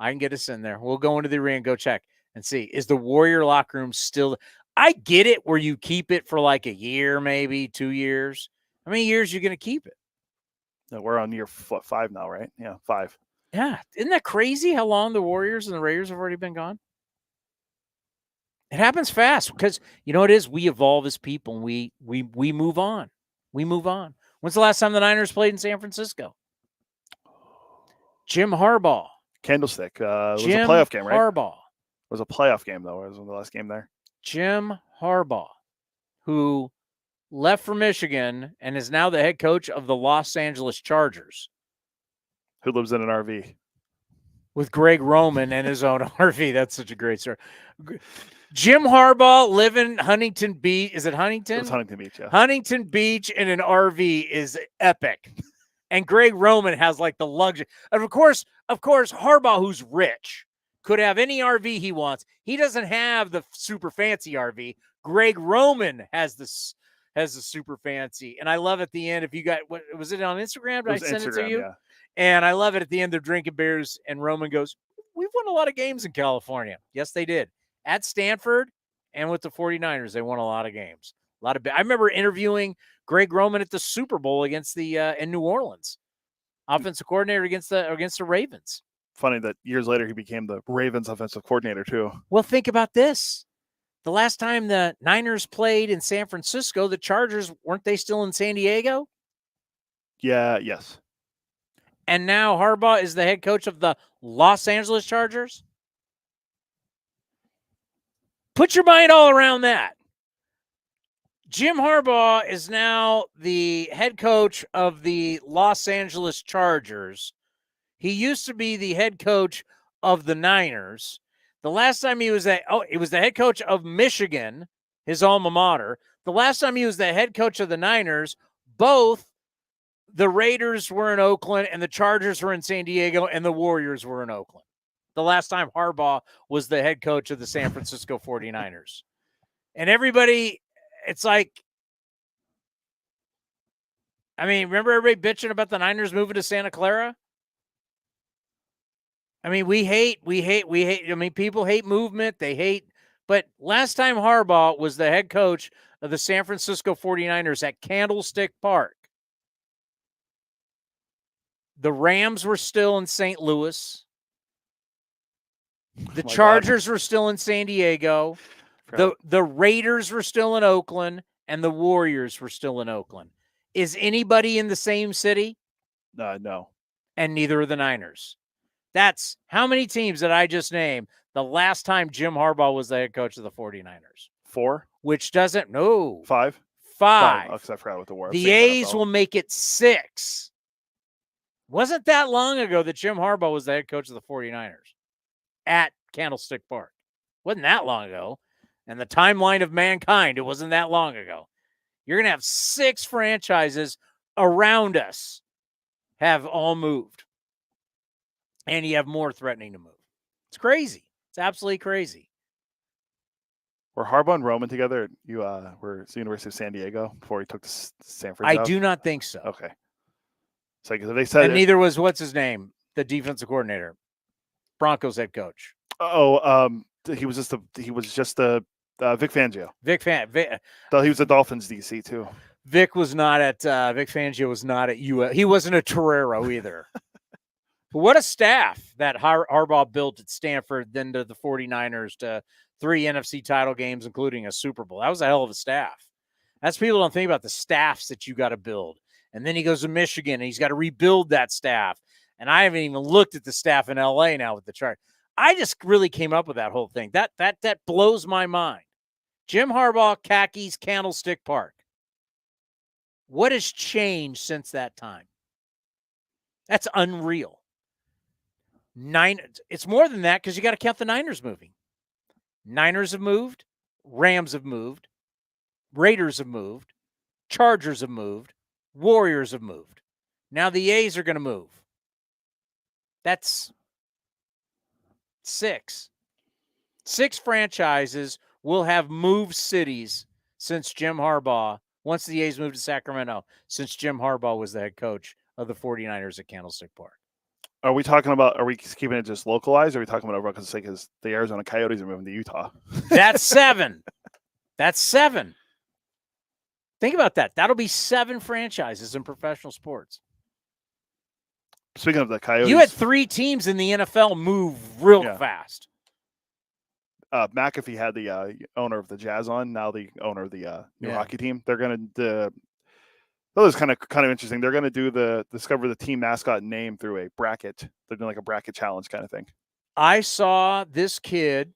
I can get us in there. We'll go into the arena and go check and see. Is the Warrior locker room still? I get it where you keep it for like a year, maybe 2 years. How many years are you going to keep it? No, we're on year 5 now, right? Yeah, 5. Yeah. Isn't that crazy how long the Warriors and the Raiders have already been gone? It happens fast because you know what it is? We evolve as people and we move on. We move on. When's the last time the Niners played in San Francisco? Jim Harbaugh. Candlestick. It was a Jim playoff game, right? Harbaugh. It was a playoff game, though. It was the last game there. Jim Harbaugh, who left for Michigan and is now the head coach of the Los Angeles Chargers. Who lives in an RV? With Greg Roman and his own RV. That's such a great story. Jim Harbaugh live in Huntington Beach. Is it Huntington? It's Huntington Beach, yeah. Huntington Beach in an RV is epic. And Greg Roman has like the luxury. Of course, Harbaugh, who's rich, could have any RV he wants. He doesn't have the super fancy RV. Greg Roman has the super fancy. And I love at the end, if you got, what was it on Instagram? Did I send it to you? Yeah. And I love it at the end, they're drinking beers, and Roman goes, we've won a lot of games in California. Yes, they did. At Stanford and with the 49ers, they won a lot of games. I remember interviewing Greg Roman at the Super Bowl against the in New Orleans, offensive coordinator against the Ravens. Funny that years later he became the Ravens offensive coordinator too. Well, think about this. The last time the Niners played in San Francisco, the Chargers, weren't they still in San Diego? Yeah, yes. And now Harbaugh is the head coach of the Los Angeles Chargers? Put your mind all around that. Jim Harbaugh is now the head coach of the Los Angeles Chargers. He used to be the head coach of the Niners. The last time he was he was the head coach of Michigan, his alma mater. The last time he was the head coach of the Niners, both the Raiders were in Oakland and the Chargers were in San Diego and the Warriors were in Oakland. The last time Harbaugh was the head coach of the San Francisco 49ers. And everybody, it's like, I mean, remember everybody bitching about the Niners moving to Santa Clara? I mean, we hate. I mean, people hate movement. They hate. But last time Harbaugh was the head coach of the San Francisco 49ers at Candlestick Park, the Rams were still in St. Louis. The Chargers were still in San Diego. The Raiders were still in Oakland, and the Warriors were still in Oakland. Is anybody in the same city? No. And neither are the Niners. That's how many teams that I just named the last time Jim Harbaugh was the head coach of the 49ers? 4? Which doesn't, no. 5? 5. Oh, because I forgot what the war. The A's will make it 6. Wasn't that long ago that Jim Harbaugh was the head coach of the 49ers at Candlestick Park. Wasn't that long ago. And the timeline of mankind, it wasn't that long ago. You're going to have 6 franchises around us have all moved. And you have more threatening to move. It's crazy. It's absolutely crazy. Were Harbaugh and Roman together? You were at the University of San Diego before he took the Stanford I job? do not think so. Okay. So they said, and neither was, what's his name? The defensive coordinator, Broncos head coach. He was just the Vic Fangio. Vic. He was a Dolphins DC too. Vic Fangio was not at UL. He wasn't a Torero either. But what a staff that Harbaugh built at Stanford, then to the 49ers, to 3 NFC title games, including a Super Bowl. That was a hell of a staff. That's people don't think about the staffs that you got to build. And then he goes to Michigan, and he's got to rebuild that staff. And I haven't even looked at the staff in L.A. now with the chart. I just really came up with that whole thing. That blows my mind. Jim Harbaugh, khakis, Candlestick Park. What has changed since that time? That's unreal. It's more than that because you got to count the Niners moving. Niners have moved. Rams have moved. Raiders have moved. Chargers have moved. Warriors have moved. Now the A's are going to move. That's 6. 6 franchises will have moved cities since Jim Harbaugh, once the A's moved to Sacramento, since Jim Harbaugh was the head coach of the 49ers at Candlestick Park. Are we talking about? Are we keeping it just localized? Or are we talking about overall? Because the Arizona Coyotes are moving to Utah. That's 7. That's 7. Think about that. That'll be 7 franchises in professional sports. Speaking of the Coyotes, You had 3 teams in the NFL move real fast. McAfee had the owner of the Jazz on, now the owner of the new hockey team. They're going to that was kind of interesting. They're going to do discover the team mascot name through a bracket. They're doing like a bracket challenge kind of thing. I saw this kid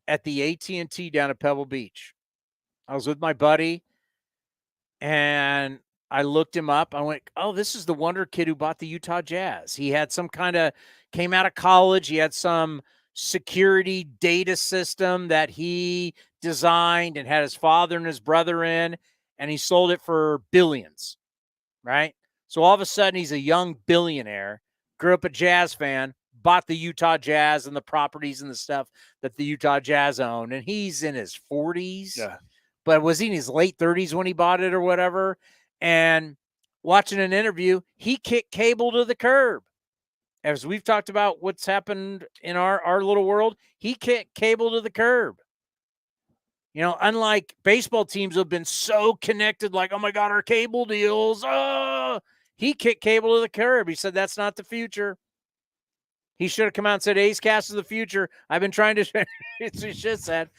at the AT&T down at Pebble Beach. I was with my buddy, and I looked him up. I went, oh, this is the wonder kid who bought the Utah Jazz. He had some came out of college. He had some security data system that he designed and had his father and his brother in, and he sold it for billions, right? So all of a sudden, he's a young billionaire, grew up a Jazz fan, bought the Utah Jazz and the properties and the stuff that the Utah Jazz owned, and he's in his 40s. Yeah. But was he in his late 30s when he bought it or whatever? And watching an interview, he kicked cable to the curb. As we've talked about what's happened in our little world, he kicked cable to the curb. You know, unlike baseball teams have been so connected, like, oh my God, our cable deals. Oh, he kicked cable to the curb. He said, that's not the future. He should have come out and said, A's Cast is the future. I've been trying to he should have said,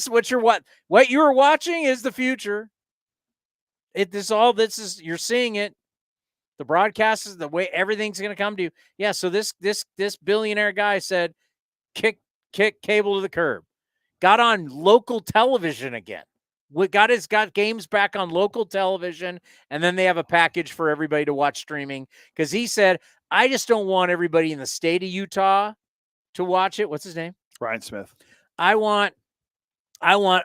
what you were watching is the future. You're seeing it. The broadcast is the way everything's going to come to you. Yeah. So this billionaire guy said, kick cable to the curb. Got on local television again. Got games back on local television, and then they have a package for everybody to watch streaming. Because he said, I just don't want everybody in the state of Utah to watch it. What's his name? Ryan Smith. I want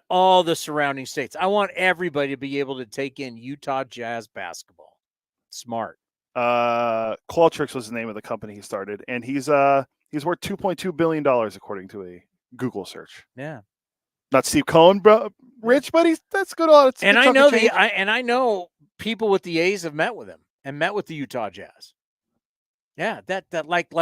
all the surrounding states. I want everybody to be able to take in Utah Jazz basketball. Smart. Qualtrics was the name of the company he started, and he's worth $2.2 billion according to a Google search. Yeah. Not Steve Cohen, bro, rich, but that's good. And I know I know people with the A's have met with him and met with the Utah Jazz. Yeah, that like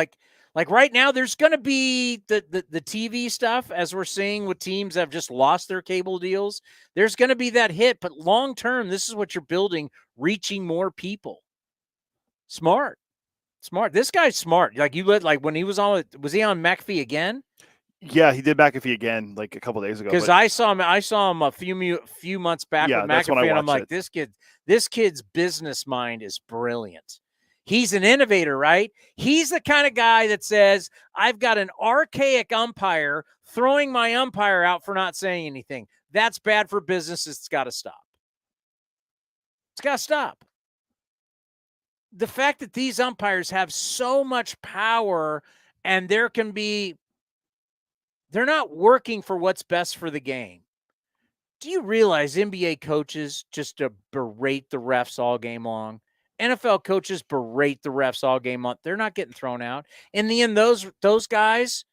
right now there's going to be the TV stuff as we're seeing with teams that have just lost their cable deals. There's going to be that hit, but long term, this is what you're building, reaching more people. Smart. This guy's smart. Like when he was he on McAfee again? Yeah, he did McAfee again like a couple of days ago. Because I saw him a few months back with McAfee, and I'm like, this kid's business mind is brilliant. He's an innovator, right? He's the kind of guy that says, I've got an archaic umpire throwing my umpire out for not saying anything. That's bad for business. It's got to stop. It's got to stop. The fact that these umpires have so much power and they're not working for what's best for the game. Do you realize NBA coaches just berate the refs all game long? NFL coaches berate the refs all game long. They're not getting thrown out. In the end, those guys,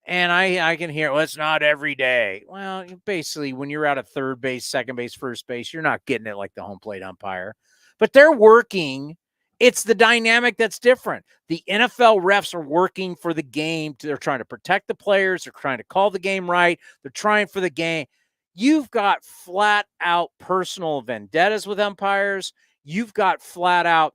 and I can hear, well, it's not every day. Well, basically, when you're out at third base, second base, first base, you're not getting it like the home plate umpire. But they're working. It's the dynamic that's different. The NFL refs are working for the game. They're trying to protect the players. They're trying to call the game right. They're trying for the game. You've got flat out personal vendettas with umpires. You've got flat out,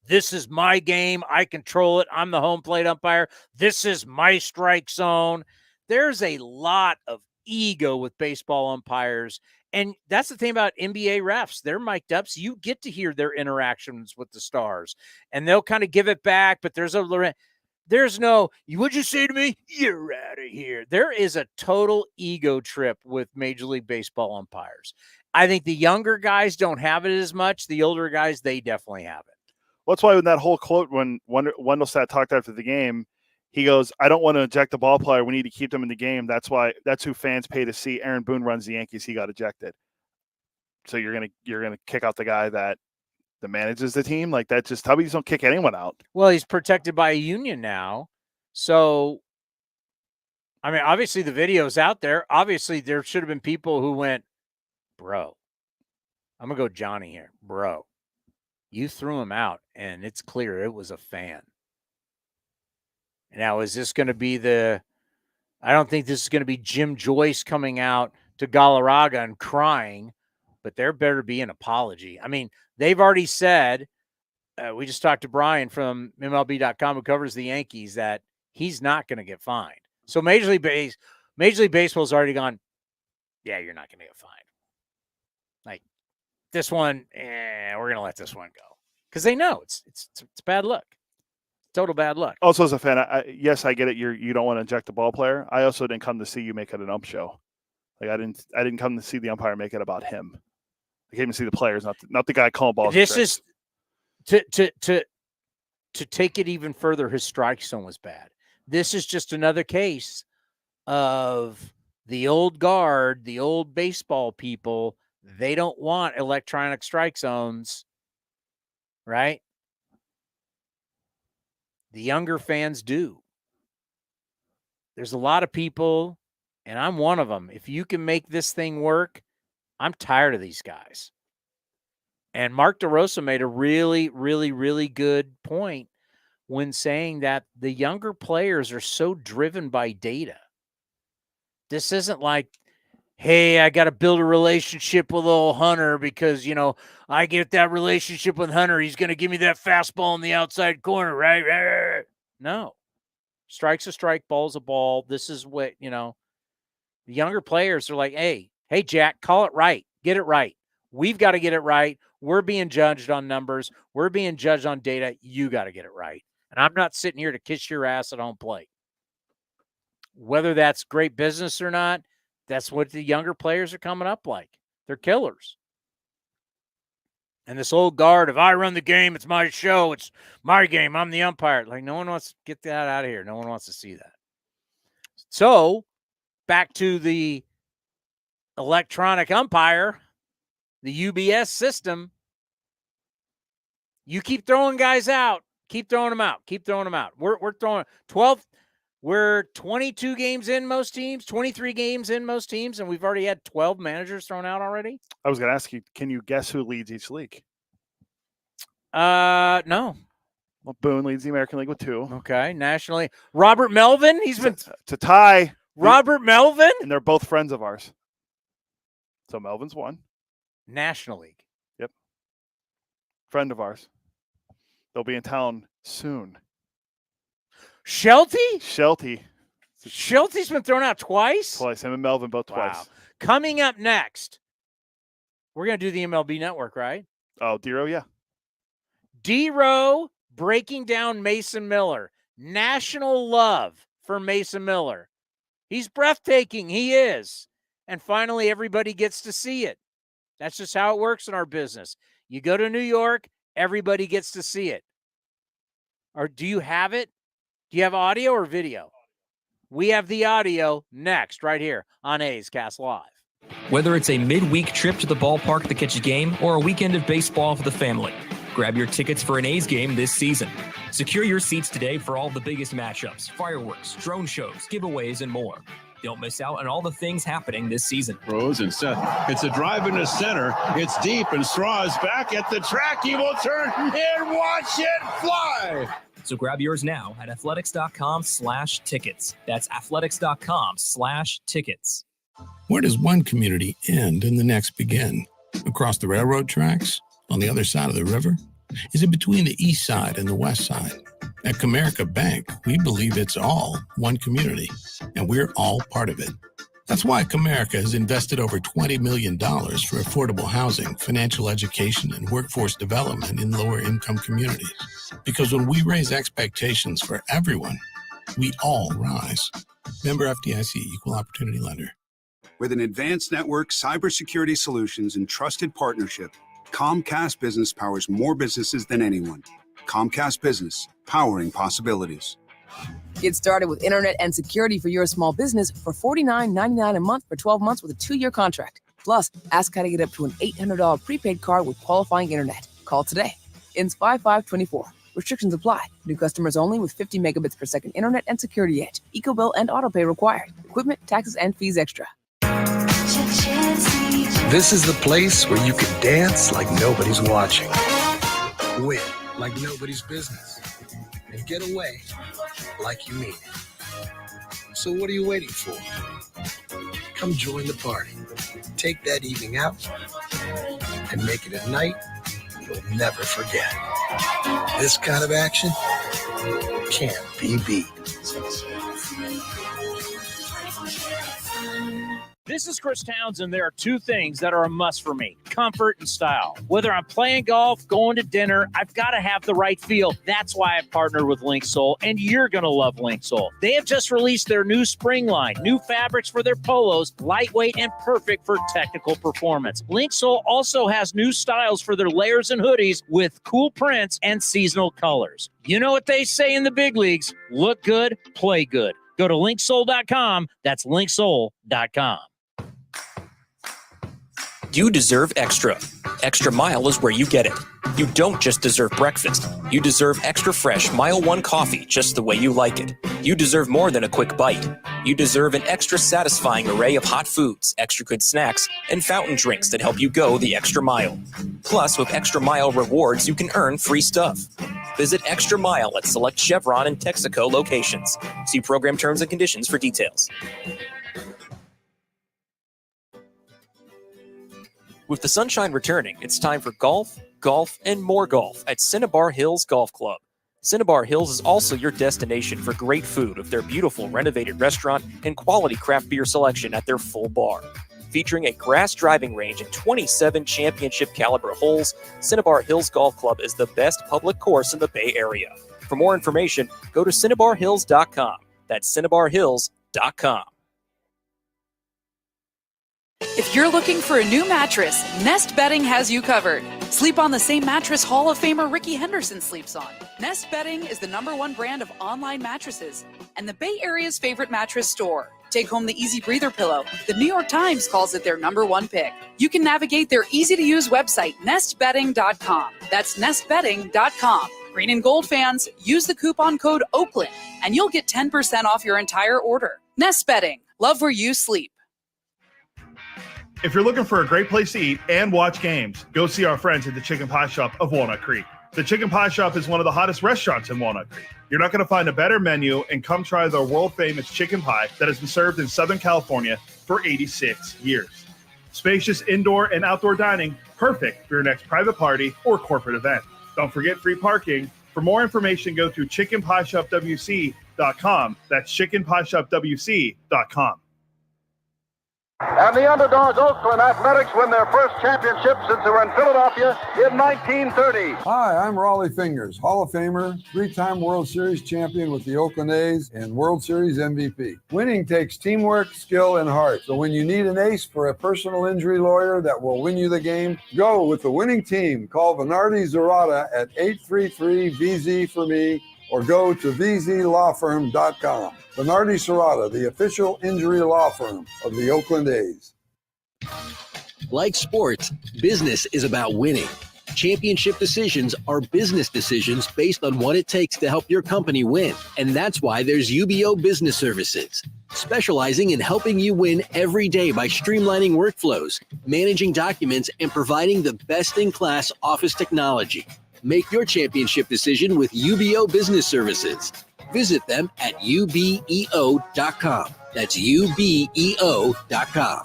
this is my game. I control it. I'm the home plate umpire. This is my strike zone. There's a lot of ego with baseball umpires. And that's the thing about NBA refs. They're mic'd up, so you get to hear their interactions with the stars. And they'll kind of give it back, but there's no, what'd you say to me? You're out of here. There is a total ego trip with Major League Baseball umpires. I think the younger guys don't have it as much. The older guys, they definitely have it. Well, that's why in that whole quote, when Wendelstedt talked after the game, he goes, I don't want to eject the ball player. We need to keep them in the game. That's who fans pay to see. Aaron Boone runs the Yankees. He got ejected. So you're gonna kick out the guy that manages the team? Like that just Tubbies don't kick anyone out. Well, he's protected by a union now. So I mean, obviously the video's out there. Obviously there should have been people who went, bro, I'm gonna go Johnny here. Bro, you threw him out, and it's clear it was a fan. Now, is this going to be I don't think this is going to be Jim Joyce coming out to Galarraga and crying, but there better be an apology. I mean, they've already said, we just talked to Bryan from MLB.com who covers the Yankees, that he's not going to get fined. So Major League Baseball's already gone, yeah, you're not going to get fined. Like this one, we're going to let this one go. Because they know it's bad luck. Total bad luck. Also, as a fan, yes, I get it. You don't want to eject the ball player. I also didn't come to see you make it an ump show. Like I didn't come to see the umpire make it about him. I came to see the players, not the guy calling balls. This is to take it even further. His strike zone was bad. This is just another case of the old guard, the old baseball people. They don't want electronic strike zones, right? The younger fans do. There's a lot of people, and I'm one of them. If you can make this thing work, I'm tired of these guys. And Mark DeRosa made a really, really, really good point when saying that the younger players are so driven by data. This isn't like, hey, I got to build a relationship with old Hunter because, I get that relationship with Hunter. He's going to give me that fastball in the outside corner, right? No. Strike's a strike, ball's a ball. This is what, the younger players are like, hey, Jack, call it right. Get it right. We've got to get it right. We're being judged on numbers. We're being judged on data. You got to get it right. And I'm not sitting here to kiss your ass at home plate. Whether that's great business or not, that's what the younger players are coming up like. They're killers. And this old guard, if I run the game, it's my show. It's my game. I'm the umpire. Like, no one wants to get that out of here. No one wants to see that. So, back to the electronic umpire, the UBS system. You keep throwing guys out. Keep throwing them out. Keep throwing them out. We're throwing 12. We're 22 games in most teams, 23 games in most teams, and we've already had 12 managers thrown out already. I was going to ask you, can you guess who leads each league? No. Well, Boone leads the American League with 2. Okay, nationally. Robert Melvin, he's been to tie. Robert Melvin? And they're both friends of ours. So Melvin's 1. National League. Yep. Friend of ours. They'll be in town soon. Shelty? Shelty's been thrown out twice? Him and Melvin both twice. Wow. Coming up next, we're going to do the MLB Network, right? Oh, D-Row, yeah. D-Row breaking down Mason Miller. National love for Mason Miller. He's breathtaking. He is. And finally, everybody gets to see it. That's just how it works in our business. You go to New York, everybody gets to see it. Or do you have it? Do you have audio or video? We have the audio next, right here on A's Cast Live. Whether it's a midweek trip to the ballpark to catch a game or a weekend of baseball for the family, grab your tickets for an A's game this season. Secure your seats today for all the biggest matchups, fireworks, drone shows, giveaways, and more. Don't miss out on all the things happening this season. Rose and Seth. It's a drive into center. It's deep, and Straw is back at the track. He will turn and watch it fly. So grab yours now at athletics.com/tickets. That's athletics.com/tickets. Where does one community end and the next begin? Across the railroad tracks? On the other side of the river? Is it between the east side and the west side? At Comerica Bank, we believe it's all one community, and we're all part of it. That's why Comerica has invested over $20 million for affordable housing, financial education, and workforce development in lower-income communities. Because when we raise expectations for everyone, we all rise. Member FDIC, Equal Opportunity Lender. With an advanced network, cybersecurity solutions, and trusted partnership, Comcast Business powers more businesses than anyone. Comcast Business, powering possibilities. Get started with internet and security for your small business for $49.99 a month for 12 months with a 2-year contract. Plus, ask how to get up to an $800 prepaid card with qualifying internet. Call today. Ends 5/5/24. Restrictions apply. New customers only with 50 megabits per second internet and security edge. EcoBill and autopay required. Equipment, taxes, and fees extra. This is the place where you can dance like nobody's watching. Win like nobody's business. and get away like you mean it. So what are you waiting for? Come join the party. Take that evening out and make it a night you'll never forget. This kind of action can't be beat. This is Chris Townsend. There are two things that are a must for me: comfort and style. Whether I'm playing golf, going to dinner, I've got to have the right feel. That's why I partnered with Linksole, and you're going to love Linksole. They have just released their new spring line, new fabrics for their polos, lightweight and perfect for technical performance. Linksole also has new styles for their layers and hoodies with cool prints and seasonal colors. You know what they say in the big leagues: look good, play good. Go to linksole.com. That's linksole.com. You deserve extra. Extra Mile is where you get it. You don't just deserve breakfast. You deserve extra fresh Mile 1 coffee just the way you like it. You deserve more than a quick bite. You deserve an extra satisfying array of hot foods, extra good snacks, and fountain drinks that help you go the extra mile. Plus, with Extra Mile rewards, you can earn free stuff. Visit Extra Mile at select Chevron and Texaco locations. See program terms and conditions for details. With the sunshine returning, it's time for golf, and more golf at Cinnabar Hills Golf Club. Cinnabar Hills is also your destination for great food with their beautiful renovated restaurant and quality craft beer selection at their full bar. Featuring a grass driving range and 27 championship caliber holes, Cinnabar Hills Golf Club is the best public course in the Bay Area. For more information, go to cinnabarhills.com. That's cinnabarhills.com. If you're looking for a new mattress, Nest Bedding has you covered. Sleep on the same mattress Hall of Famer Ricky Henderson sleeps on. Nest Bedding is the #1 brand of online mattresses and the Bay Area's favorite mattress store. Take home the Easy Breather pillow. The New York Times calls it their #1 pick. You can navigate their easy-to-use website, nestbedding.com. That's nestbedding.com. Green and gold fans, use the coupon code Oakland and you'll get 10% off your entire order. Nest Bedding. Love where you sleep. If you're looking for a great place to eat and watch games, go see our friends at the Chicken Pie Shop of Walnut Creek. The Chicken Pie Shop is one of the hottest restaurants in Walnut Creek. You're not going to find a better menu, and come try the world-famous chicken pie that has been served in Southern California for 86 years. Spacious indoor and outdoor dining, perfect for your next private party or corporate event. Don't forget free parking. For more information, go to chickenpieshopwc.com. That's chickenpieshopwc.com. And the underdogs, Oakland Athletics, win their first championship since they were in Philadelphia in 1930. Hi, I'm Raleigh Fingers, Hall of Famer, 3-time World Series champion with the Oakland A's and World Series MVP. Winning takes teamwork, skill, and heart. So when you need an ace for a personal injury lawyer that will win you the game, go with the winning team. Call Venardi Zerata at 833-VZ for me, or go to vzlawfirm.com. Venardi Serrata, the official injury law firm of the Oakland A's. Like sports, business is about winning. Championship decisions are business decisions based on what it takes to help your company win. And that's why there's UBO Business Services, specializing in helping you win every day by streamlining workflows, managing documents, and providing the best-in-class office technology. Make your championship decision with UBO Business Services. Visit them at ubeo.com. That's ubeo.com.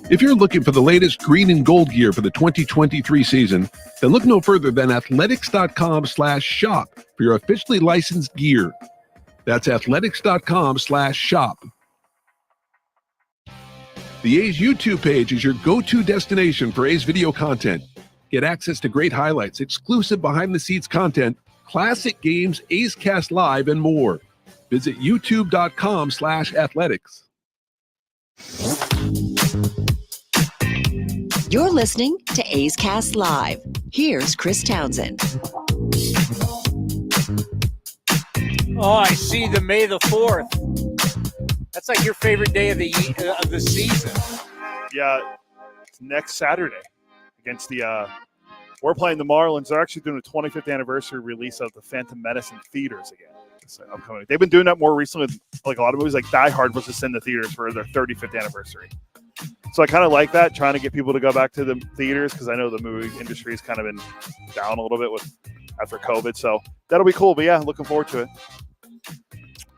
If you're looking for the latest green and gold gear for the 2023 season, then look no further than athletics.com/shop for your officially licensed gear. That's athletics.com/shop. The A's YouTube page is your go-to destination for A's video content. Get access to great highlights, exclusive behind-the-scenes content, classic games, A's Cast Live, and more. Visit youtube.com/athletics. You're listening to A's Cast Live. Here's Chris Townsend. Oh, I see the May the 4th. That's like your favorite day of the season. Yeah, it's next Saturday against the we're playing the Marlins. They're actually doing a 25th anniversary release of the Phantom Menace in theaters again. It's upcoming. They've been doing that more recently with like a lot of movies, like Die Hard was just in the theaters for their 35th anniversary. So I kind of like that, trying to get people to go back to the theaters, because I know the movie industry has kind of been down a little bit with after COVID. So that'll be cool. But yeah, looking forward to it.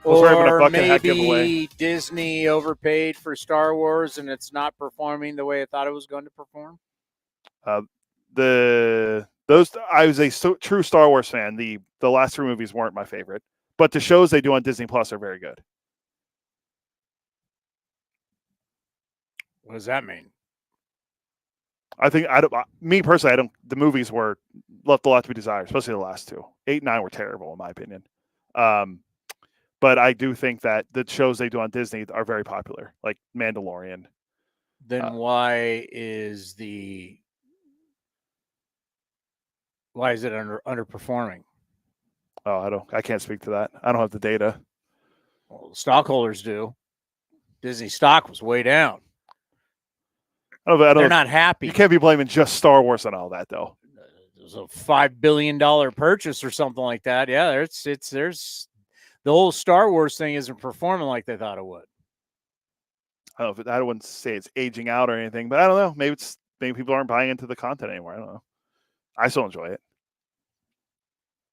Or maybe Disney overpaid for Star Wars and it's not performing the way I thought it was going to perform. I was a true Star Wars fan. The last 3 movies weren't my favorite, but the shows they do on Disney Plus are very good. What does that mean? I think me personally, the movies were left a lot to be desired, especially the last 2. 8 and 9 were terrible in my opinion. But I do think that the shows they do on Disney are very popular, like Mandalorian. Then why is it underperforming? Oh, I can't speak to that. I don't have the data. Well, stockholders do. Disney stock was way down. They're not happy. You can't be blaming just Star Wars on all that, though. It was a $5 billion purchase or something like that. Yeah, there's the whole Star Wars thing isn't performing like they thought it would. I wouldn't say it's aging out or anything, but I don't know. Maybe people aren't buying into the content anymore. I don't know. I still enjoy it.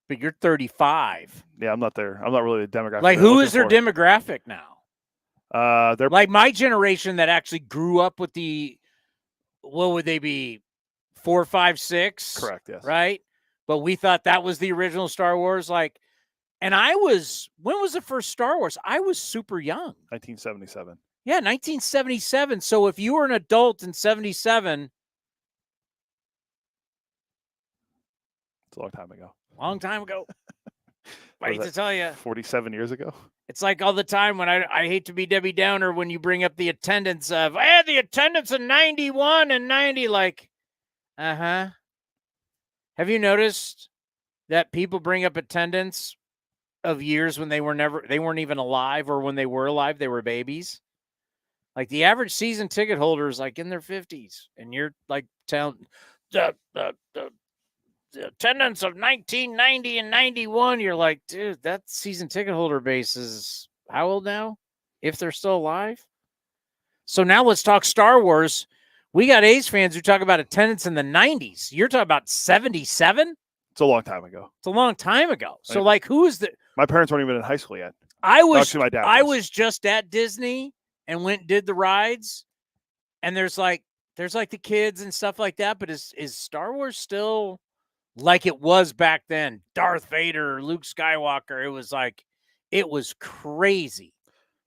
But you're 35. Yeah, I'm not there. I'm not really the demographic. Like, who is their demographic now? They're like my generation that actually grew up with what would they be? 4, 5, 6? Correct, yes. Right? But we thought that was the original Star Wars. And when was the first Star Wars? I was super young. 1977. Yeah, 1977. So if you were an adult in 77. It's a long time ago. Long time ago. I hate to tell you. 47 years ago. It's like all the time when I hate to be Debbie Downer when you bring up the attendance of, the attendance in 91 and 90, like, Have you noticed that people bring up attendance of years when they weren't even alive, or when they were alive, they were babies? Like the average season ticket holder is like in their 50s, and you're like telling the attendance of 1990 and 91. You're like, dude, that season ticket holder base is how old now? If they're still alive. So now let's talk Star Wars. We got A's fans who talk about attendance in the 90s. You're talking about 77? It's a long time ago. It's a long time ago. So who is the... My parents weren't even in high school yet. Actually, my dad I was just at Disney and went and did the rides. And there's like the kids and stuff like that. But is Star Wars still like it was back then? Darth Vader, Luke Skywalker. It was crazy.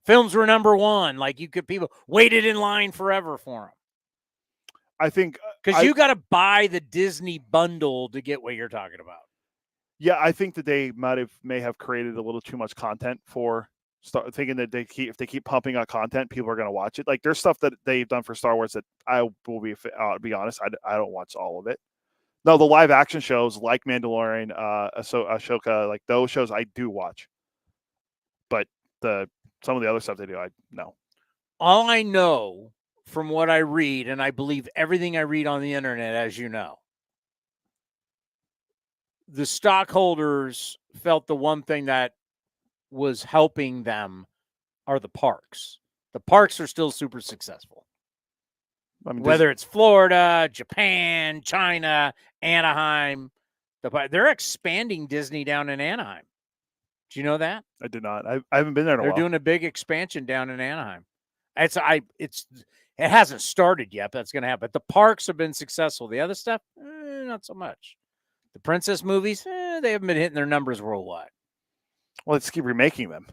Films were number one. Like people waited in line forever for them. I think because you got to buy the Disney bundle to get what you're talking about. Yeah, I think that they may have created a little too much content thinking that if they keep pumping out content, people are going to watch it. Like there's stuff that they've done for Star Wars that I will be honest, I don't watch all of it. No, the live action shows like Mandalorian, Ahsoka, like those shows I do watch. But some of the other stuff they do, no. All I know from what I read, and I believe everything I read on the internet, as you know, the stockholders felt the one thing that was helping them are the parks. The parks are still super successful. I mean, whether it's Florida, Japan, China, Anaheim, they're expanding Disney down in Anaheim. Do you know that? I did not. I haven't been there in a while. They're doing a big expansion down in Anaheim. It hasn't started yet, but that's going to happen. But the parks have been successful. The other stuff, not so much. The princess movies, they haven't been hitting their numbers worldwide. Well, let's keep remaking them.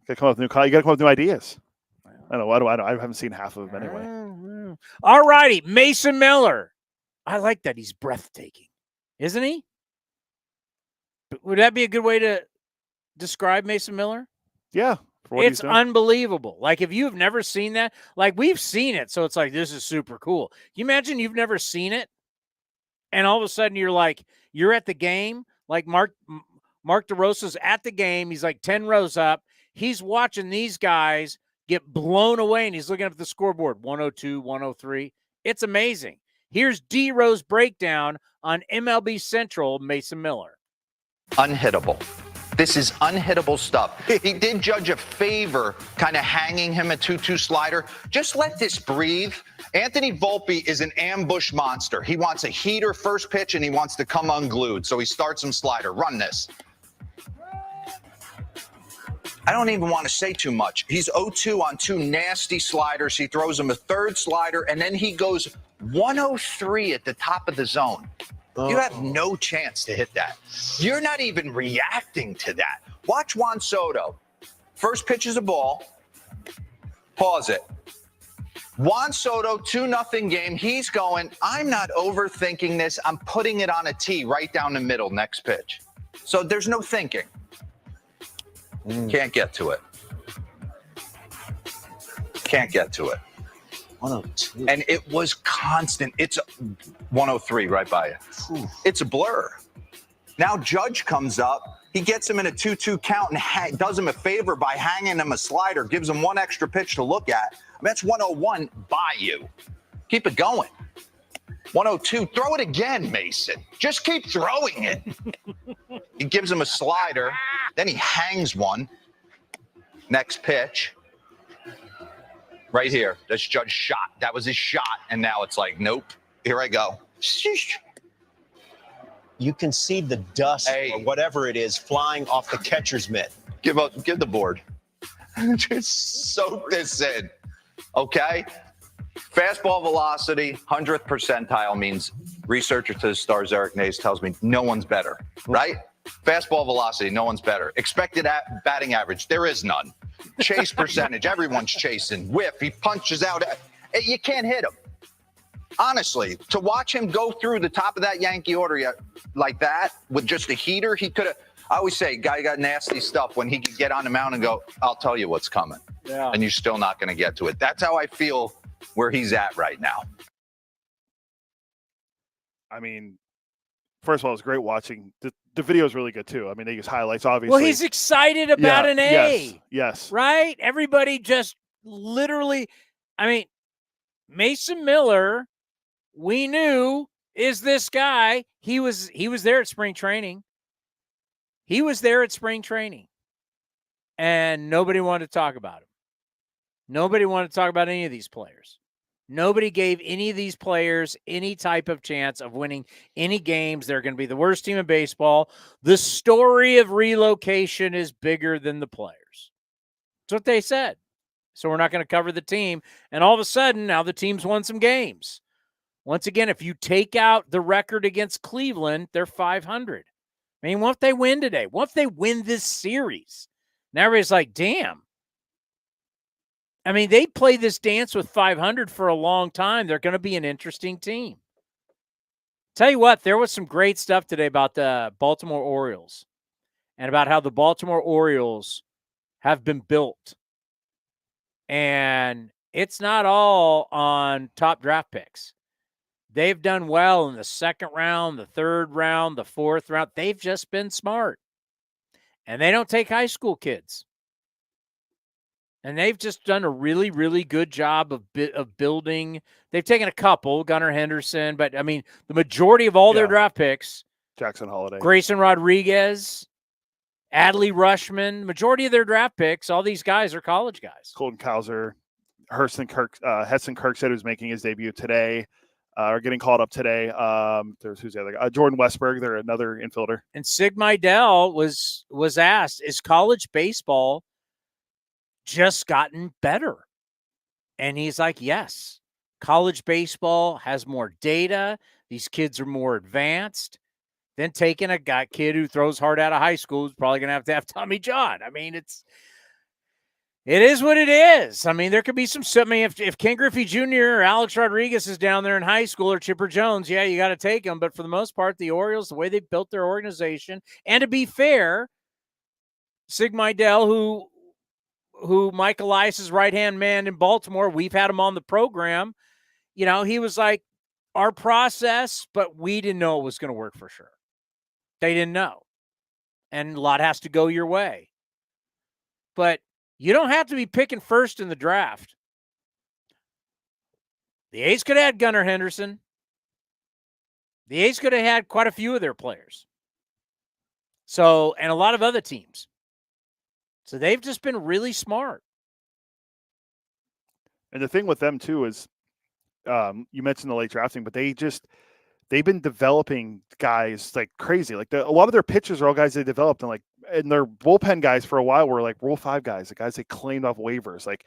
You got to come up with new ideas. I don't know. I haven't seen half of them anyway. All righty, Mason Miller. I like that. He's breathtaking, isn't he? Would that be a good way to describe Mason Miller? Yeah. It's unbelievable. Like, if you've never seen that, like, we've seen it, so it's like, this is super cool. Can you imagine you've never seen it, and all of a sudden you're at the game, like Mark DeRosa's at the game. He's like 10 rows up. He's watching these guys get blown away, and he's looking up at the scoreboard, 102, 103. It's amazing. Here's D-Rose breakdown on MLB Central, Mason Miller. Unhittable. This is unhittable stuff. He did Judge a favor kind of hanging him a 2-2 slider. Just let this breathe. Anthony Volpe is an ambush monster. He wants a heater first pitch, and he wants to come unglued. So he starts him slider. Run this. I don't even want to say too much. He's 0-2 on 2 nasty sliders. He throws him a third slider, and then he goes 103 at the top of the zone. You have no chance to hit that. You're not even reacting to that. Watch Juan Soto. First pitch is a ball. Pause it. Juan Soto, 2-0 game. He's going, I'm not overthinking this. I'm putting it on a tee right down the middle, next pitch. So there's no thinking. Can't get to it. Can't get to it. 102. And it was constant. It's 103 right by you. It's a blur. Now Judge comes up. He gets him in a 2-2 count and does him a favor by hanging him a slider, gives him one extra pitch to look at. I mean, that's 101 by you. Keep it going. 102. Throw it again, Mason. Just keep throwing it. He gives him a slider. Then he hangs one. Next pitch. Right here. That's Judge's shot. That was his shot. And now it's like, nope. Here I go. You can see the dust or whatever it is flying off the catcher's mitt. Give the board. Just soak this in. Okay? Fastball velocity, 100th percentile means researcher to the stars, Eric Nays, tells me no one's better, right? Fastball velocity, no one's better. Expected batting average, there is none. Chase percentage, everyone's chasing. Whiff, he punches out. You can't hit him. Honestly, to watch him go through the top of that Yankee order like that with just a heater, he could have. I always say, guy got nasty stuff when he could get on the mound and go, I'll tell you what's coming. Yeah. And you're still not going to get to it. That's how I feel where he's at right now. I mean, first of all, it's great watching. The video is really good, too. I mean, they use highlights, obviously. Well, he's excited about an A. Yes. Right? Everybody just literally, I mean, Mason Miller, we knew, is this guy. He was there at spring training. He was there at spring training. And nobody wanted to talk about him. Nobody wanted to talk about any of these players. Nobody gave any of these players any type of chance of winning any games. They're going to be the worst team in baseball. The story of relocation is bigger than the players. That's what they said. So we're not going to cover the team. And all of a sudden, now the team's won some games. Once again, if you take out the record against Cleveland, they're 500. I mean, what if they win today? What if they win this series? Now everybody's like, damn. I mean, they play this dance with 500 for a long time. They're going to be an interesting team. Tell you what, there was some great stuff today about the Baltimore Orioles and about how the Baltimore Orioles have been built. And it's not all on top draft picks. They've done well in the second round, the third round, the fourth round. They've just been smart. And they don't take high school kids. And they've just done a really, really good job of building. They've taken a couple, Gunnar Henderson, but, I mean, the majority of all their draft picks, Jackson Holiday, Grayson Rodriguez, Adley Rushman, majority of their draft picks, all these guys are college guys. Colton Cowser, Hudson Kirkstead, who's making his debut today, are getting called up today. Who's the other guy? Jordan Westberg, they're another infielder. And Sig Mejdal was asked, is college baseball just gotten better? And he's like, yes, college baseball has more data. These kids are more advanced than taking a kid who throws hard out of high school who's probably going to have Tommy John. I mean, it is what it is. I mean, there could be some, I mean, if Ken Griffey Jr. or Alex Rodriguez is down there in high school or Chipper Jones, yeah, you got to take them. But for the most part, the Orioles, the way they built their organization, and to be fair, Sig Mejdal, who Mike Elias's right-hand man in Baltimore, we've had him on the program. You know, he was like, our process, but we didn't know it was going to work for sure. They didn't know. And a lot has to go your way. But you don't have to be picking first in the draft. The A's could have had Gunnar Henderson. The A's could have had quite a few of their players. So, and a lot of other teams. So they've just been really smart. And the thing with them too is, you mentioned the late drafting, but they've been developing guys like crazy. Like a lot of their pitchers are all guys they developed, and their bullpen guys for a while were like Rule 5 guys, the guys they claimed off waivers. Like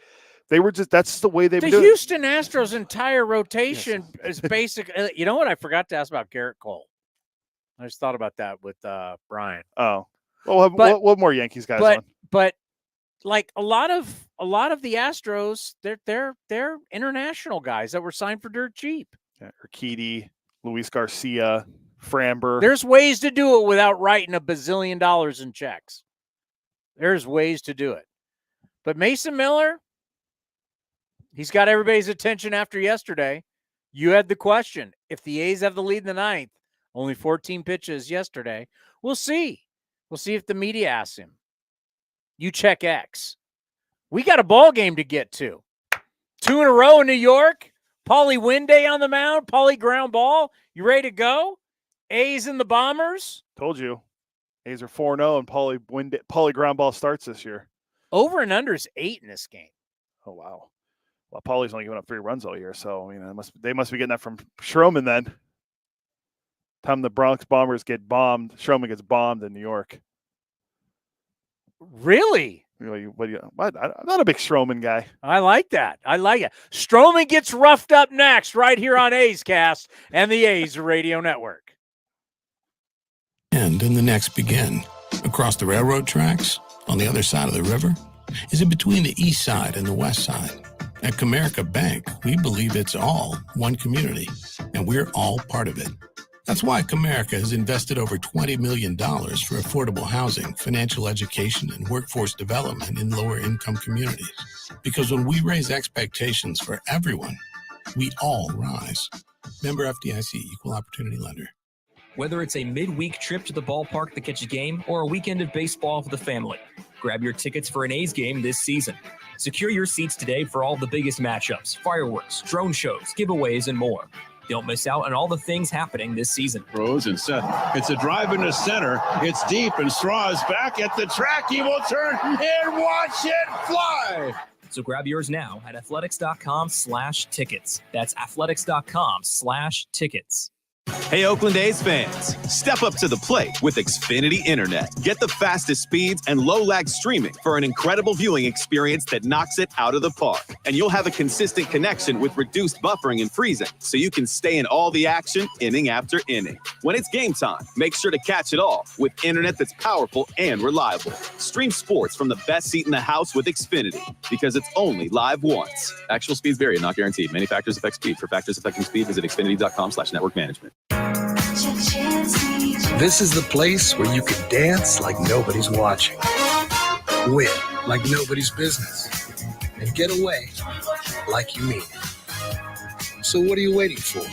they were that's the way they've been doing. Houston Astros' entire rotation is basic. You know what? I forgot to ask about Garrett Cole. I just thought about that with Brian. Oh, well, we'll have more Yankees guys on. But like a lot of the Astros, they're international guys that were signed for dirt cheap. Yeah, Urquidy, Luis Garcia, Framber. There's ways to do it without writing $1 bazillion in checks. There's ways to do it. But Mason Miller, he's got everybody's attention after yesterday. You had the question. If the A's have the lead in the ninth, only 14 pitches yesterday, we'll see. We'll see if the media asks him. You check X. We got a ball game to get to. 2 in a row in New York. Paulie Winday on the mound. Paulie ground ball. You ready to go? A's and the Bombers. Told you. A's are 4-0, and Paulie ground ball starts this year. Over and under is 8 in this game. Oh, wow. Well, Paulie's only given up 3 runs all year, so they must be getting that from Stroman then. Time the Bronx Bombers get bombed, Stroman gets bombed in New York. Really? What? I'm not a big Stroman guy. I like that. I like it. Stroman gets roughed up next, right here on A's Cast and the A's Radio Network. And the next begin. Across the railroad tracks, on the other side of the river? Is it between the east side and the west side? At Comerica Bank, we believe it's all one community, and we're all part of it. That's why Comerica has invested over $20 million for affordable housing, financial education, and workforce development in lower-income communities. Because when we raise expectations for everyone, we all rise. Member FDIC, Equal Opportunity Lender. Whether it's a midweek trip to the ballpark to catch a game or a weekend of baseball for the family, grab your tickets for an A's game this season. Secure your seats today for all the biggest matchups, fireworks, drone shows, giveaways, and more. Don't miss out on all the things happening this season. Rose and Seth. It's a drive into center. It's deep, and Straw is back at the track. He will turn and watch it fly. So grab yours now at athletics.com/tickets. That's athletics.com/tickets. Hey, Oakland A's fans, step up to the plate with Xfinity Internet. Get the fastest speeds and low-lag streaming for an incredible viewing experience that knocks it out of the park. And you'll have a consistent connection with reduced buffering and freezing, so you can stay in all the action inning after inning. When it's game time, make sure to catch it all with internet that's powerful and reliable. Stream sports from the best seat in the house with Xfinity, because it's only live once. Actual speeds vary and not guaranteed. Many factors affect speed. For factors affecting speed, visit xfinity.com/network management. This is the place where you can dance like nobody's watching, win like nobody's business, and get away like you mean it. So what are you waiting for?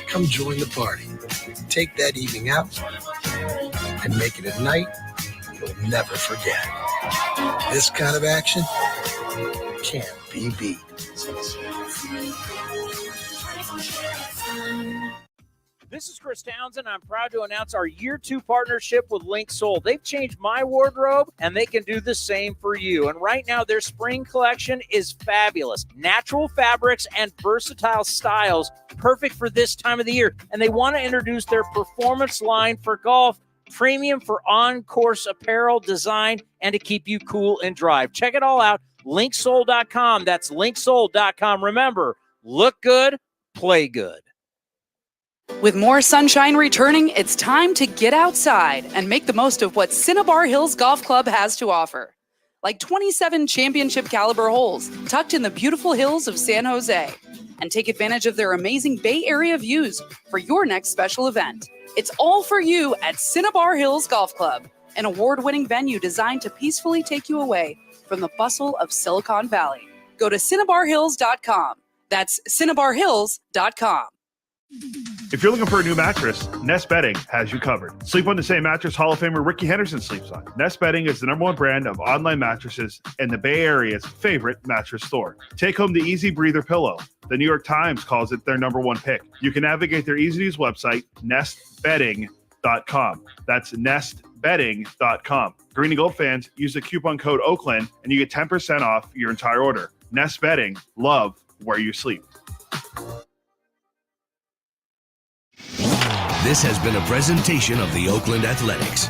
Come join the party. Take that evening out and make it a night you'll never forget. This kind of action can't be beat. This is Chris Townsend. I'm proud to announce our year 2 partnership with Link Soul. They've changed my wardrobe, and they can do the same for you. And right now, their spring collection is fabulous. Natural fabrics and versatile styles, perfect for this time of the year. And they want to introduce their performance line for golf, premium for on-course apparel, design, and to keep you cool and dry. Check it all out, linksoul.com. That's linksoul.com. Remember, look good, play good. With more sunshine returning, it's time to get outside and make the most of what Cinnabar Hills Golf Club has to offer. Like 27 championship caliber holes tucked in the beautiful hills of San Jose. And take advantage of their amazing Bay Area views for your next special event. It's all for you at Cinnabar Hills Golf Club, an award-winning venue designed to peacefully take you away from the bustle of Silicon Valley. Go to cinnabarhills.com. That's cinnabarhills.com. If you're looking for a new mattress, Nest Bedding has you covered. Sleep on the same mattress Hall of Famer Ricky Henderson sleeps on. Nest Bedding is the #1 brand of online mattresses and the Bay Area's favorite mattress store. Take home the Easy Breather pillow. The New York Times calls it their #1 pick. You can navigate their easy-to-use website, nestbedding.com, nestbetting.com. That's nestbetting.com. Green and Gold fans, use the coupon code Oakland and you get 10% off your entire order. Nest Betting, love where you sleep. This has been a presentation of the Oakland Athletics.